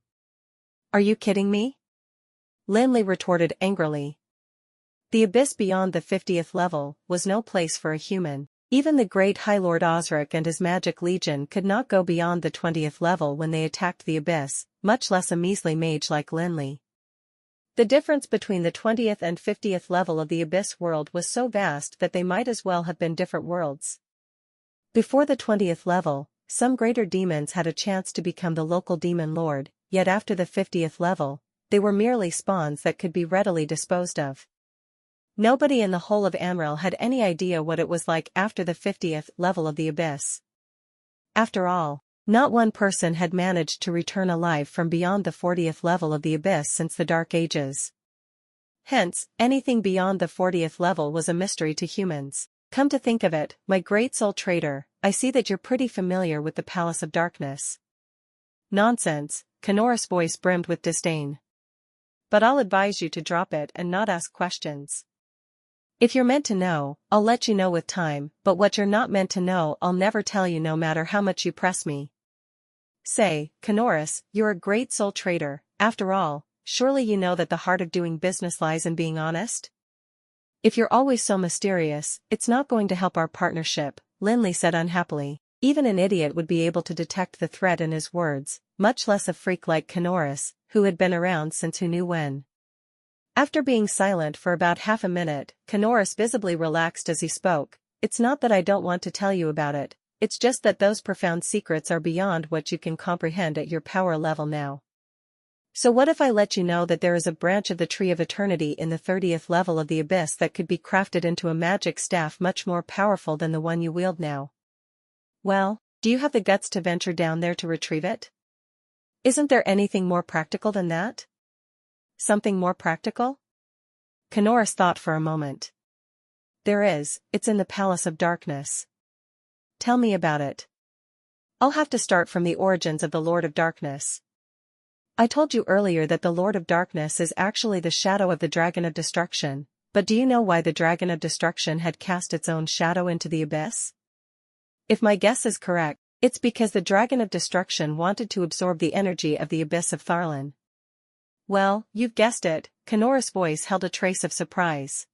Are you kidding me? Lin Li retorted angrily. The Abyss beyond the 50th level was no place for a human. Even the great High Lord Osric and his magic legion could not go beyond the 20th level when they attacked the Abyss, much less a measly mage like Lin Li. The difference between the 20th and 50th level of the Abyss world was so vast that they might as well have been different worlds. Before the 20th level, some greater demons had a chance to become the local demon lord, yet after the 50th level, they were merely spawns that could be readily disposed of. Nobody in the whole of Amrel had any idea what it was like after the 50th level of the Abyss. After all, not one person had managed to return alive from beyond the 40th level of the Abyss since the Dark Ages. Hence, anything beyond the 40th level was a mystery to humans. Come to think of it, my great soul trader, I see that you're pretty familiar with the Palace of Darkness. Nonsense, Kenora's voice brimmed with disdain. But I'll advise you to drop it and not ask questions. If you're meant to know, I'll let you know with time, but what you're not meant to know I'll never tell you no matter how much you press me. Say, Kenoris, you're a great soul trader, after all, surely you know that the heart of doing business lies in being honest? If you're always so mysterious, it's not going to help our partnership, Lin Li said unhappily. Even an idiot would be able to detect the threat in his words, much less a freak like Kenoris, who had been around since who knew when. After being silent for about half a minute, Kenoris visibly relaxed as he spoke. It's not that I don't want to tell you about it, it's just that those profound secrets are beyond what you can comprehend at your power level now. So what if I let you know that there is a branch of the Tree of Eternity in the 30th level of the Abyss that could be crafted into a magic staff much more powerful than the one you wield now? Well, do you have the guts to venture down there to retrieve it? Isn't there anything more practical than that? Something more practical? Kanoris thought for a moment. There is, it's in the Palace of Darkness. Tell me about it. I'll have to start from the origins of the Lord of Darkness. I told you earlier that the Lord of Darkness is actually the shadow of the Dragon of Destruction, but do you know why the Dragon of Destruction had cast its own shadow into the abyss? If my guess is correct, it's because the Dragon of Destruction wanted to absorb the energy of the Abyss of Tharlan. Well, you've guessed it, Kanoris' voice held a trace of surprise.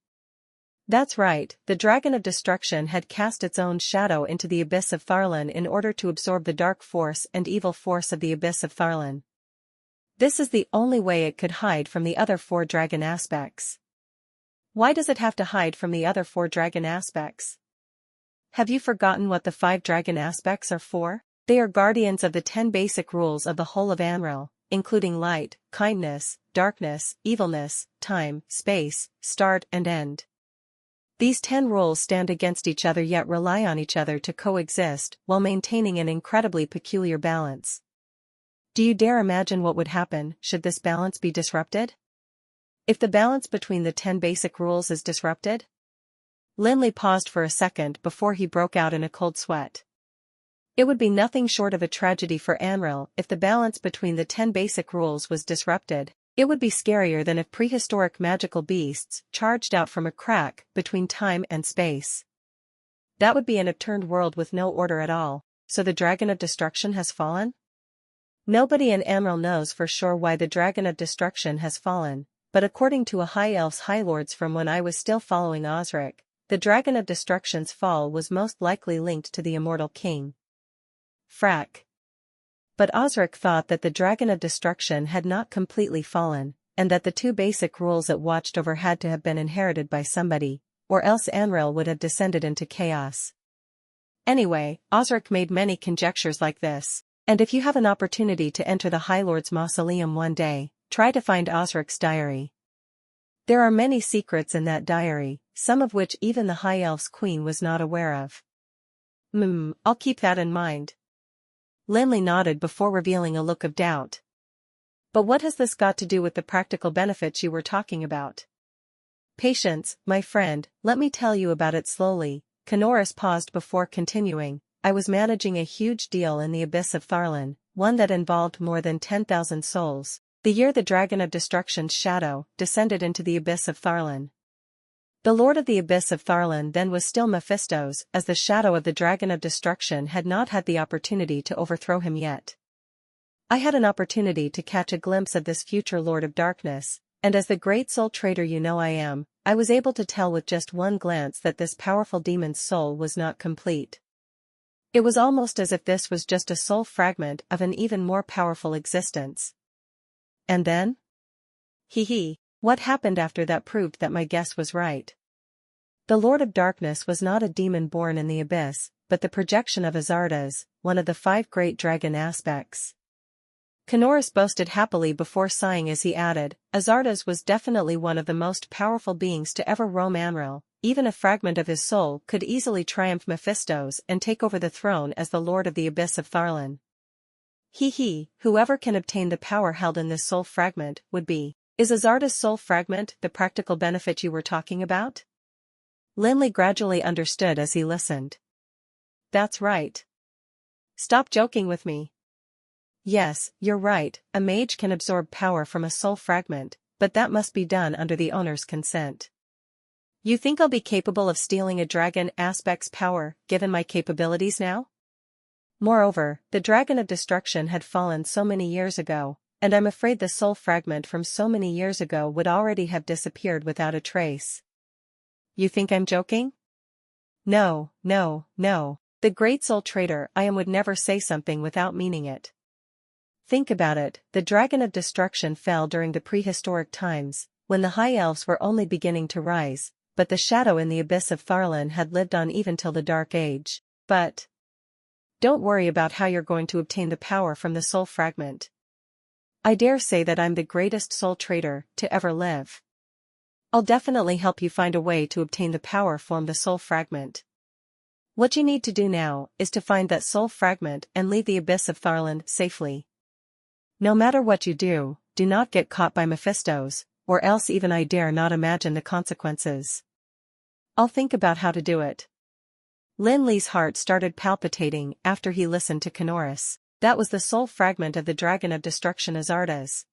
That's right, the Dragon of Destruction had cast its own shadow into the Abyss of Tharlan in order to absorb the dark force and evil force of the Abyss of Tharlan. This is the only way it could hide from the other 4 dragon aspects. Why does it have to hide from the other 4 dragon aspects? Have you forgotten what the 5 dragon aspects are for? They are guardians of the 10 basic rules of the whole of Anril, including light, kindness, darkness, evilness, time, space, start and end. These 10 rules stand against each other yet rely on each other to coexist while maintaining an incredibly peculiar balance. Do you dare imagine what would happen should this balance be disrupted? If the balance between the 10 basic rules is disrupted? Lin Li paused for a second before he broke out in a cold sweat. It would be nothing short of a tragedy for Anril if the balance between the 10 basic rules was disrupted. It would be scarier than if prehistoric magical beasts charged out from a crack between time and space. That would be an upturned world with no order at all. So the Dragon of Destruction has fallen? Nobody in Anril knows for sure why the Dragon of Destruction has fallen, but according to a High Elf's High Lords from when I was still following Osric, the Dragon of Destruction's fall was most likely linked to the Immortal King. Frack. But Osric thought that the Dragon of Destruction had not completely fallen, and that the 2 basic rules it watched over had to have been inherited by somebody, or else Anril would have descended into chaos. Anyway, Osric made many conjectures like this. And if you have an opportunity to enter the High Lord's mausoleum one day, try to find Osric's diary. There are many secrets in that diary, some of which even the High Elf's queen was not aware of. I'll keep that in mind. Lin Li nodded before revealing a look of doubt. But what has this got to do with the practical benefits you were talking about? Patience, my friend, let me tell you about it slowly. Kanoris paused before continuing. I was managing a huge deal in the Abyss of Tharlan, one that involved more than 10,000 souls, the year the Dragon of Destruction's shadow descended into the Abyss of Tharlan. The Lord of the Abyss of Tharlan then was still Mephisto's, as the shadow of the Dragon of Destruction had not had the opportunity to overthrow him yet. I had an opportunity to catch a glimpse of this future Lord of Darkness, and as the great soul trader you know I am, I was able to tell with just one glance that this powerful demon's soul was not complete. It was almost as if this was just a soul fragment of an even more powerful existence. And then? What happened after that proved that my guess was right. The Lord of Darkness was not a demon born in the abyss, but the projection of Azardas, one of the 5 great dragon aspects. Kanoris boasted happily before sighing as he added, Azardas was definitely one of the most powerful beings to ever roam Anril. Even a fragment of his soul could easily triumph Mephisto's and take over the throne as the Lord of the Abyss of Tharlan. Whoever can obtain the power held in this soul fragment would be. Is Azarda's soul fragment the practical benefit you were talking about? Lin Li gradually understood as he listened. That's right. Stop joking with me. Yes, you're right, a mage can absorb power from a soul fragment, but that must be done under the owner's consent. You think I'll be capable of stealing a dragon aspect's power, given my capabilities now? Moreover, the Dragon of Destruction had fallen so many years ago, and I'm afraid the soul fragment from so many years ago would already have disappeared without a trace. You think I'm joking? No. The great soul trader I am would never say something without meaning it. Think about it, the Dragon of Destruction fell during the prehistoric times, when the High Elves were only beginning to rise. But the shadow in the Abyss of Tharlan had lived on even till the Dark Age. But don't worry about how you're going to obtain the power from the soul fragment. I dare say that I'm the greatest soul trader to ever live. I'll definitely help you find a way to obtain the power from the soul fragment. What you need to do now is to find that soul fragment and leave the abyss of Tharland safely. No matter what you do, do not get caught by Mephistos, or else even I dare not imagine the consequences. I'll think about how to do it. Lin Li's heart started palpitating after he listened to Kanoris. That was the soul fragment of the Dragon of Destruction Azardas.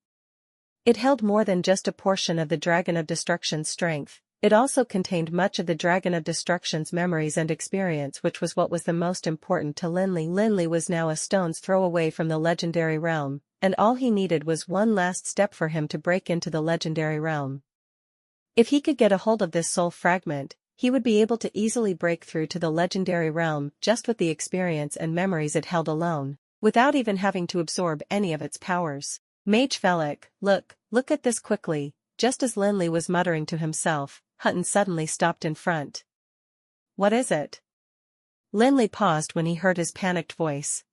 It held more than just a portion of the Dragon of Destruction's strength, it also contained much of the Dragon of Destruction's memories and experience, which was what was the most important to Lin Li. Lin Li was now a stone's throw away from the legendary realm, and all he needed was one last step for him to break into the legendary realm. If he could get a hold of this soul fragment, he would be able to easily break through to the legendary realm just with the experience and memories it held alone, without even having to absorb any of its powers. Mage Felix, look at this quickly. Just as Lin Li was muttering to himself, Hutton suddenly stopped in front. What is it? Lin Li paused when he heard his panicked voice.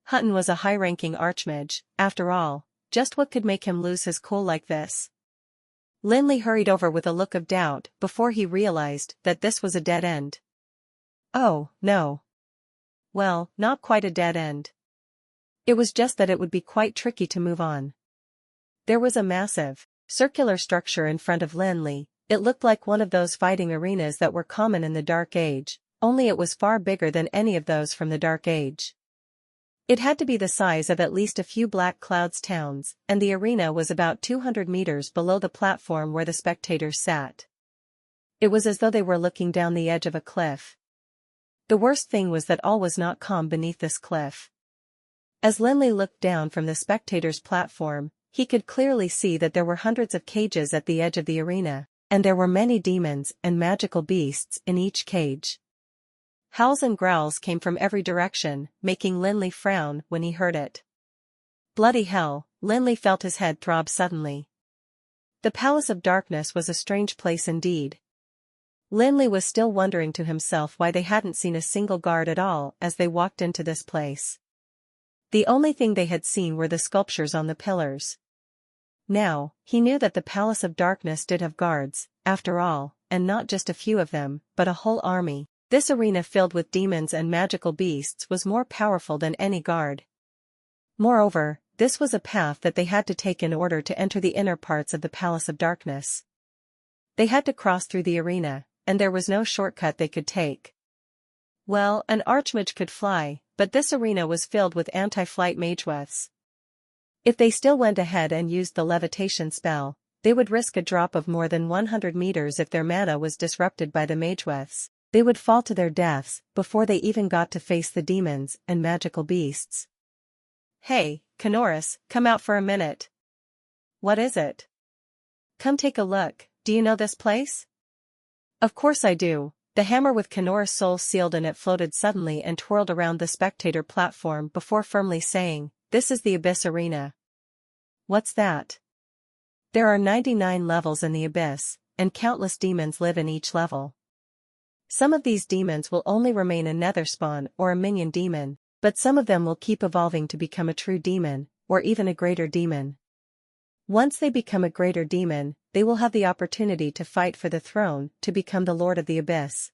Hutton was a high-ranking archmage, after all, just what could make him lose his cool like this? Lin Li hurried over with a look of doubt before he realized that this was a dead end. Oh, no. Well, not quite a dead end. It was just that it would be quite tricky to move on. There was a massive, circular structure in front of Lin Li. It looked like one of those fighting arenas that were common in the Dark Age, only it was far bigger than any of those from the Dark Age. It had to be the size of at least a few Black Clouds towns, and the arena was about 200 meters below the platform where the spectators sat. It was as though they were looking down the edge of a cliff. The worst thing was that all was not calm beneath this cliff. As Lin Li looked down from the spectators' platform, he could clearly see that there were hundreds of cages at the edge of the arena, and there were many demons and magical beasts in each cage. Howls and growls came from every direction, making Lin Li frown when he heard it. Bloody hell, Lin Li felt his head throb suddenly. The Palace of Darkness was a strange place indeed. Lin Li was still wondering to himself why they hadn't seen a single guard at all as they walked into this place. The only thing they had seen were the sculptures on the pillars. Now, he knew that the Palace of Darkness did have guards, after all, and not just a few of them, but a whole army. This arena filled with demons and magical beasts was more powerful than any guard. Moreover, this was a path that they had to take in order to enter the inner parts of the Palace of Darkness. They had to cross through the arena, and there was no shortcut they could take. Well, an archmage could fly, but this arena was filled with anti-flight mageweths. If they still went ahead and used the levitation spell, they would risk a drop of more than 100 meters if their mana was disrupted by the mageweths. They would fall to their deaths before they even got to face the demons and magical beasts. Hey, Kanoris, come out for a minute. What is it? Come take a look, do you know this place? Of course I do. The hammer with Kanoris' soul sealed in it floated suddenly and twirled around the spectator platform before firmly saying, "This is the Abyss Arena." What's that? There are 99 levels in the Abyss, and countless demons live in each level. Some of these demons will only remain a nether spawn or a minion demon, but some of them will keep evolving to become a true demon, or even a greater demon. Once they become a greater demon, they will have the opportunity to fight for the throne to become the Lord of the Abyss.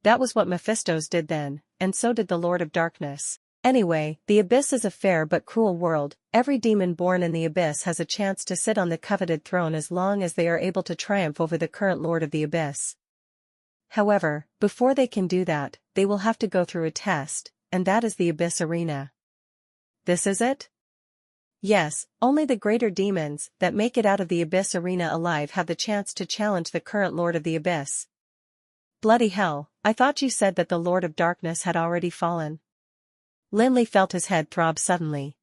That was what Mephistos did then, and so did the Lord of Darkness. Anyway, the Abyss is a fair but cruel world. Every demon born in the Abyss has a chance to sit on the coveted throne as long as they are able to triumph over the current Lord of the Abyss. However, before they can do that, they will have to go through a test, and that is the Abyss Arena. This is it? Yes, only the greater demons that make it out of the Abyss Arena alive have the chance to challenge the current Lord of the Abyss. Bloody hell, I thought you said that the Lord of Darkness had already fallen. Lin Li felt his head throb suddenly.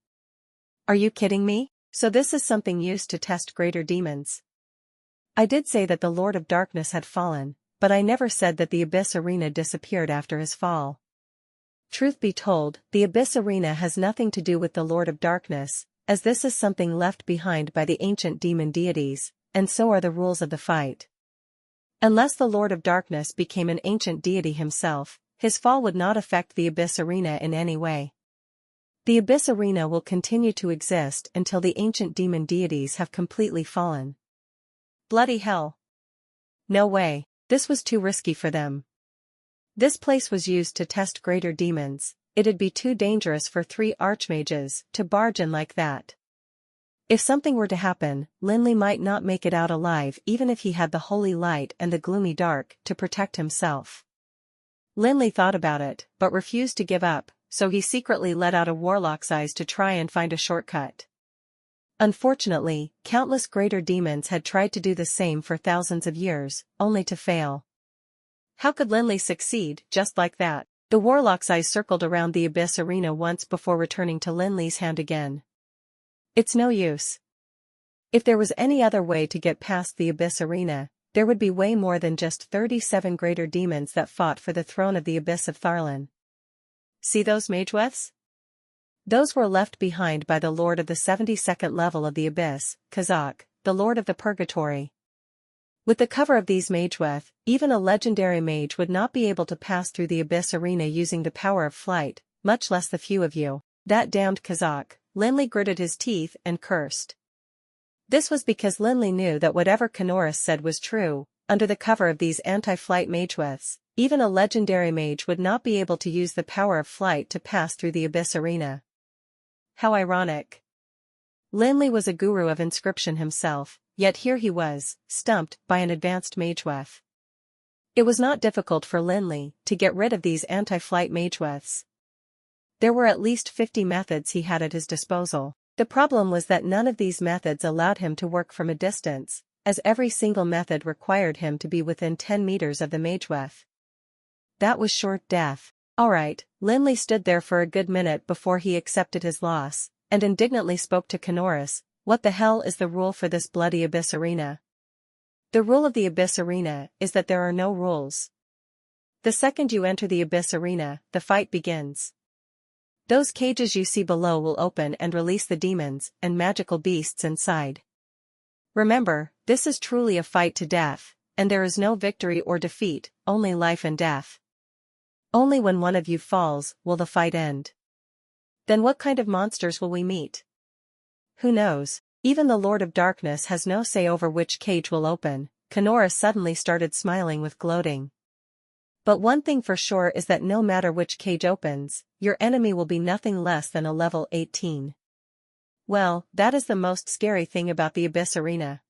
Are you kidding me? So this is something used to test greater demons. I did say that the Lord of Darkness had fallen, but I never said that the Abyss Arena disappeared after his fall. Truth be told, the Abyss Arena has nothing to do with the Lord of Darkness, as this is something left behind by the ancient demon deities, and so are the rules of the fight. Unless the Lord of Darkness became an ancient deity himself, his fall would not affect the Abyss Arena in any way. The Abyss Arena will continue to exist until the ancient demon deities have completely fallen. Bloody hell. No way, this was too risky for them. This place was used to test greater demons, it'd be too dangerous for 3 archmages to barge in like that. If something were to happen, Lin Li might not make it out alive even if he had the holy light and the gloomy dark to protect himself. Lin Li thought about it, but refused to give up, so he secretly let out a warlock's eyes to try and find a shortcut. Unfortunately, countless greater demons had tried to do the same for thousands of years, only to fail. How could Lin Li succeed just like that? The warlock's eyes circled around the Abyss Arena once before returning to Lin Li's hand again. It's no use. If there was any other way to get past the Abyss Arena, there would be way more than just 37 greater demons that fought for the throne of the Abyss of Tharlan. See those mageweths? Those were left behind by the Lord of the 72nd level of the Abyss, Kazak, the Lord of the Purgatory. With the cover of these mageweth, even a legendary mage would not be able to pass through the Abyss Arena using the power of flight, much less the few of you. That damned Kazak. Lin Li gritted his teeth and cursed. This was because Lin Li knew that whatever Kanoris said was true. Under the cover of these anti-flight mageweths, even a legendary mage would not be able to use the power of flight to pass through the Abyss Arena. How ironic. Lin Li was a guru of inscription himself, yet here he was, stumped by an advanced mageweth. It was not difficult for Lin Li to get rid of these anti-flight mageweths. There were at least 50 methods he had at his disposal. The problem was that none of these methods allowed him to work from a distance, as every single method required him to be within 10 meters of the mageweth. That was short death. Alright, Lin Li stood there for a good minute before he accepted his loss, and indignantly spoke to Kanoris. What the hell is the rule for this bloody Abyss Arena? The rule of the Abyss Arena is that there are no rules. The second you enter the Abyss Arena, the fight begins. Those cages you see below will open and release the demons and magical beasts inside. Remember, this is truly a fight to death, and there is no victory or defeat, only life and death. Only when one of you falls will the fight end. Then what kind of monsters will we meet? Who knows? Even the Lord of Darkness has no say over which cage will open. Kanoris suddenly started smiling with gloating. But one thing for sure is that no matter which cage opens, your enemy will be nothing less than a level 18. Well, that is the most scary thing about the Abyss Arena.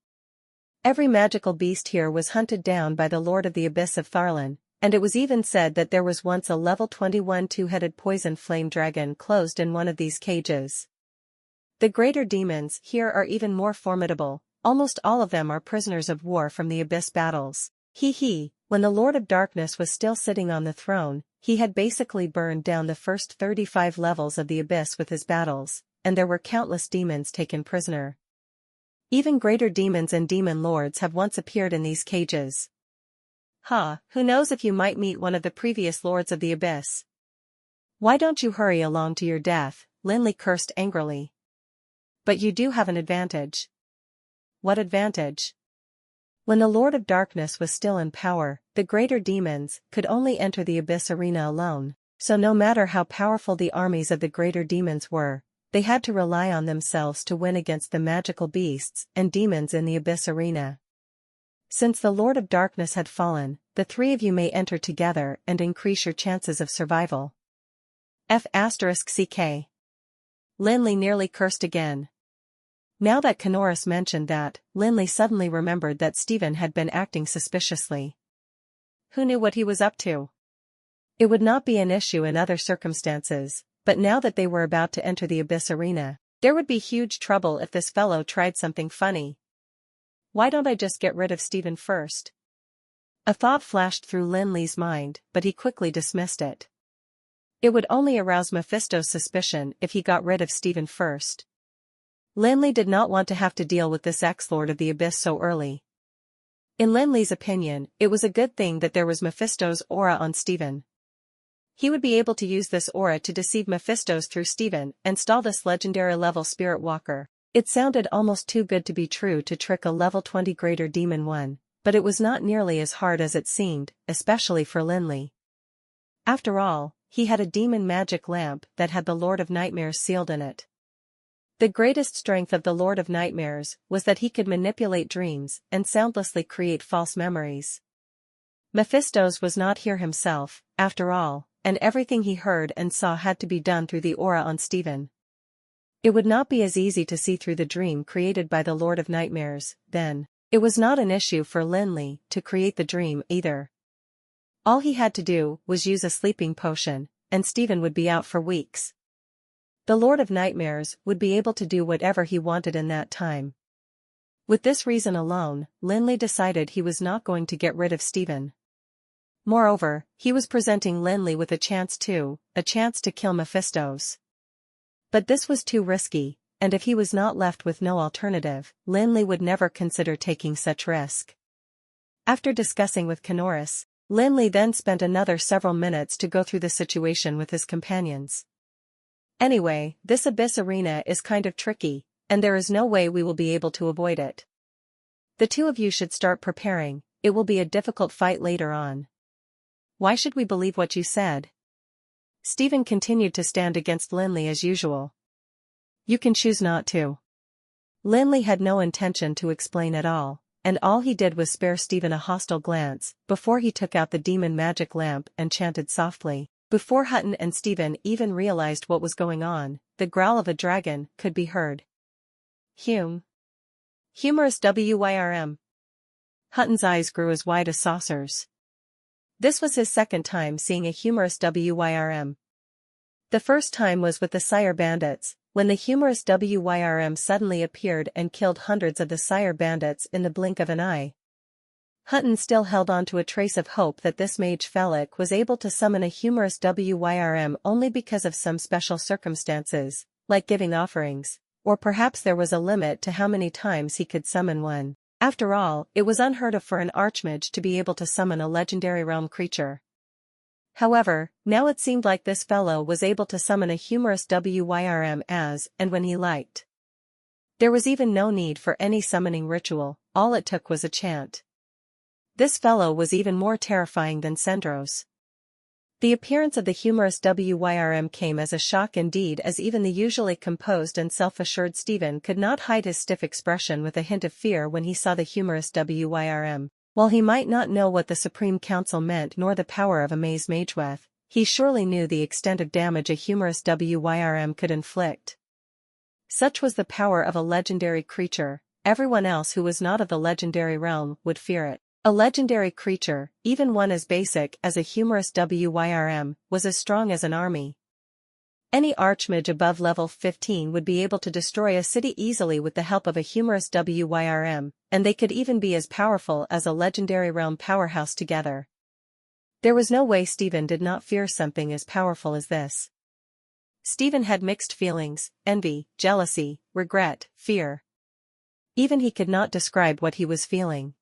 Every magical beast here was hunted down by the Lord of the Abyss of Tharlan, and it was even said that there was once a level 21 two-headed poison flame dragon closed in one of these cages. The greater demons here are even more formidable, almost all of them are prisoners of war from the Abyss battles. When the Lord of Darkness was still sitting on the throne, he had basically burned down the first 35 levels of the Abyss with his battles, and there were countless demons taken prisoner. Even greater demons and demon lords have once appeared in these cages. Who knows if you might meet one of the previous lords of the Abyss. Why don't you hurry along to your death? Lin Li cursed angrily. But you do have an advantage. What advantage? When the Lord of Darkness was still in power, the greater demons could only enter the Abyss Arena alone, so no matter how powerful the armies of the greater demons were, they had to rely on themselves to win against the magical beasts and demons in the Abyss Arena. Since the Lord of Darkness had fallen, the 3 of you may enter together and increase your chances of survival. F***CK. Lin Li nearly cursed again. Now that Kanoris mentioned that, Lin Li suddenly remembered that Steven had been acting suspiciously. Who knew what he was up to? It would not be an issue in other circumstances, but now that they were about to enter the Abyss Arena, there would be huge trouble if this fellow tried something funny. Why don't I just get rid of Steven first? A thought flashed through Lin Li's mind, but he quickly dismissed it. It would only arouse Mephisto's suspicion if he got rid of Steven first. Lin Li did not want to have to deal with this ex-lord of the Abyss so early. In Lin Li's opinion, it was a good thing that there was Mephisto's aura on Steven. He would be able to use this aura to deceive Mephistos through Steven and stall this legendary level spirit walker. It sounded almost too good to be true to trick a level 20 greater demon one, but it was not nearly as hard as it seemed, especially for Lin Li. After all, he had a demon magic lamp that had the Lord of Nightmares sealed in it. The greatest strength of the Lord of Nightmares was that he could manipulate dreams and soundlessly create false memories. Mephistos was not here himself, after all, and everything he heard and saw had to be done through the aura on Stephen. It would not be as easy to see through the dream created by the Lord of Nightmares, then. It was not an issue for Lin Li to create the dream either. All he had to do was use a sleeping potion, and Stephen would be out for weeks. The Lord of Nightmares would be able to do whatever he wanted in that time. With this reason alone, Lin Li decided he was not going to get rid of Stephen. Moreover, he was presenting Lin Li with a chance to kill Mephistos. But this was too risky, and if he was not left with no alternative, Lin Li would never consider taking such risk. After discussing with Kanoris, Lin Li then spent another several minutes to go through the situation with his companions. Anyway, this abyss arena is kind of tricky, and there is no way we will be able to avoid it. The two of you should start preparing, it will be a difficult fight later on. Why should we believe what you said? Stephen continued to stand against Lin Li as usual. You can choose not to. Lin Li had no intention to explain at all, and all he did was spare Stephen a hostile glance before he took out the demon magic lamp and chanted softly. Before Hutton and Stephen even realized what was going on, the growl of a dragon could be heard. Humorous WYRM. Hutton's eyes grew as wide as saucers. This was his second time seeing a humorous WYRM. The first time was with the Sire Bandits, when the humorous WYRM suddenly appeared and killed hundreds of the Sire Bandits in the blink of an eye. Hutton still held on to a trace of hope that this mage Felix was able to summon a humorous WYRM only because of some special circumstances, like giving offerings, or perhaps there was a limit to how many times he could summon one. After all, it was unheard of for an archmage to be able to summon a legendary realm creature. However, now it seemed like this fellow was able to summon a humorous WYRM as and when he liked. There was even no need for any summoning ritual, all it took was a chant. This fellow was even more terrifying than Sendros. The appearance of the humorous WYRM came as a shock indeed, as even the usually composed and self-assured Stephen could not hide his stiff expression with a hint of fear when he saw the humorous WYRM. While he might not know what the Supreme Council meant nor the power of a maze mageweth, he surely knew the extent of damage a humorous WYRM could inflict. Such was the power of a legendary creature, everyone else who was not of the legendary realm would fear it. A legendary creature, even one as basic as a humorous WYRM, was as strong as an army. Any archmage above level 15 would be able to destroy a city easily with the help of a humorous WYRM, and they could even be as powerful as a legendary realm powerhouse together. There was no way Stephen did not fear something as powerful as this. Stephen had mixed feelings: envy, jealousy, regret, fear. Even he could not describe what he was feeling.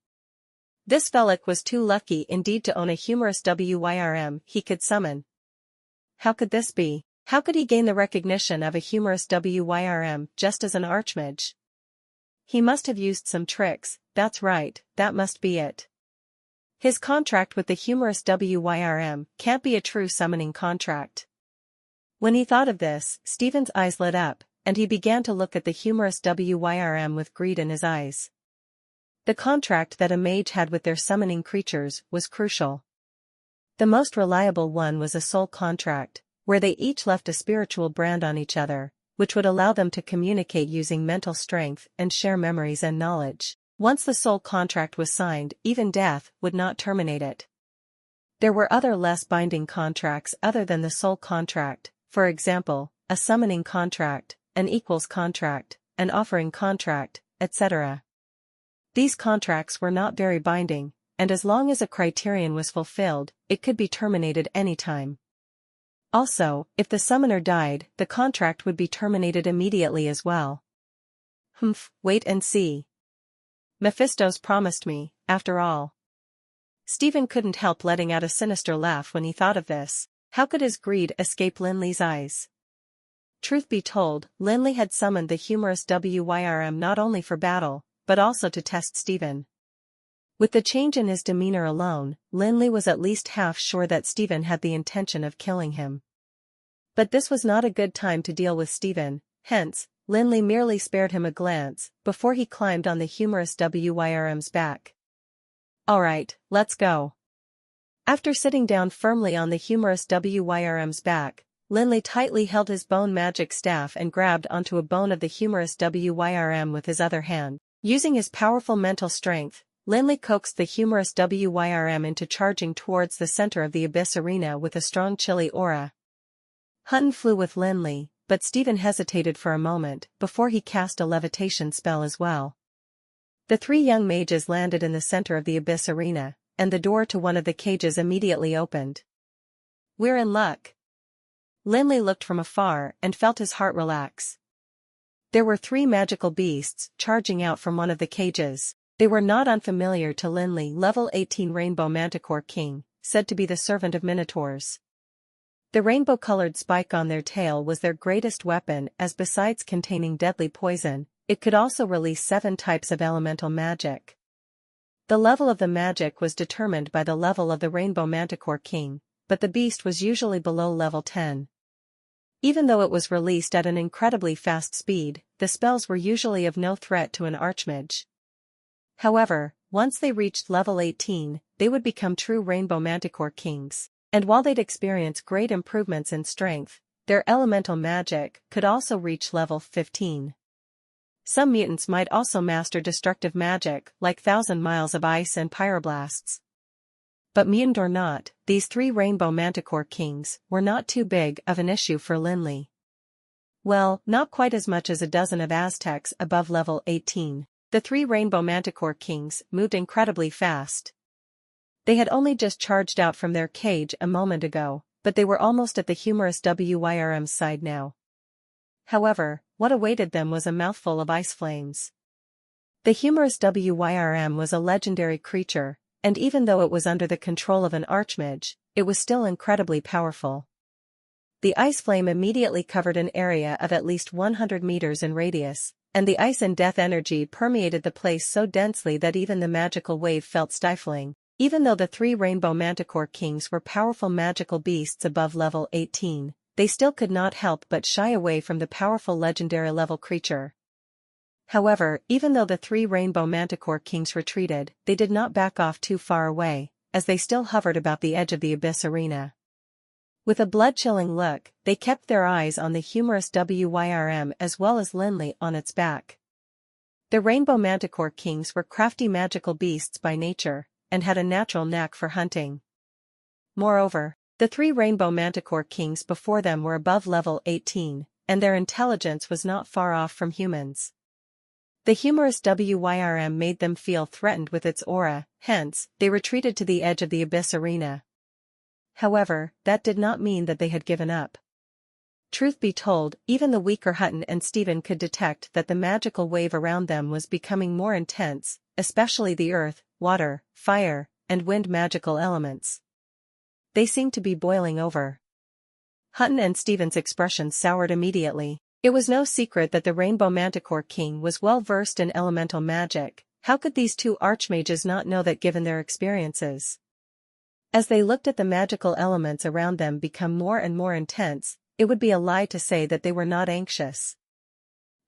This Felix was too lucky indeed to own a humorous WYRM he could summon. How could this be? How could he gain the recognition of a humorous WYRM just as an archmage? He must have used some tricks, that's right, that must be it. His contract with the humorous WYRM can't be a true summoning contract. When he thought of this, Stephen's eyes lit up, and he began to look at the humorous WYRM with greed in his eyes. The contract that a mage had with their summoning creatures was crucial. The most reliable one was a soul contract, where they each left a spiritual brand on each other, which would allow them to communicate using mental strength and share memories and knowledge. Once the soul contract was signed, even death would not terminate it. There were other less binding contracts other than the soul contract, for example, a summoning contract, an equals contract, an offering contract, etc. These contracts were not very binding, and as long as a criterion was fulfilled, it could be terminated any time. Also, if the summoner died, the contract would be terminated immediately as well. Wait and see. Mephistos promised me, after all. Stephen couldn't help letting out a sinister laugh when he thought of this. How could his greed escape Lin Li's eyes? Truth be told, Lin Li had summoned the humorous WYRM not only for battle, but also to test Stephen. With the change in his demeanor alone, Lin Li was at least half sure that Stephen had the intention of killing him. But this was not a good time to deal with Stephen, hence, Lin Li merely spared him a glance before he climbed on the humorous Wyrm's back. "Alright, let's go." After sitting down firmly on the humorous Wyrm's back, Lin Li tightly held his bone magic staff and grabbed onto a bone of the humorous Wyrm with his other hand. Using his powerful mental strength, Lin Li coaxed the humorous Wyrm into charging towards the center of the abyss arena with a strong chilly aura. Hutton flew with Lin Li, but Stephen hesitated for a moment before he cast a levitation spell as well. The three young mages landed in the center of the abyss arena, and the door to one of the cages immediately opened. "We're in luck." Lin Li looked from afar and felt his heart relax. There were three magical beasts charging out from one of the cages. They were not unfamiliar to Lin Li, level 18 Rainbow Manticore King, said to be the servant of minotaurs. The rainbow-colored spike on their tail was their greatest weapon, as besides containing deadly poison, it could also release 7 types of elemental magic. The level of the magic was determined by the level of the Rainbow Manticore King, but the beast was usually below level 10. Even though it was released at an incredibly fast speed, the spells were usually of no threat to an archmage. However, once they reached level 18, they would become true Rainbow Manticore Kings. And while they'd experience great improvements in strength, their elemental magic could also reach level 15. Some mutants might also master destructive magic like 1,000 miles of ice and pyroblasts. But mutant or not, these three Rainbow Manticore Kings were not too big of an issue for Lin Li. Well, not quite as much as a dozen of Aztecs above level 18. The three Rainbow Manticore Kings moved incredibly fast. They had only just charged out from their cage a moment ago, but they were almost at the humorous Wyrm's side now. However, what awaited them was a mouthful of ice flames. The humorous Wyrm was a legendary creature, and even though it was under the control of an archmage, it was still incredibly powerful. The ice flame immediately covered an area of at least 100 meters in radius, and the ice and death energy permeated the place so densely that even the magical wave felt stifling. Even though the three Rainbow Manticore Kings were powerful magical beasts above level 18, they still could not help but shy away from the powerful legendary level creature. However, even though the three Rainbow Manticore Kings retreated, they did not back off too far away, as they still hovered about the edge of the abyss arena. With a blood-chilling look, they kept their eyes on the humorous Wyrm as well as Lin Li on its back. The Rainbow Manticore Kings were crafty magical beasts by nature, and had a natural knack for hunting. Moreover, the three Rainbow Manticore Kings before them were above level 18, and their intelligence was not far off from humans. The humorous Wyrm made them feel threatened with its aura, hence, they retreated to the edge of the abyss arena. However, that did not mean that they had given up. Truth be told, even the weaker Hutton and Stephen could detect that the magical wave around them was becoming more intense, especially the earth, water, fire, and wind magical elements. They seemed to be boiling over. Hutton and Stephen's expressions soured immediately. It was no secret that the Rainbow Manticore King was well versed in elemental magic. How could these two archmages not know that given their experiences? As they looked at the magical elements around them become more and more intense, it would be a lie to say that they were not anxious.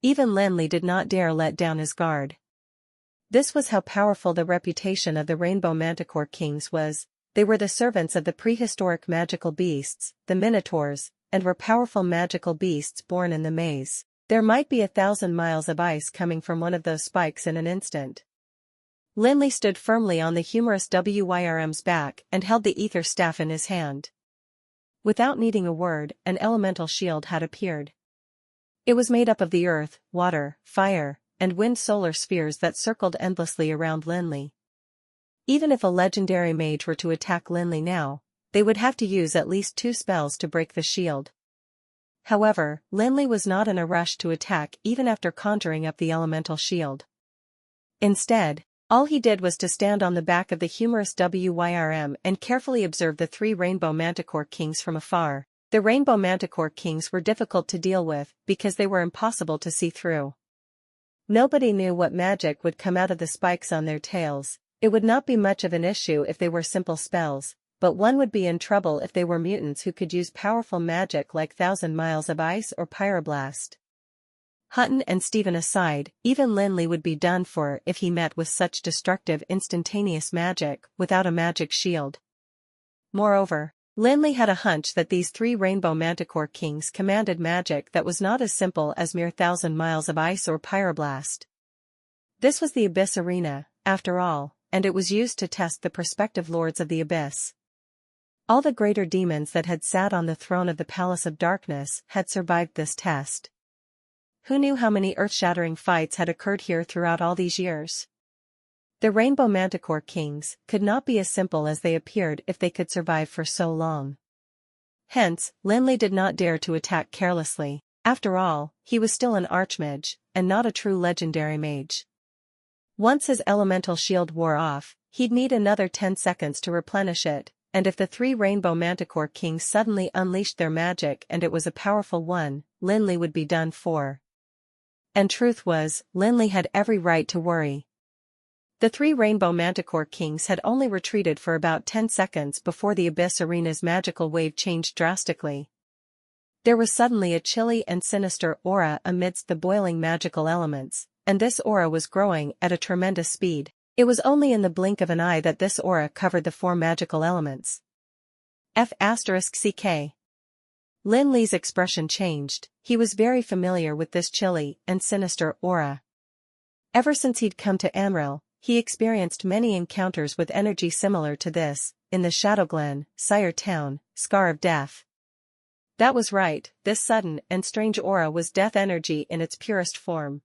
Even Lin Li did not dare let down his guard. This was how powerful the reputation of the Rainbow Manticore Kings was. They were the servants of the prehistoric magical beasts, the minotaurs, and were powerful magical beasts born in the maze. There might be 1,000 miles of ice coming from one of those spikes in an instant. Lin Li stood firmly on the humorous Wyrm's back and held the ether staff in his hand. Without needing a word, an elemental shield had appeared. It was made up of the earth, water, fire, and wind solar spheres that circled endlessly around Lin Li. Even if a legendary mage were to attack Lin Li now, they would have to use at least 2 spells to break the shield. However, Lin Li was not in a rush to attack even after conjuring up the elemental shield. Instead, all he did was to stand on the back of the humorous Wyrm and carefully observe the 3 Rainbow Manticore Kings from afar. The Rainbow Manticore Kings were difficult to deal with because they were impossible to see through. Nobody knew what magic would come out of the spikes on their tails, It would not be much of an issue if they were simple spells, but one would be in trouble if they were mutants who could use powerful magic like Thousand Miles of Ice or Pyroblast. Hutton and Stephen aside, even Lin Li would be done for if he met with such destructive instantaneous magic without a magic shield. Moreover, Lin Li had a hunch that these three Rainbow Manticore Kings commanded magic that was not as simple as mere Thousand Miles of Ice or Pyroblast. This was the Abyss Arena, after all, and it was used to test the prospective lords of the Abyss. All the greater demons that had sat on the throne of the Palace of Darkness had survived this test. Who knew how many earth-shattering fights had occurred here throughout all these years? The Rainbow Manticore Kings could not be as simple as they appeared if they could survive for so long. Hence, Lin Li did not dare to attack carelessly. After all, he was still an archmage, and not a true legendary mage. Once his elemental shield wore off, he'd need another 10 seconds to replenish it, and if the three Rainbow Manticore Kings suddenly unleashed their magic and it was a powerful one, Lin Li would be done for. And truth was, Lin Li had every right to worry. The three Rainbow Manticore Kings had only retreated for about 10 seconds before the Abyss Arena's magical wave changed drastically. There was suddenly a chilly and sinister aura amidst the boiling magical elements, and this aura was growing at a tremendous speed. It was only in the blink of an eye that this aura covered the four magical elements. F***CK. Lin Li's expression changed. He was very familiar with this chilly and sinister aura. Ever since he'd come to Amril, he experienced many encounters with energy similar to this, in the Shadowglen, Sire Town, Scar of Death. That was right, this sudden and strange aura was death energy in its purest form.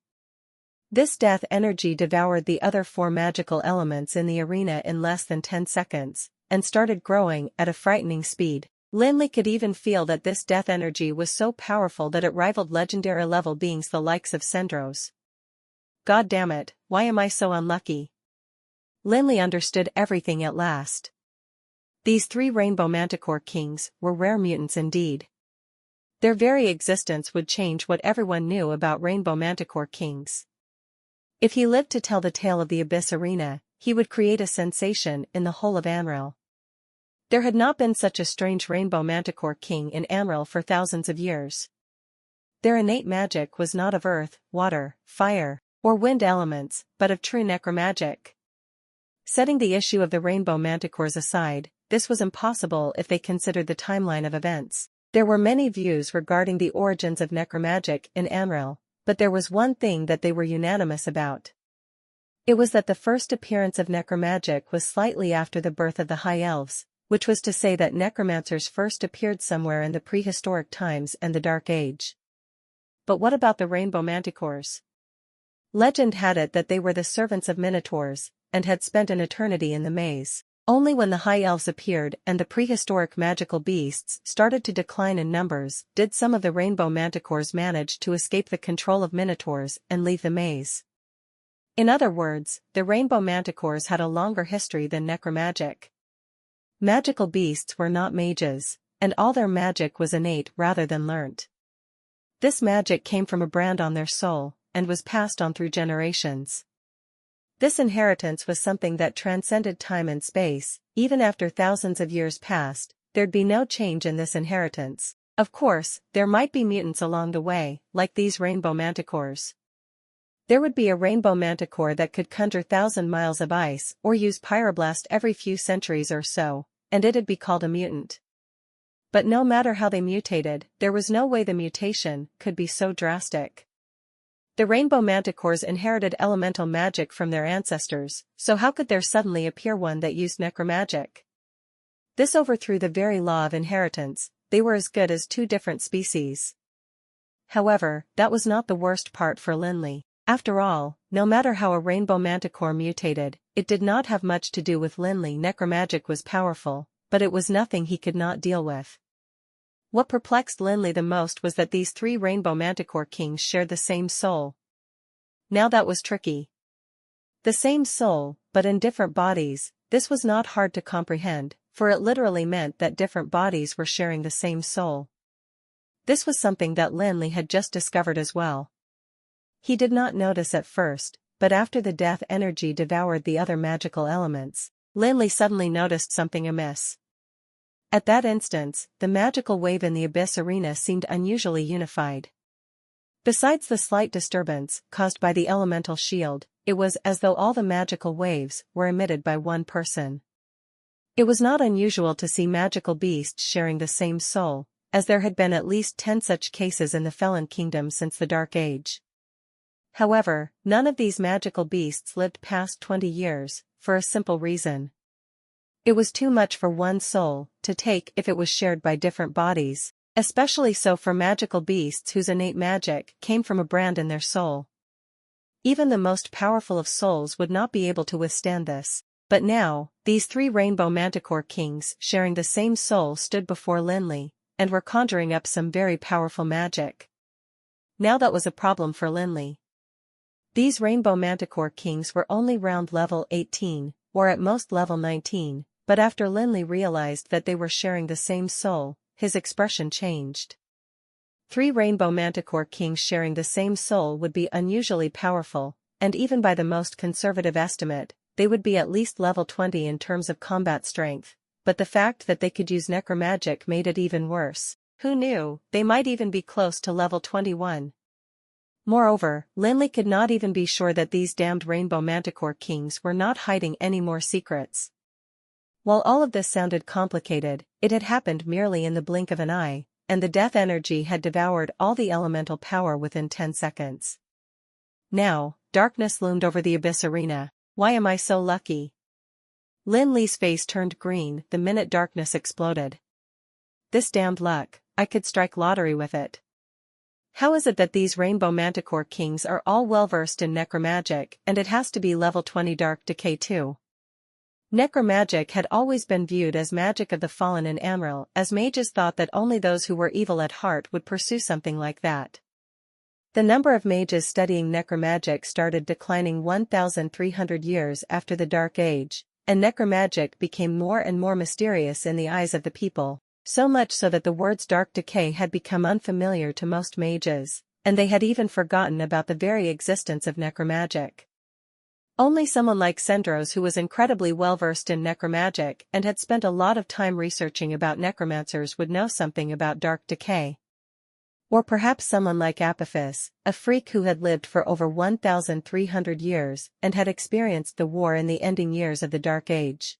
This death energy devoured the other four magical elements in the arena in less than 10 seconds, and started growing at a frightening speed. Lin Li could even feel that this death energy was so powerful that it rivaled legendary-level beings the likes of Sendros. God damn it, why am I so unlucky? Lin Li understood everything at last. These three Rainbow Manticore Kings were rare mutants indeed. Their very existence would change what everyone knew about Rainbow Manticore Kings. If he lived to tell the tale of the Abyss Arena, he would create a sensation in the whole of Amril. There had not been such a strange Rainbow Manticore King in Amril for thousands of years. Their innate magic was not of earth, water, fire, or wind elements, but of true necromagic. Setting the issue of the Rainbow Manticores aside, this was impossible if they considered the timeline of events. There were many views regarding the origins of necromagic in Amril, but there was one thing that they were unanimous about. It was that the first appearance of necromagic was slightly after the birth of the High Elves, which was to say that necromancers first appeared somewhere in the prehistoric times and the Dark Age. But what about the Rainbow Manticores? Legend had it that they were the servants of minotaurs, and had spent an eternity in the maze. Only when the High Elves appeared and the prehistoric magical beasts started to decline in numbers did some of the Rainbow Manticores manage to escape the control of minotaurs and leave the maze. In other words, the Rainbow Manticores had a longer history than necromagic. Magical beasts were not mages, and all their magic was innate rather than learnt. This magic came from a brand on their soul, and was passed on through generations. This inheritance was something that transcended time and space. Even after thousands of years passed, there'd be no change in this inheritance. Of course, there might be mutants along the way, like these Rainbow Manticores. There would be a Rainbow Manticore that could conjure 1,000 miles of ice or use pyroblast every few centuries or so, and it'd be called a mutant. But no matter how they mutated, there was no way the mutation could be so drastic. The Rainbow Manticores inherited elemental magic from their ancestors, so how could there suddenly appear one that used necromagic? This overthrew the very law of inheritance. They were as good as two different species. However, that was not the worst part for Lin Li. After all, no matter how a Rainbow Manticore mutated, it did not have much to do with Lin Li. Necromagic was powerful, but it was nothing he could not deal with. What perplexed Lin Li the most was that these three Rainbow Manticore Kings shared the same soul. Now that was tricky. The same soul, but in different bodies. This was not hard to comprehend, for it literally meant that different bodies were sharing the same soul. This was something that Lin Li had just discovered as well. He did not notice at first, but after the death energy devoured the other magical elements, Lin Li suddenly noticed something amiss. At that instance, the magical wave in the abyss arena seemed unusually unified. Besides the slight disturbance caused by the elemental shield, it was as though all the magical waves were emitted by one person. It was not unusual to see magical beasts sharing the same soul, as there had been at least 10 such cases in the Felon Kingdom since the Dark Age. However, none of these magical beasts lived past 20 years, for a simple reason. It was too much for one soul to take if it was shared by different bodies, especially so for magical beasts whose innate magic came from a brand in their soul. Even the most powerful of souls would not be able to withstand this, but now, these 3 rainbow manticore kings sharing the same soul stood before Lin Li, and were conjuring up some very powerful magic. Now that was a problem for Lin Li. These rainbow manticore kings were only round level 18, or at most level 19, but after Lin Li realized that they were sharing the same soul, his expression changed. 3 rainbow manticore kings sharing the same soul would be unusually powerful, and even by the most conservative estimate, they would be at least level 20 in terms of combat strength, but the fact that they could use necromagic made it even worse. Who knew, they might even be close to level 21. Moreover, Lin Li could not even be sure that these damned rainbow manticore kings were not hiding any more secrets. While all of this sounded complicated, it had happened merely in the blink of an eye, and the death energy had devoured all the elemental power within 10 seconds. Now, darkness loomed over the abyss arena. Why am I so lucky? Lin Li's face turned green the minute darkness exploded. This damned luck, I could strike lottery with it. How is it that these rainbow manticore kings are all well versed in necromagic and it has to be level 20 dark decay too? Necromagic had always been viewed as magic of the fallen in Amril, as mages thought that only those who were evil at heart would pursue something like that. The number of mages studying necromagic started declining 1,300 years after the Dark Age, and necromagic became more and more mysterious in the eyes of the people, so much so that the words dark decay had become unfamiliar to most mages, and they had even forgotten about the very existence of necromagic. Only someone like Sendros, who was incredibly well-versed in necromagic and had spent a lot of time researching about necromancers, would know something about dark decay. Or perhaps someone like Apophis, a freak who had lived for over 1,300 years and had experienced the war in the ending years of the Dark Age.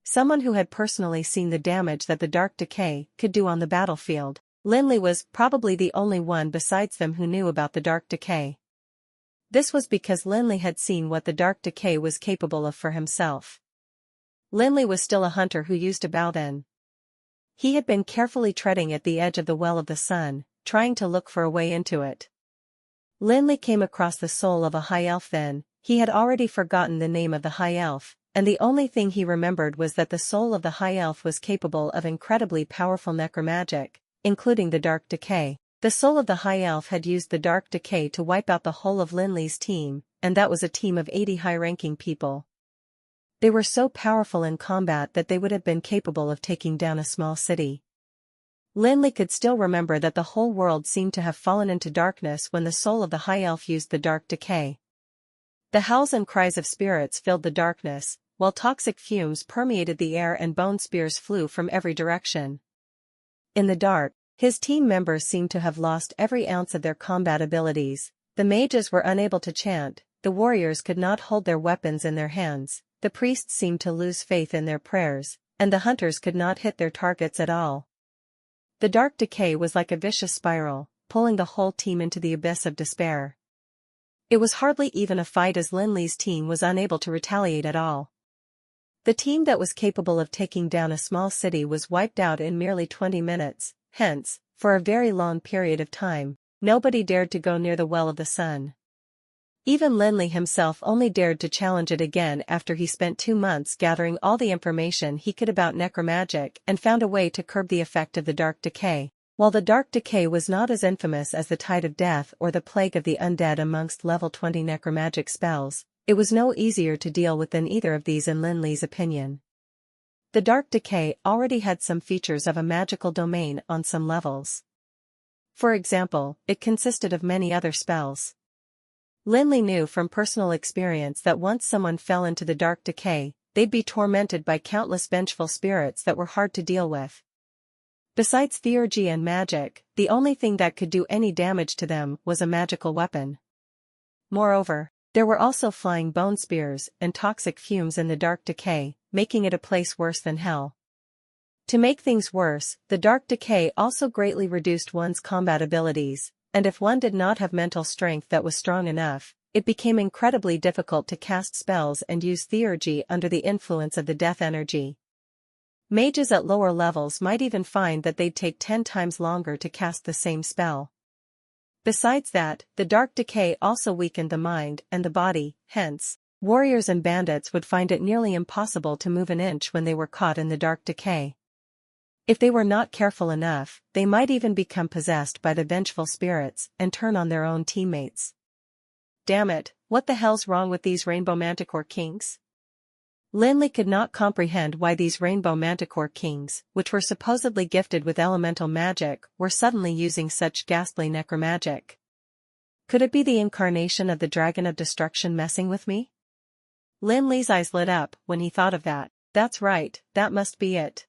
Someone who had personally seen the damage that the dark decay could do on the battlefield. Lin Li was probably the only one besides them who knew about the dark decay. This was because Lin Li had seen what the dark decay was capable of for himself. Lin Li was still a hunter who used a bow then. He had been carefully treading at the edge of the Well of the Sun, trying to look for a way into it. Lin Li came across the soul of a high elf then. He had already forgotten the name of the high elf, and the only thing he remembered was that the soul of the high elf was capable of incredibly powerful necromagic, including the dark decay. The soul of the high elf had used the dark decay to wipe out the whole of Lin Li's team, and that was a team of 80 high-ranking people. They were so powerful in combat that they would have been capable of taking down a small city. Lin Li could still remember that the whole world seemed to have fallen into darkness when the soul of the high elf used the dark decay. The howls and cries of spirits filled the darkness, while toxic fumes permeated the air and bone spears flew from every direction. In the dark, his team members seemed to have lost every ounce of their combat abilities. The mages were unable to chant, the warriors could not hold their weapons in their hands, the priests seemed to lose faith in their prayers, and the hunters could not hit their targets at all. The dark decay was like a vicious spiral, pulling the whole team into the abyss of despair. It was hardly even a fight, as Lin Li's team was unable to retaliate at all. The team that was capable of taking down a small city was wiped out in merely 20 minutes. Hence, for a very long period of time, nobody dared to go near the Well of the Sun. Even Lin Li himself only dared to challenge it again after he spent 2 months gathering all the information he could about necromagic and found a way to curb the effect of the dark decay. While the dark decay was not as infamous as the tide of death or the plague of the undead amongst level 20 necromagic spells, it was no easier to deal with than either of these in Lin Li's opinion. The dark decay already had some features of a magical domain on some levels. For example, it consisted of many other spells. Lin Li knew from personal experience that once someone fell into the dark decay, they'd be tormented by countless vengeful spirits that were hard to deal with. Besides theurgy and magic, the only thing that could do any damage to them was a magical weapon. Moreover, there were also flying bone spears and toxic fumes in the dark decay, making it a place worse than hell. To make things worse, the dark decay also greatly reduced one's combat abilities, and if one did not have mental strength that was strong enough, it became incredibly difficult to cast spells and use theurgy under the influence of the death energy. Mages at lower levels might even find that they'd take 10 times longer to cast the same spell. Besides that, the dark decay also weakened the mind and the body, hence, warriors and bandits would find it nearly impossible to move an inch when they were caught in the dark decay. If they were not careful enough, they might even become possessed by the vengeful spirits and turn on their own teammates. Damn it, what the hell's wrong with these rainbow manticore kings? Lin Li could not comprehend why these rainbow manticore kings, which were supposedly gifted with elemental magic, were suddenly using such ghastly necromagic. Could it be the incarnation of the dragon of destruction messing with me? Lin Li's eyes lit up when he thought of that. That's right, that must be it.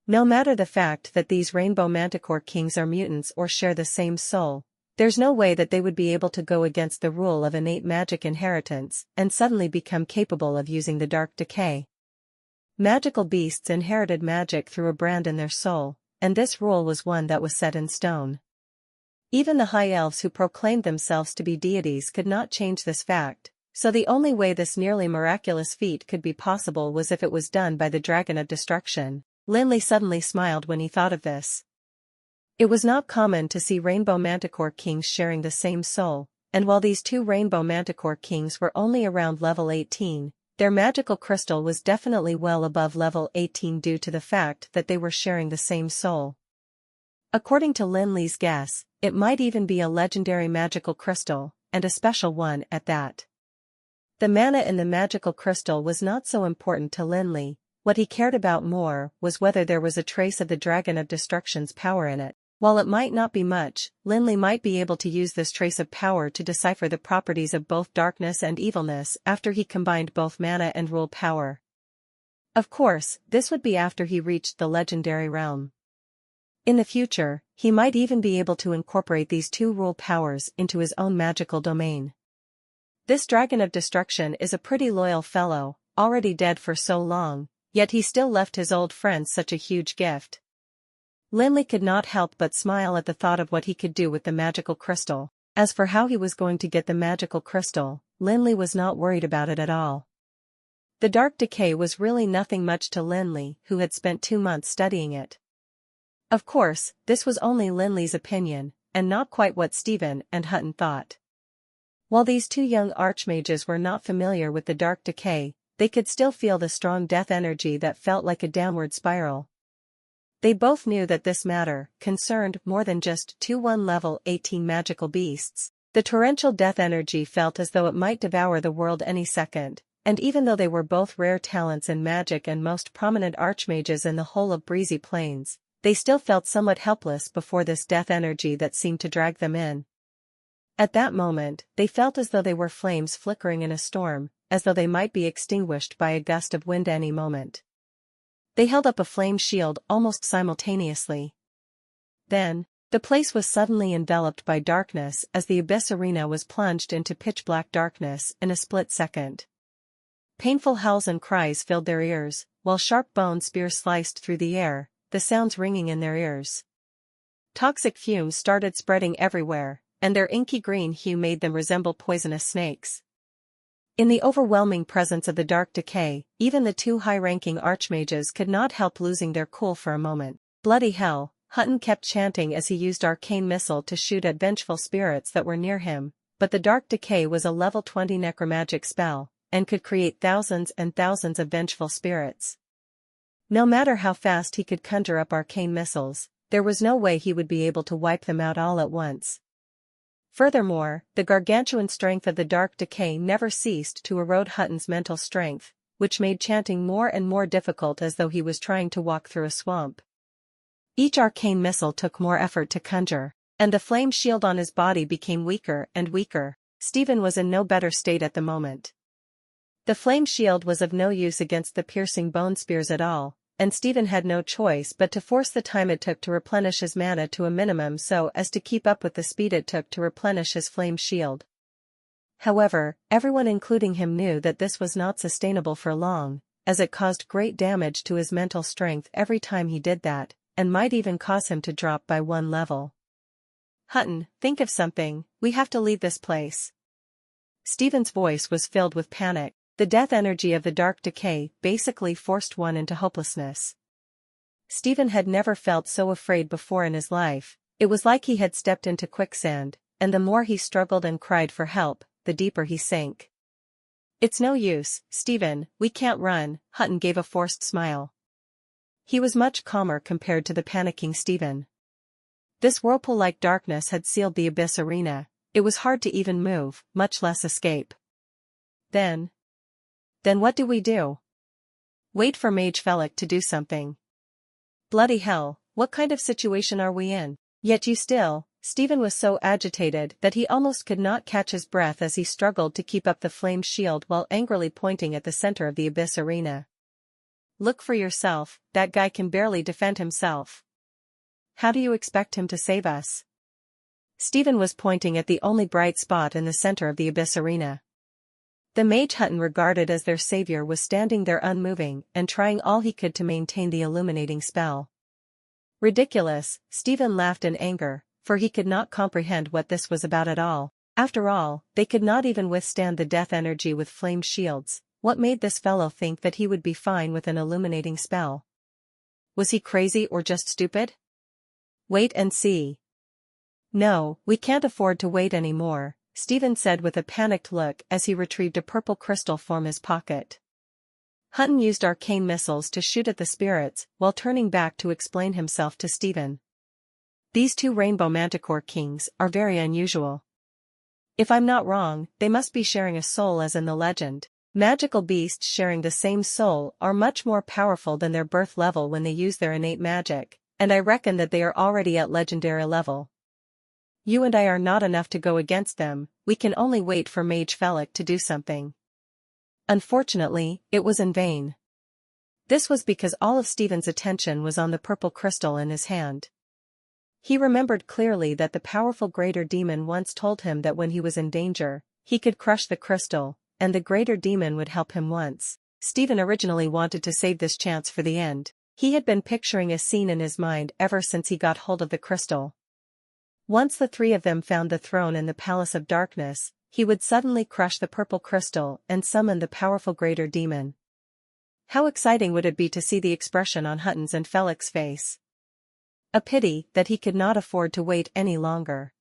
No matter the fact that these rainbow manticore kings are mutants or share the same soul, there's no way that they would be able to go against the rule of innate magic inheritance and suddenly become capable of using the dark decay. Magical beasts inherited magic through a brand in their soul, and this rule was one that was set in stone. Even the high elves who proclaimed themselves to be deities could not change this fact, so the only way this nearly miraculous feat could be possible was if it was done by the dragon of destruction. Lin Li suddenly smiled when he thought of this. It was not common to see rainbow manticore kings sharing the same soul, and while these two rainbow manticore kings were only around level 18, their magical crystal was definitely well above level 18 due to the fact that they were sharing the same soul. According to Lin Li's guess, it might even be a legendary magical crystal, and a special one at that. The mana in the magical crystal was not so important to Lin Li. What he cared about more was whether there was a trace of the dragon of destruction's power in it. While it might not be much, Lin Li might be able to use this trace of power to decipher the properties of both darkness and evilness after he combined both mana and rule power. Of course, this would be after he reached the legendary realm. In the future, he might even be able to incorporate these two rule powers into his own magical domain. This dragon of destruction is a pretty loyal fellow, already dead for so long, yet he still left his old friends such a huge gift. Lin Li could not help but smile at the thought of what he could do with the magical crystal. As for how he was going to get the magical crystal, Lin Li was not worried about it at all. The dark decay was really nothing much to Lin Li, who had spent 2 months studying it. Of course, this was only Lin Li's opinion, and not quite what Stephen and Hutton thought. While these two young archmages were not familiar with the dark decay, they could still feel the strong death energy that felt like a downward spiral. They both knew that this matter concerned more than just 2 level 18 magical beasts. The torrential death energy felt as though it might devour the world any second, and even though they were both rare talents in magic and most prominent archmages in the whole of Breezy Plains, they still felt somewhat helpless before this death energy that seemed to drag them in. At that moment, they felt as though they were flames flickering in a storm, as though they might be extinguished by a gust of wind any moment. They held up a flame shield almost simultaneously. Then, the place was suddenly enveloped by darkness as the abyss arena was plunged into pitch-black darkness in a split second. Painful howls and cries filled their ears, while sharp bone spears sliced through the air, the sounds ringing in their ears. Toxic fumes started spreading everywhere, and their inky green hue made them resemble poisonous snakes. In the overwhelming presence of the dark decay, even the two high-ranking archmages could not help losing their cool for a moment. Bloody hell, Hutton kept chanting as he used arcane missile to shoot at vengeful spirits that were near him, but the dark decay was a level 20 necromagic spell, and could create thousands and thousands of vengeful spirits. No matter how fast he could conjure up arcane missiles, there was no way he would be able to wipe them out all at once. Furthermore, the gargantuan strength of the dark decay never ceased to erode Hutton's mental strength, which made chanting more and more difficult as though he was trying to walk through a swamp. Each arcane missile took more effort to conjure, and the flame shield on his body became weaker and weaker. Stephen was in no better state at the moment. The flame shield was of no use against the piercing bone spears at all, and Stephen had no choice but to force the time it took to replenish his mana to a minimum so as to keep up with the speed it took to replenish his flame shield. However, everyone including him knew that this was not sustainable for long, as it caused great damage to his mental strength every time he did that, and might even cause him to drop by one level. Hutton, think of something, we have to leave this place. Stephen's voice was filled with panic. The death energy of the dark decay basically forced one into hopelessness. Stephen had never felt so afraid before in his life. It was like he had stepped into quicksand, and the more he struggled and cried for help, the deeper he sank. It's no use, Stephen, we can't run, Hutton gave a forced smile. He was much calmer compared to the panicking Stephen. This whirlpool-like darkness had sealed the abyss arena. It was hard to even move, much less escape. Then what do we do? Wait for Mage Felix to do something. Bloody hell, what kind of situation are we in? Yet you still, Stephen was so agitated that he almost could not catch his breath as he struggled to keep up the flame shield while angrily pointing at the center of the abyss arena. Look for yourself, that guy can barely defend himself. How do you expect him to save us? Stephen was pointing at the only bright spot in the center of the abyss arena. The mage Hutton regarded as their savior was standing there unmoving and trying all he could to maintain the illuminating spell. Ridiculous, Stephen laughed in anger, for he could not comprehend what this was about at all. After all, they could not even withstand the death energy with flame shields. What made this fellow think that he would be fine with an illuminating spell? Was he crazy or just stupid? Wait and see. No, we can't afford to wait anymore, Stephen said with a panicked look as he retrieved a purple crystal from his pocket. Hutton used arcane missiles to shoot at the spirits while turning back to explain himself to Stephen. These two rainbow manticore kings are very unusual. If I'm not wrong, they must be sharing a soul as in the legend. Magical beasts sharing the same soul are much more powerful than their birth level when they use their innate magic, and I reckon that they are already at legendary level. You and I are not enough to go against them, we can only wait for Mage Felix to do something. Unfortunately, it was in vain. This was because all of Stephen's attention was on the purple crystal in his hand. He remembered clearly that the powerful greater demon once told him that when he was in danger, he could crush the crystal, and the greater demon would help him once. Stephen originally wanted to save this chance for the end. He had been picturing a scene in his mind ever since he got hold of the crystal. Once the three of them found the throne in the Palace of Darkness, he would suddenly crush the purple crystal and summon the powerful greater demon. How exciting would it be to see the expression on Hutton's and Felix's face? A pity that he could not afford to wait any longer.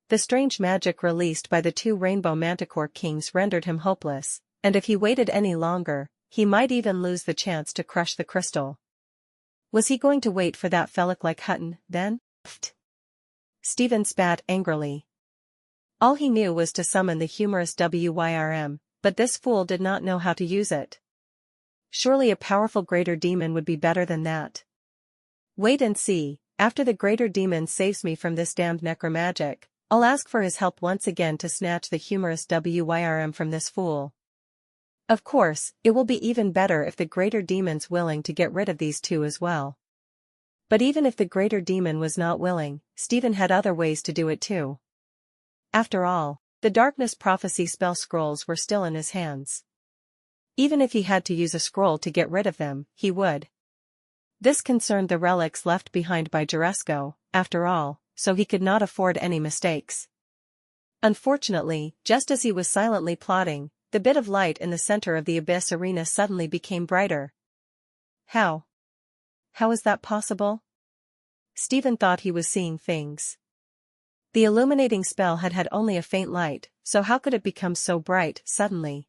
The strange magic released by the two rainbow manticore kings rendered him hopeless, and if he waited any longer, he might even lose the chance to crush the crystal. Was he going to wait for that Felix like Hutton, then? Stephen spat angrily. All he knew was to summon the humorous WYRM, but this fool did not know how to use it. Surely a powerful greater demon would be better than that. Wait and see, after the greater demon saves me from this damned necromagic, I'll ask for his help once again to snatch the humorous WYRM from this fool. Of course, it will be even better if the greater demon's willing to get rid of these two as well. But even if the greater demon was not willing, Stephen had other ways to do it too. After all, the darkness prophecy spell scrolls were still in his hands. Even if he had to use a scroll to get rid of them, he would. This concerned the relics left behind by Juresco, after all, so he could not afford any mistakes. Unfortunately, just as he was silently plotting, the bit of light in the center of the abyss arena suddenly became brighter. How? How is that possible? Stephen thought he was seeing things. The illuminating spell had had only a faint light, so how could it become so bright suddenly?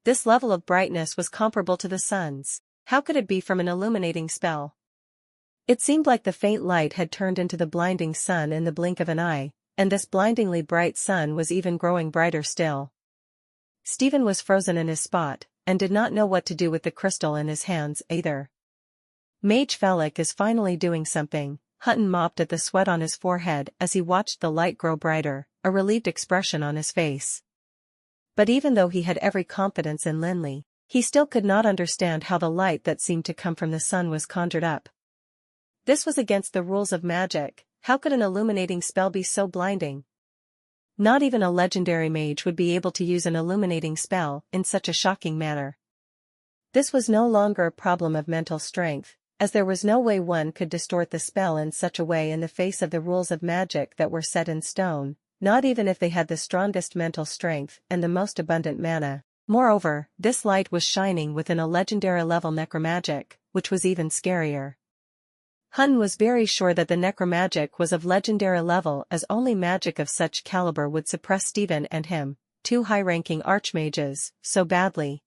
This level of brightness was comparable to the sun's. How could it be from an illuminating spell? It seemed like the faint light had turned into the blinding sun in the blink of an eye, and this blindingly bright sun was even growing brighter still. Stephen was frozen in his spot, and did not know what to do with the crystal in his hands either. Mage Felix is finally doing something, Hutton mopped at the sweat on his forehead as he watched the light grow brighter, a relieved expression on his face. But even though he had every confidence in Lin Li, he still could not understand how the light that seemed to come from the sun was conjured up. This was against the rules of magic. How could an illuminating spell be so blinding? Not even a legendary mage would be able to use an illuminating spell in such a shocking manner. This was no longer a problem of mental strength, as there was no way one could distort the spell in such a way in the face of the rules of magic that were set in stone, not even if they had the strongest mental strength and the most abundant mana. Moreover, this light was shining within a legendary level necromagic, which was even scarier. Hutton was very sure that the necromagic was of legendary level, as only magic of such caliber would suppress Stephen and him, two high-ranking archmages, so badly.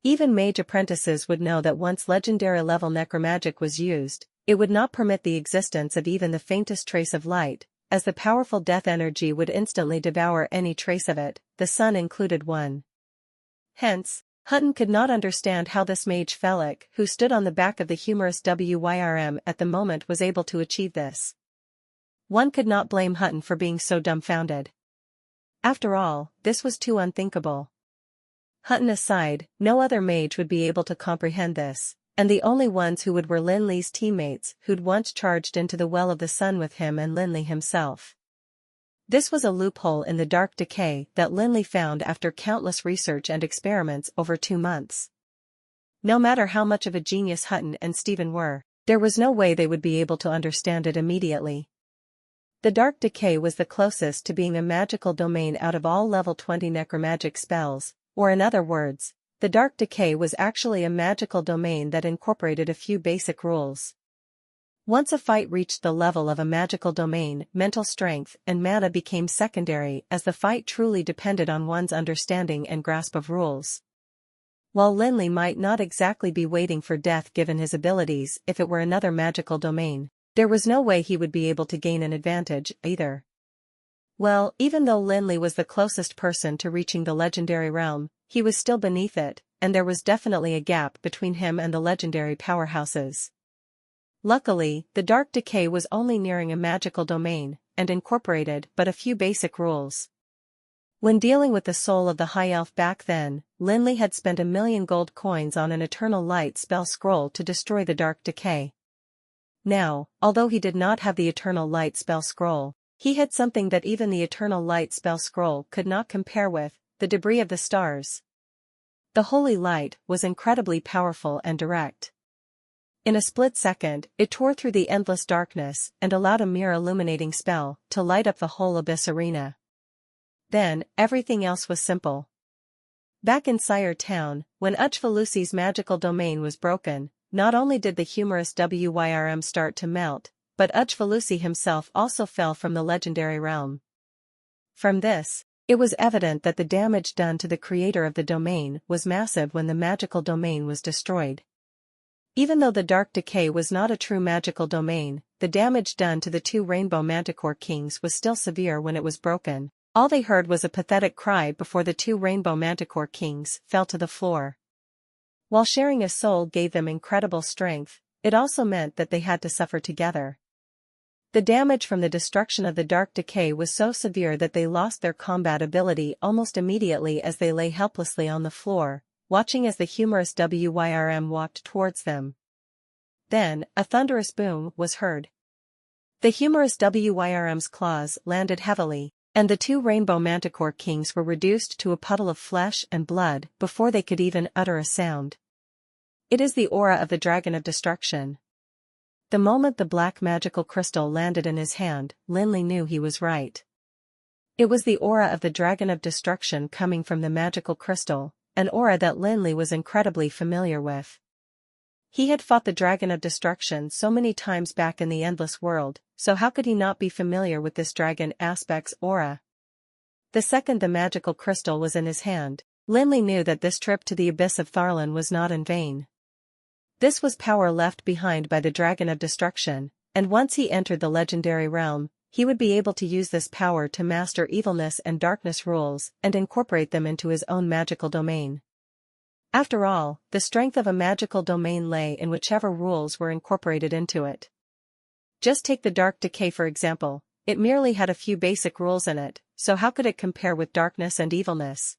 Even mage apprentices would know that once legendary level necromagic was used, it would not permit the existence of even the faintest trace of light, as the powerful death energy would instantly devour any trace of it, the sun included one. Hence, Hutton could not understand how this mage Felic, who stood on the back of the humorous Wyrm at the moment, was able to achieve this. One could not blame Hutton for being so dumbfounded. After all, this was too unthinkable. Hutton aside, no other mage would be able to comprehend this, and the only ones who would were Lin Li's teammates who'd once charged into the Well of the Sun with him and Lin Li himself. This was a loophole in the dark decay that Lin Li found after countless research and experiments over 2 months. No matter how much of a genius Hutton and Stephen were, there was no way they would be able to understand it immediately. The dark decay was the closest to being a magical domain out of all level 20 necromagic spells, or in other words, the dark decay was actually a magical domain that incorporated a few basic rules. Once a fight reached the level of a magical domain, mental strength and mana became secondary, as the fight truly depended on one's understanding and grasp of rules. While Lin Li might not exactly be waiting for death given his abilities if it were another magical domain, there was no way he would be able to gain an advantage, either. Well, even though Lin Li was the closest person to reaching the legendary realm, he was still beneath it, and there was definitely a gap between him and the legendary powerhouses. Luckily, the dark decay was only nearing a magical domain, and incorporated but a few basic rules. When dealing with the soul of the High Elf back then, Lin Li had spent 1,000,000 gold coins on an Eternal Light spell scroll to destroy the dark decay. Now, although he did not have the Eternal Light spell scroll, he had something that even the Eternal Light spell scroll could not compare with, the debris of the stars. The holy light was incredibly powerful and direct. In a split second, it tore through the endless darkness and allowed a mere illuminating spell to light up the whole abyss arena. Then, everything else was simple. Back in Sire Town, when Uchvalusi's magical domain was broken, not only did the humorous Wyrm start to melt, but Uchvalusi himself also fell from the legendary realm. From this, it was evident that the damage done to the creator of the domain was massive when the magical domain was destroyed. Even though the dark decay was not a true magical domain, the damage done to the 2 rainbow manticore kings was still severe when it was broken. All they heard was a pathetic cry before the 2 rainbow manticore kings fell to the floor. While sharing a soul gave them incredible strength, it also meant that they had to suffer together. The damage from the destruction of the dark decay was so severe that they lost their combat ability almost immediately as they lay helplessly on the floor, watching as the humorous Wyrm walked towards them. Then, a thunderous boom was heard. The humorous Wyrm's claws landed heavily, and the 2 rainbow manticore kings were reduced to a puddle of flesh and blood before they could even utter a sound. It is the aura of the Dragon of Destruction. The moment the black magical crystal landed in his hand, Lin Li knew he was right. It was the aura of the Dragon of Destruction coming from the magical crystal, an aura that Lin Li was incredibly familiar with. He had fought the Dragon of Destruction so many times back in the Endless World, so how could he not be familiar with this dragon aspect's aura? The second the magical crystal was in his hand, Lin Li knew that this trip to the abyss of Tharlan was not in vain. This was power left behind by the Dragon of Destruction, and once he entered the legendary realm, he would be able to use this power to master evilness and darkness rules and incorporate them into his own magical domain. After all, the strength of a magical domain lay in whichever rules were incorporated into it. Just take the dark decay for example, it merely had a few basic rules in it, so how could it compare with darkness and evilness?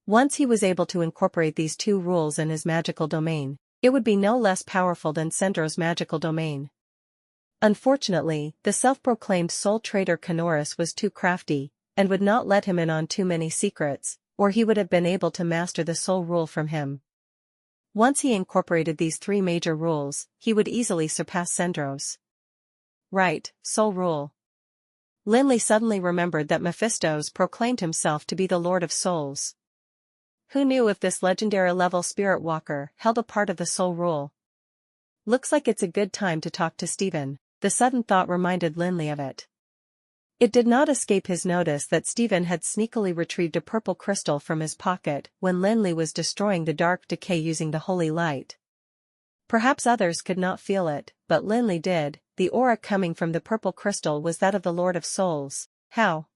Once he was able to incorporate these two rules in his magical domain, it would be no less powerful than Sendro's magical domain. Unfortunately, the self-proclaimed soul trader Kanoris was too crafty, and would not let him in on too many secrets, or he would have been able to master the soul rule from him. Once he incorporated these three major rules, he would easily surpass Sendro's. Right, soul rule. Lin Li suddenly remembered that Mephistos proclaimed himself to be the Lord of Souls. Who knew if this legendary level spirit walker held a part of the soul rule? Looks like it's a good time to talk to Steven, the sudden thought reminded Lin Li of it. It did not escape his notice that Steven had sneakily retrieved a purple crystal from his pocket when Lin Li was destroying the dark decay using the holy light. Perhaps others could not feel it, but Lin Li did. The aura coming from the purple crystal was that of the Lord of Souls. How?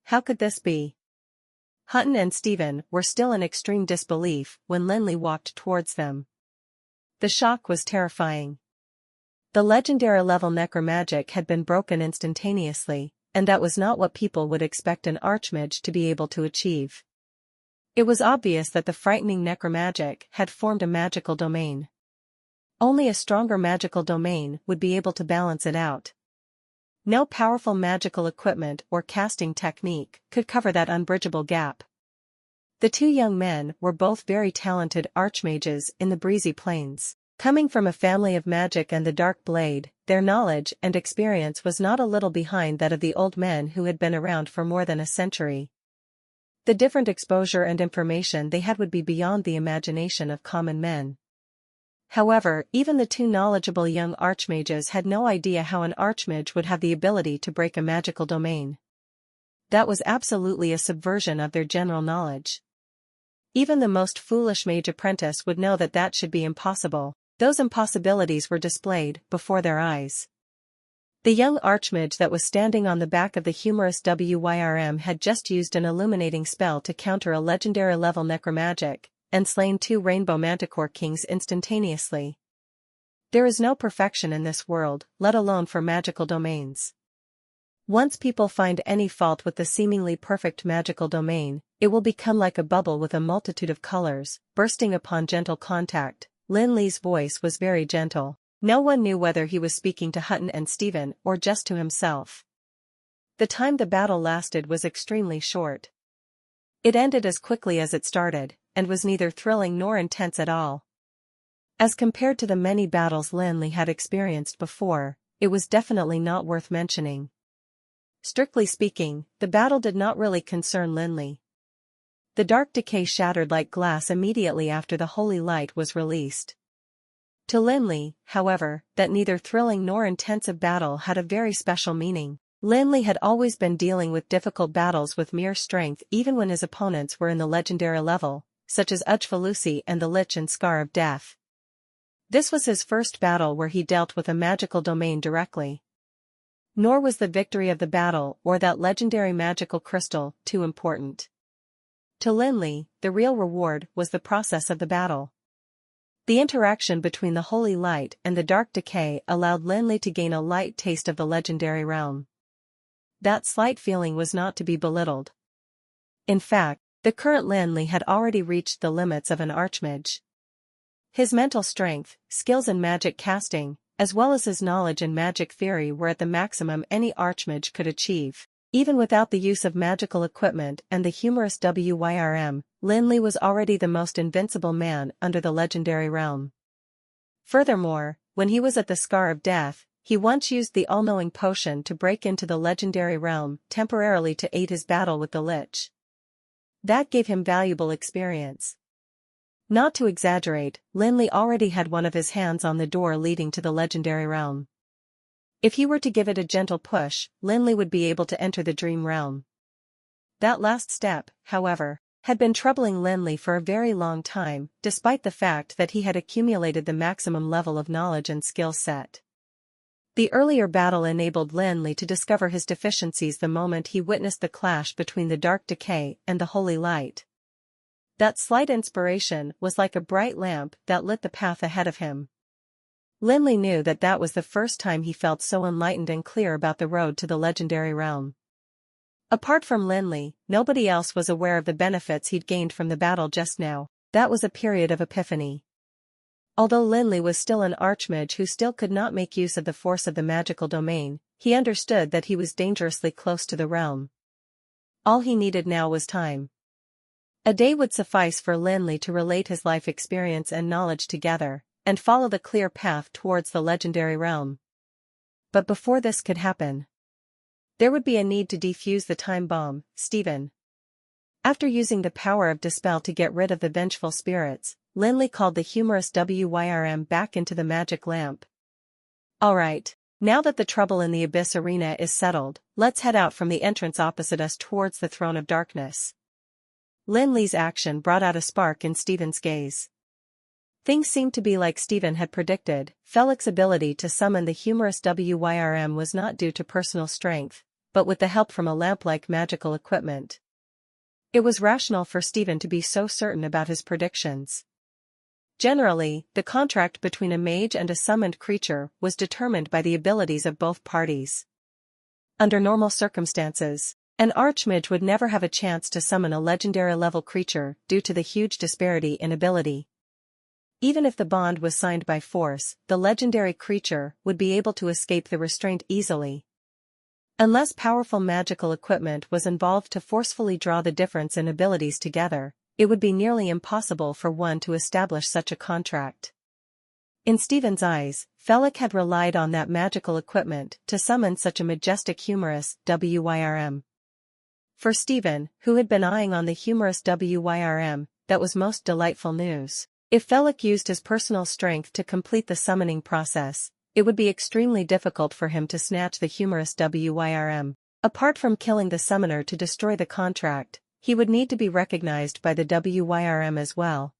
How could this be? Hutton and Steven were still in extreme disbelief when Lin Li walked towards them. The shock was terrifying. The legendary level necromagic had been broken instantaneously, and that was not what people would expect an archmage to be able to achieve. It was obvious that the frightening necromagic had formed a magical domain. Only a stronger magical domain would be able to balance it out. No powerful magical equipment or casting technique could cover that unbridgeable gap. The two young men were both very talented archmages in the breezy plains. Coming from a family of magic and the dark blade, their knowledge and experience was not a little behind that of the old men who had been around for more than a century. The different exposure and information they had would be beyond the imagination of common men. However, even the two knowledgeable young archmages had no idea how an archmage would have the ability to break a magical domain. That was absolutely a subversion of their general knowledge. Even the most foolish mage apprentice would know that that should be impossible. Those impossibilities were displayed before their eyes. The young archmage that was standing on the back of the humorous WYRM had just used an illuminating spell to counter a legendary level necromagic, and slain two rainbow manticore kings instantaneously. There is no perfection in this world, let alone for magical domains. Once people find any fault with the seemingly perfect magical domain, it will become like a bubble with a multitude of colors, bursting upon gentle contact. Lin Li's voice was very gentle. No one knew whether he was speaking to Hutton and Steven or just to himself. The time the battle lasted was extremely short. It ended as quickly as it started, and was neither thrilling nor intense at all. As compared to the many battles Lin Li had experienced before, it was definitely not worth mentioning. Strictly speaking, the battle did not really concern Lin Li. The dark decay shattered like glass immediately after the holy light was released. To Lin Li, however, that neither thrilling nor intensive battle had a very special meaning. Lin Li had always been dealing with difficult battles with mere strength even when his opponents were in the legendary level, such as Uchfalusi and the Lich and Scar of Death. This was his first battle where he dealt with a magical domain directly. Nor was the victory of the battle or that legendary magical crystal too important. To Lin Li, the real reward was the process of the battle. The interaction between the holy light and the dark decay allowed Lin Li to gain a light taste of the legendary realm. That slight feeling was not to be belittled. In fact, the current Lin Li had already reached the limits of an archmage. His mental strength, skills in magic casting, as well as his knowledge in magic theory were at the maximum any archmage could achieve. Even without the use of magical equipment and the humorous WYRM, Lin Li was already the most invincible man under the legendary realm. Furthermore, when he was at the Scar of Death, he once used the all-knowing potion to break into the legendary realm temporarily to aid his battle with the Lich. That gave him valuable experience. Not to exaggerate, Lin Li already had one of his hands on the door leading to the legendary realm. If he were to give it a gentle push, Lin Li would be able to enter the dream realm. That last step, however, had been troubling Lin Li for a very long time, despite the fact that he had accumulated the maximum level of knowledge and skill set. The earlier battle enabled Lin Li to discover his deficiencies the moment he witnessed the clash between the dark decay and the holy light. That slight inspiration was like a bright lamp that lit the path ahead of him. Lin Li knew that that was the first time he felt so enlightened and clear about the road to the legendary realm. Apart from Lin Li, nobody else was aware of the benefits he'd gained from the battle just now. That was a period of epiphany. Although Lin Li was still an archmage who still could not make use of the force of the magical domain, he understood that he was dangerously close to the realm. All he needed now was time. A day would suffice for Lin Li to relate his life experience and knowledge together, and follow the clear path towards the legendary realm. But before this could happen, there would be a need to defuse the time bomb. Stephen. After using the power of dispel to get rid of the vengeful spirits, Lin Li called the humorous WYRM back into the magic lamp. Alright, now that the trouble in the Abyss Arena is settled, let's head out from the entrance opposite us towards the Throne of Darkness. Lin Li's action brought out a spark in Stephen's gaze. Things seemed to be like Stephen had predicted. Felix's ability to summon the humorous WYRM was not due to personal strength, but with the help from a lamp-like magical equipment. It was rational for Stephen to be so certain about his predictions. Generally, the contract between a mage and a summoned creature was determined by the abilities of both parties. Under normal circumstances, an archmage would never have a chance to summon a legendary-level creature due to the huge disparity in ability. Even if the bond was signed by force, the legendary creature would be able to escape the restraint easily. Unless powerful magical equipment was involved to forcefully draw the difference in abilities together, it would be nearly impossible for one to establish such a contract. In Stephen's eyes, Felix had relied on that magical equipment to summon such a majestic humorous WYRM. For Stephen, who had been eyeing on the humorous WYRM, that was most delightful news. If Felix used his personal strength to complete the summoning process, it would be extremely difficult for him to snatch the humorous WYRM. Apart from killing the summoner to destroy the contract, he would need to be recognized by the WYRM as well.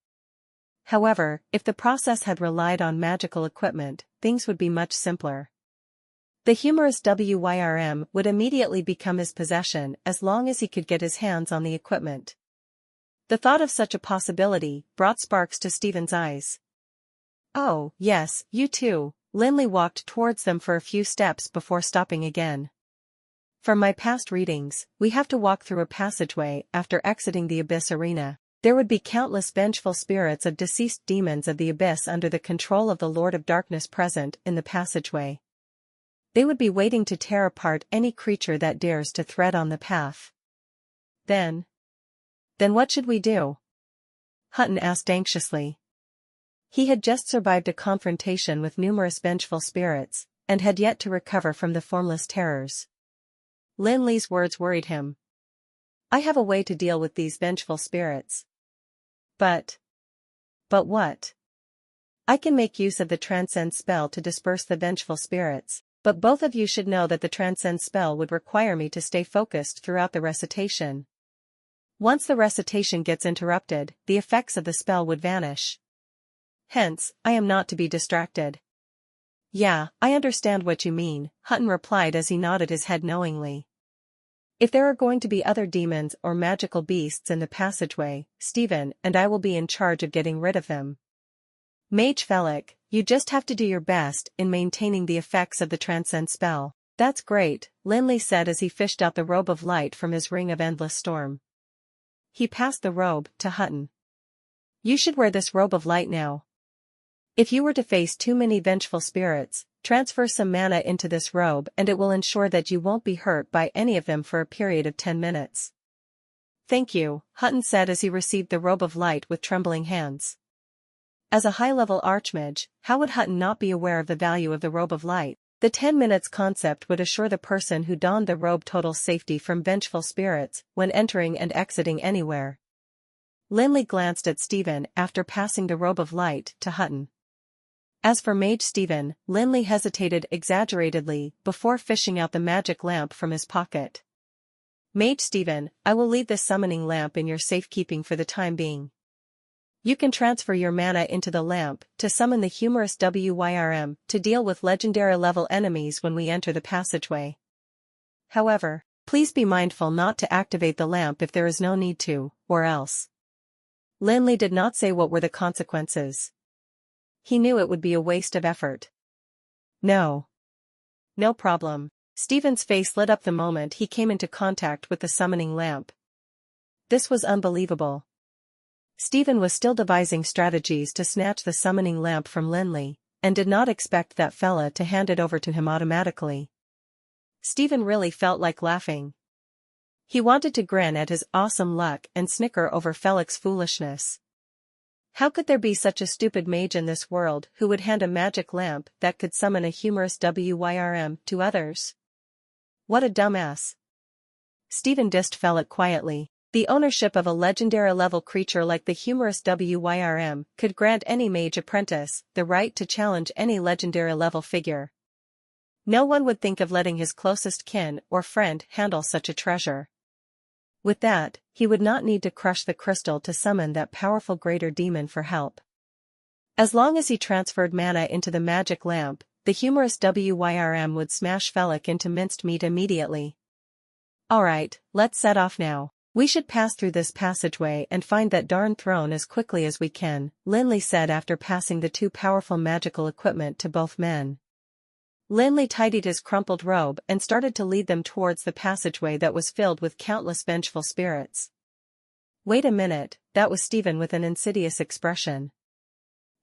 However, if the process had relied on magical equipment, things would be much simpler. The humorous WYRM would immediately become his possession as long as he could get his hands on the equipment. The thought of such a possibility brought sparks to Stephen's eyes. Oh, yes, you too. Lin Li walked towards them for a few steps before stopping again. From my past readings, we have to walk through a passageway after exiting the Abyss Arena. There would be countless vengeful spirits of deceased demons of the Abyss under the control of the Lord of Darkness present in the passageway. They would be waiting to tear apart any creature that dares to tread on the path. Then what should we do? Hutton asked anxiously. He had just survived a confrontation with numerous vengeful spirits, and had yet to recover from the formless terrors. Lin Li's words worried him. I have a way to deal with these vengeful spirits. But what? I can make use of the transcend spell to disperse the vengeful spirits, but both of you should know that the transcend spell would require me to stay focused throughout the recitation. Once the recitation gets interrupted, the effects of the spell would vanish. Hence, I am not to be distracted. Yeah, I understand what you mean, Hutton replied as he nodded his head knowingly. If there are going to be other demons or magical beasts in the passageway, Stephen and I will be in charge of getting rid of them. Mage Felix, you just have to do your best in maintaining the effects of the transcend spell. That's great, Lin Li said as he fished out the robe of light from his ring of endless storm. He passed the robe to Hutton. You should wear this robe of light now. If you were to face too many vengeful spirits, transfer some mana into this robe and it will ensure that you won't be hurt by any of them for a period of 10 minutes. Thank you, Hutton said as he received the robe of light with trembling hands. As a high-level archmage, how would Hutton not be aware of the value of the robe of light? The 10 minutes concept would assure the person who donned the robe total safety from vengeful spirits when entering and exiting anywhere. Lin Li glanced at Stephen after passing the robe of light to Hutton. As for Mage Stephen, Lin Li hesitated exaggeratedly before fishing out the magic lamp from his pocket. Mage Stephen, I will leave this summoning lamp in your safekeeping for the time being. You can transfer your mana into the lamp to summon the humorous WYRM to deal with legendary-level enemies when we enter the passageway. However, please be mindful not to activate the lamp if there is no need to, or else. Lin Li did not say what were the consequences. he knew it would be a waste of effort. No. No problem. Stephen's face lit up the moment he came into contact with the summoning lamp. This was unbelievable. Stephen was still devising strategies to snatch the summoning lamp from Lin Li, and did not expect that fella to hand it over to him automatically. Stephen really felt like laughing. He wanted to grin at his awesome luck and snicker over Felix's foolishness. How could there be such a stupid mage in this world who would hand a magic lamp that could summon a humorous WYRM to others? What a dumbass. Stephen dissed Felix quietly. The ownership of a legendary-level creature like the humorous WYRM could grant any mage apprentice the right to challenge any legendary-level figure. No one would think of letting his closest kin or friend handle such a treasure. With that, he would not need to crush the crystal to summon that powerful greater demon for help. As long as he transferred mana into the magic lamp, the humorous WYRM would smash Felix into minced meat immediately. Alright, let's set off now. We should pass through this passageway and find that darn throne as quickly as we can, Lin Li said after passing the two powerful magical equipment to both men. Lin Li tidied his crumpled robe and started to lead them towards the passageway that was filled with countless vengeful spirits. Wait a minute, that was Stephen with an insidious expression.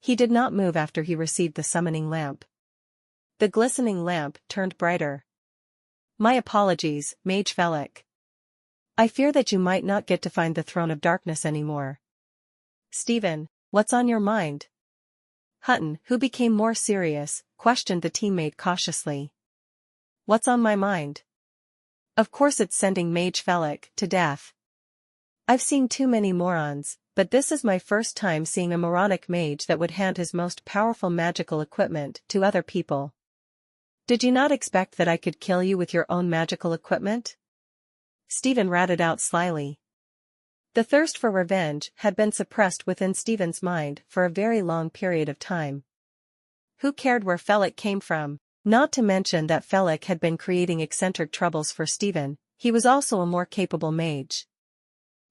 He did not move after he received the summoning lamp. The glistening lamp turned brighter. My apologies, Mage Felix. I fear that you might not get to find the throne of darkness anymore. Stephen, what's on your mind? Hutton, who became more serious, questioned the teammate cautiously. What's on my mind? Of course it's sending Mage Felix to death. I've seen too many morons, but this is my first time seeing a moronic mage that would hand his most powerful magical equipment to other people. Did you not expect that I could kill you with your own magical equipment? Stephen ratted out slyly. The thirst for revenge had been suppressed within Stephen's mind for a very long period of time. Who cared where Felix came from? Not to mention that Felix had been creating eccentric troubles for Stephen, he was also a more capable mage.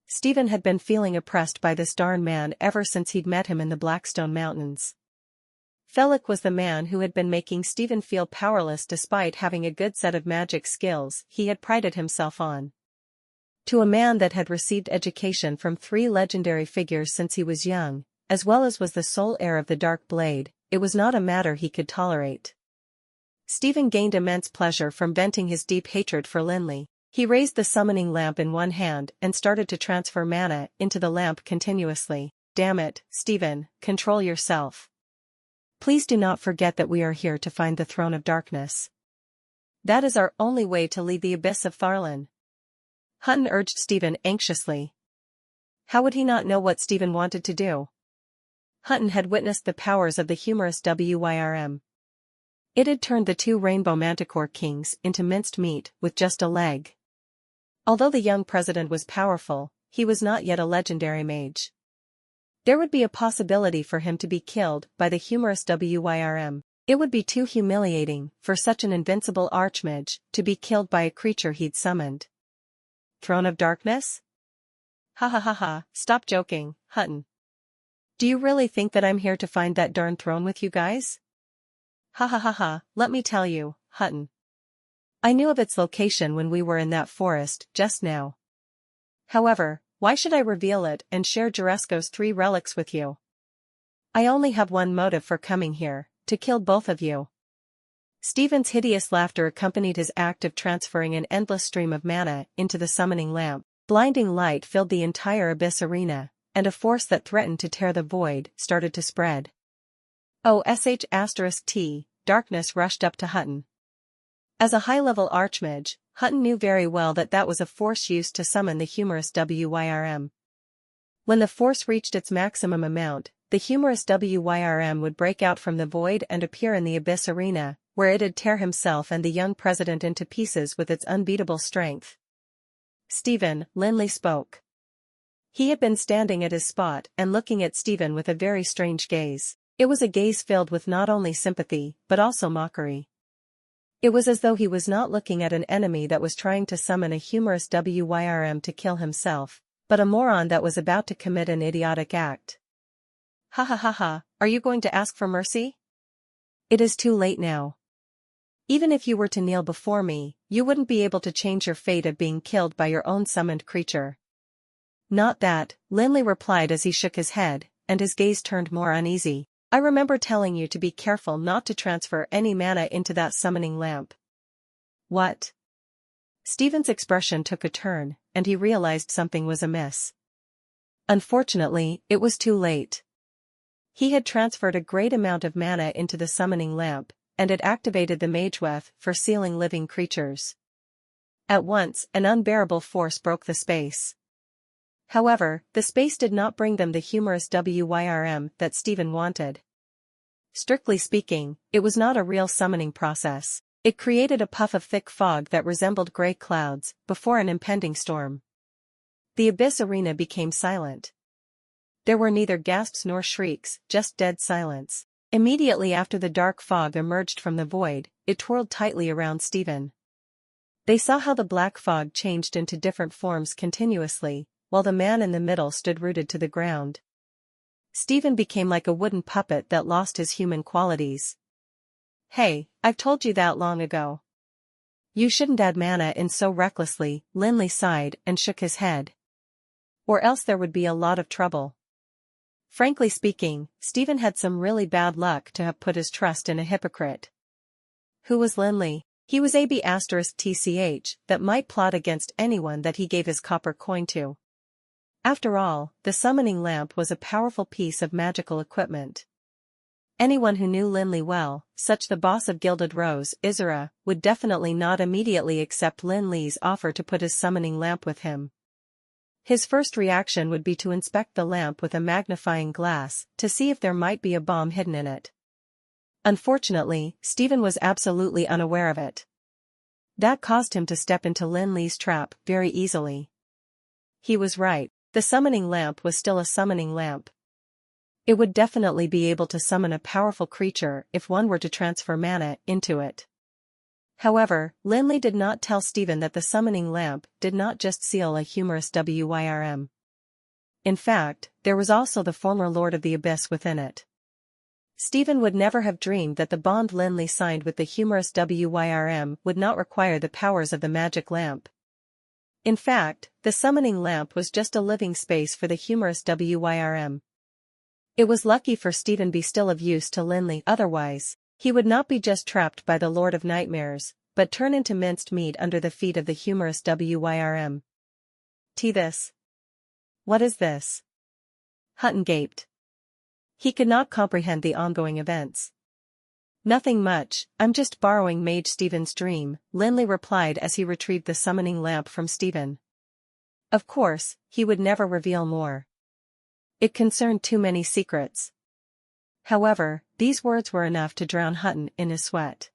Stephen had been feeling oppressed by this darn man ever since he'd met him in the Blackstone Mountains. Felix was the man who had been making Stephen feel powerless despite having a good set of magic skills he had prided himself on. To a man that had received education from 3 legendary figures since he was young, as well as was the sole heir of the Dark Blade, it was not a matter he could tolerate. Stephen gained immense pleasure from venting his deep hatred for Lin Li. He raised the summoning lamp in one hand and started to transfer mana into the lamp continuously. Damn it, Stephen, control yourself. Please do not forget that we are here to find the throne of darkness. That is our only way to leave the abyss of Tharlan. Hutton urged Stephen anxiously. How would he not know what Stephen wanted to do? Hutton had witnessed the powers of the humorous WYRM. It had turned the 2 rainbow manticore kings into minced meat with just a leg. Although the young president was powerful, he was not yet a legendary mage. There would be a possibility for him to be killed by the humorous WYRM. It would be too humiliating for such an invincible archmage to be killed by a creature he'd summoned. Throne of Darkness? Ha ha ha ha, stop joking, Hutton. Do you really think that I'm here to find that darn throne with you guys? Ha ha ha ha, let me tell you, Hutton. I knew of its location when we were in that forest just now. However, why should I reveal it and share Juresco's 3 relics with you? I only have one motive for coming here, to kill both of you. Stephen's hideous laughter accompanied his act of transferring an endless stream of mana into the summoning lamp. Blinding light filled the entire abyss arena, and a force that threatened to tear the void started to spread. *T, darkness rushed up to Hutton. As a high-level archmage, Hutton knew very well that that was a force used to summon the humorous WYRM. When the force reached its maximum amount, the humorous WYRM would break out from the void and appear in the abyss arena, where it'd tear himself and the young president into pieces with its unbeatable strength. Stephen, Lin Li spoke. He had been standing at his spot and looking at Stephen with a very strange gaze. It was a gaze filled with not only sympathy, but also mockery. It was as though he was not looking at an enemy that was trying to summon a humorous WYRM to kill himself, but a moron that was about to commit an idiotic act. Ha ha ha ha, are you going to ask for mercy? It is too late now. Even if you were to kneel before me, you wouldn't be able to change your fate of being killed by your own summoned creature. Not that, Lin Li replied as he shook his head, and his gaze turned more uneasy. I remember telling you to be careful not to transfer any mana into that summoning lamp. What? Stephen's expression took a turn, and he realized something was amiss. Unfortunately, it was too late. He had transferred a great amount of mana into the summoning lamp, and it activated the ManhwaRecap for sealing living creatures. At once, an unbearable force broke the space. However, the space did not bring them the humorous WYRM that Stephen wanted. Strictly speaking, it was not a real summoning process. It created a puff of thick fog that resembled gray clouds before an impending storm. The abyss arena became silent. There were neither gasps nor shrieks, just dead silence. Immediately after the dark fog emerged from the void, it twirled tightly around Stephen. They saw how the black fog changed into different forms continuously, while the man in the middle stood rooted to the ground. Stephen became like a wooden puppet that lost his human qualities. Hey, I've told you that long ago. You shouldn't add mana in so recklessly, Lin Li sighed and shook his head. Or else there would be a lot of trouble. Frankly speaking, Stephen had some really bad luck to have put his trust in a hypocrite. Who was Lin Li? He was a *tch that might plot against anyone that he gave his copper coin to. After all, the summoning lamp was a powerful piece of magical equipment. Anyone who knew Lin Li well, such the boss of Gilded Rose, Izura, would definitely not immediately accept Lin Li's offer to put his summoning lamp with him. His first reaction would be to inspect the lamp with a magnifying glass to see if there might be a bomb hidden in it. Unfortunately, Stephen was absolutely unaware of it. That caused him to step into Lin Li's trap very easily. He was right, the summoning lamp was still a summoning lamp. It would definitely be able to summon a powerful creature if one were to transfer mana into it. However, Lin Li did not tell Stephen that the summoning lamp did not just seal a humorous WYRM. In fact, there was also the former Lord of the Abyss within it. Stephen would never have dreamed that the bond Lin Li signed with the humorous WYRM would not require the powers of the magic lamp. In fact, the summoning lamp was just a living space for the humorous WYRM. It was lucky for Stephen be still of use to Lin Li, otherwise, he would not be just trapped by the Lord of Nightmares, but turn into minced meat under the feet of the humorous WYRM. This? What is this? Hutton gaped. He could not comprehend the ongoing events. Nothing much, I'm just borrowing Mage Stephen's dream, Lin Li replied as he retrieved the summoning lamp from Stephen. Of course, he would never reveal more. It concerned too many secrets. However, these words were enough to drown Hutton in his sweat.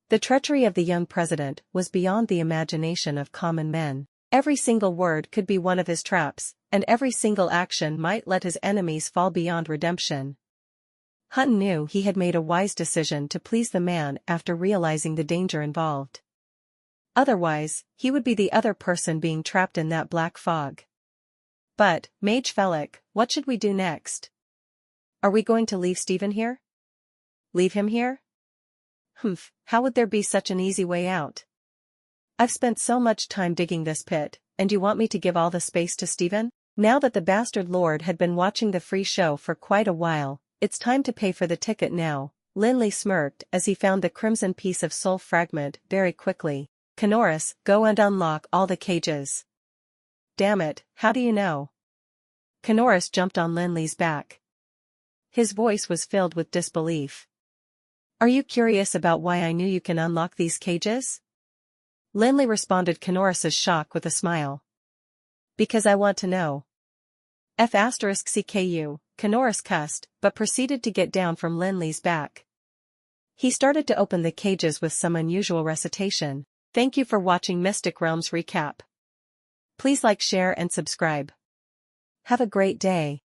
The treachery of the young president was beyond the imagination of common men. Every single word could be one of his traps, and every single action might let his enemies fall beyond redemption. Hutton knew he had made a wise decision to please the man after realizing the danger involved. Otherwise, he would be the other person being trapped in that black fog. But, Mage Felix, what should we do next? Are we going to leave Stephen here? Leave him here? How would there be such an easy way out? I've spent so much time digging this pit, and you want me to give all the space to Stephen? Now that the bastard lord had been watching the free show for quite a while, it's time to pay for the ticket now, Lin Li smirked as he found the crimson piece of soul fragment very quickly. Canoris, go and unlock all the cages. Damn it, how do you know? Canoris jumped on Lin Li's back. His voice was filled with disbelief. Are you curious about why I knew you can unlock these cages? Lin Li responded Canoris's shock with a smile. Because I want to know. F***CKU, Canoris cussed, but proceeded to get down from Lin Li's back. He started to open the cages with some unusual recitation. Thank you for watching Mystic Realms Recap. Please like, share and subscribe. Have a great day.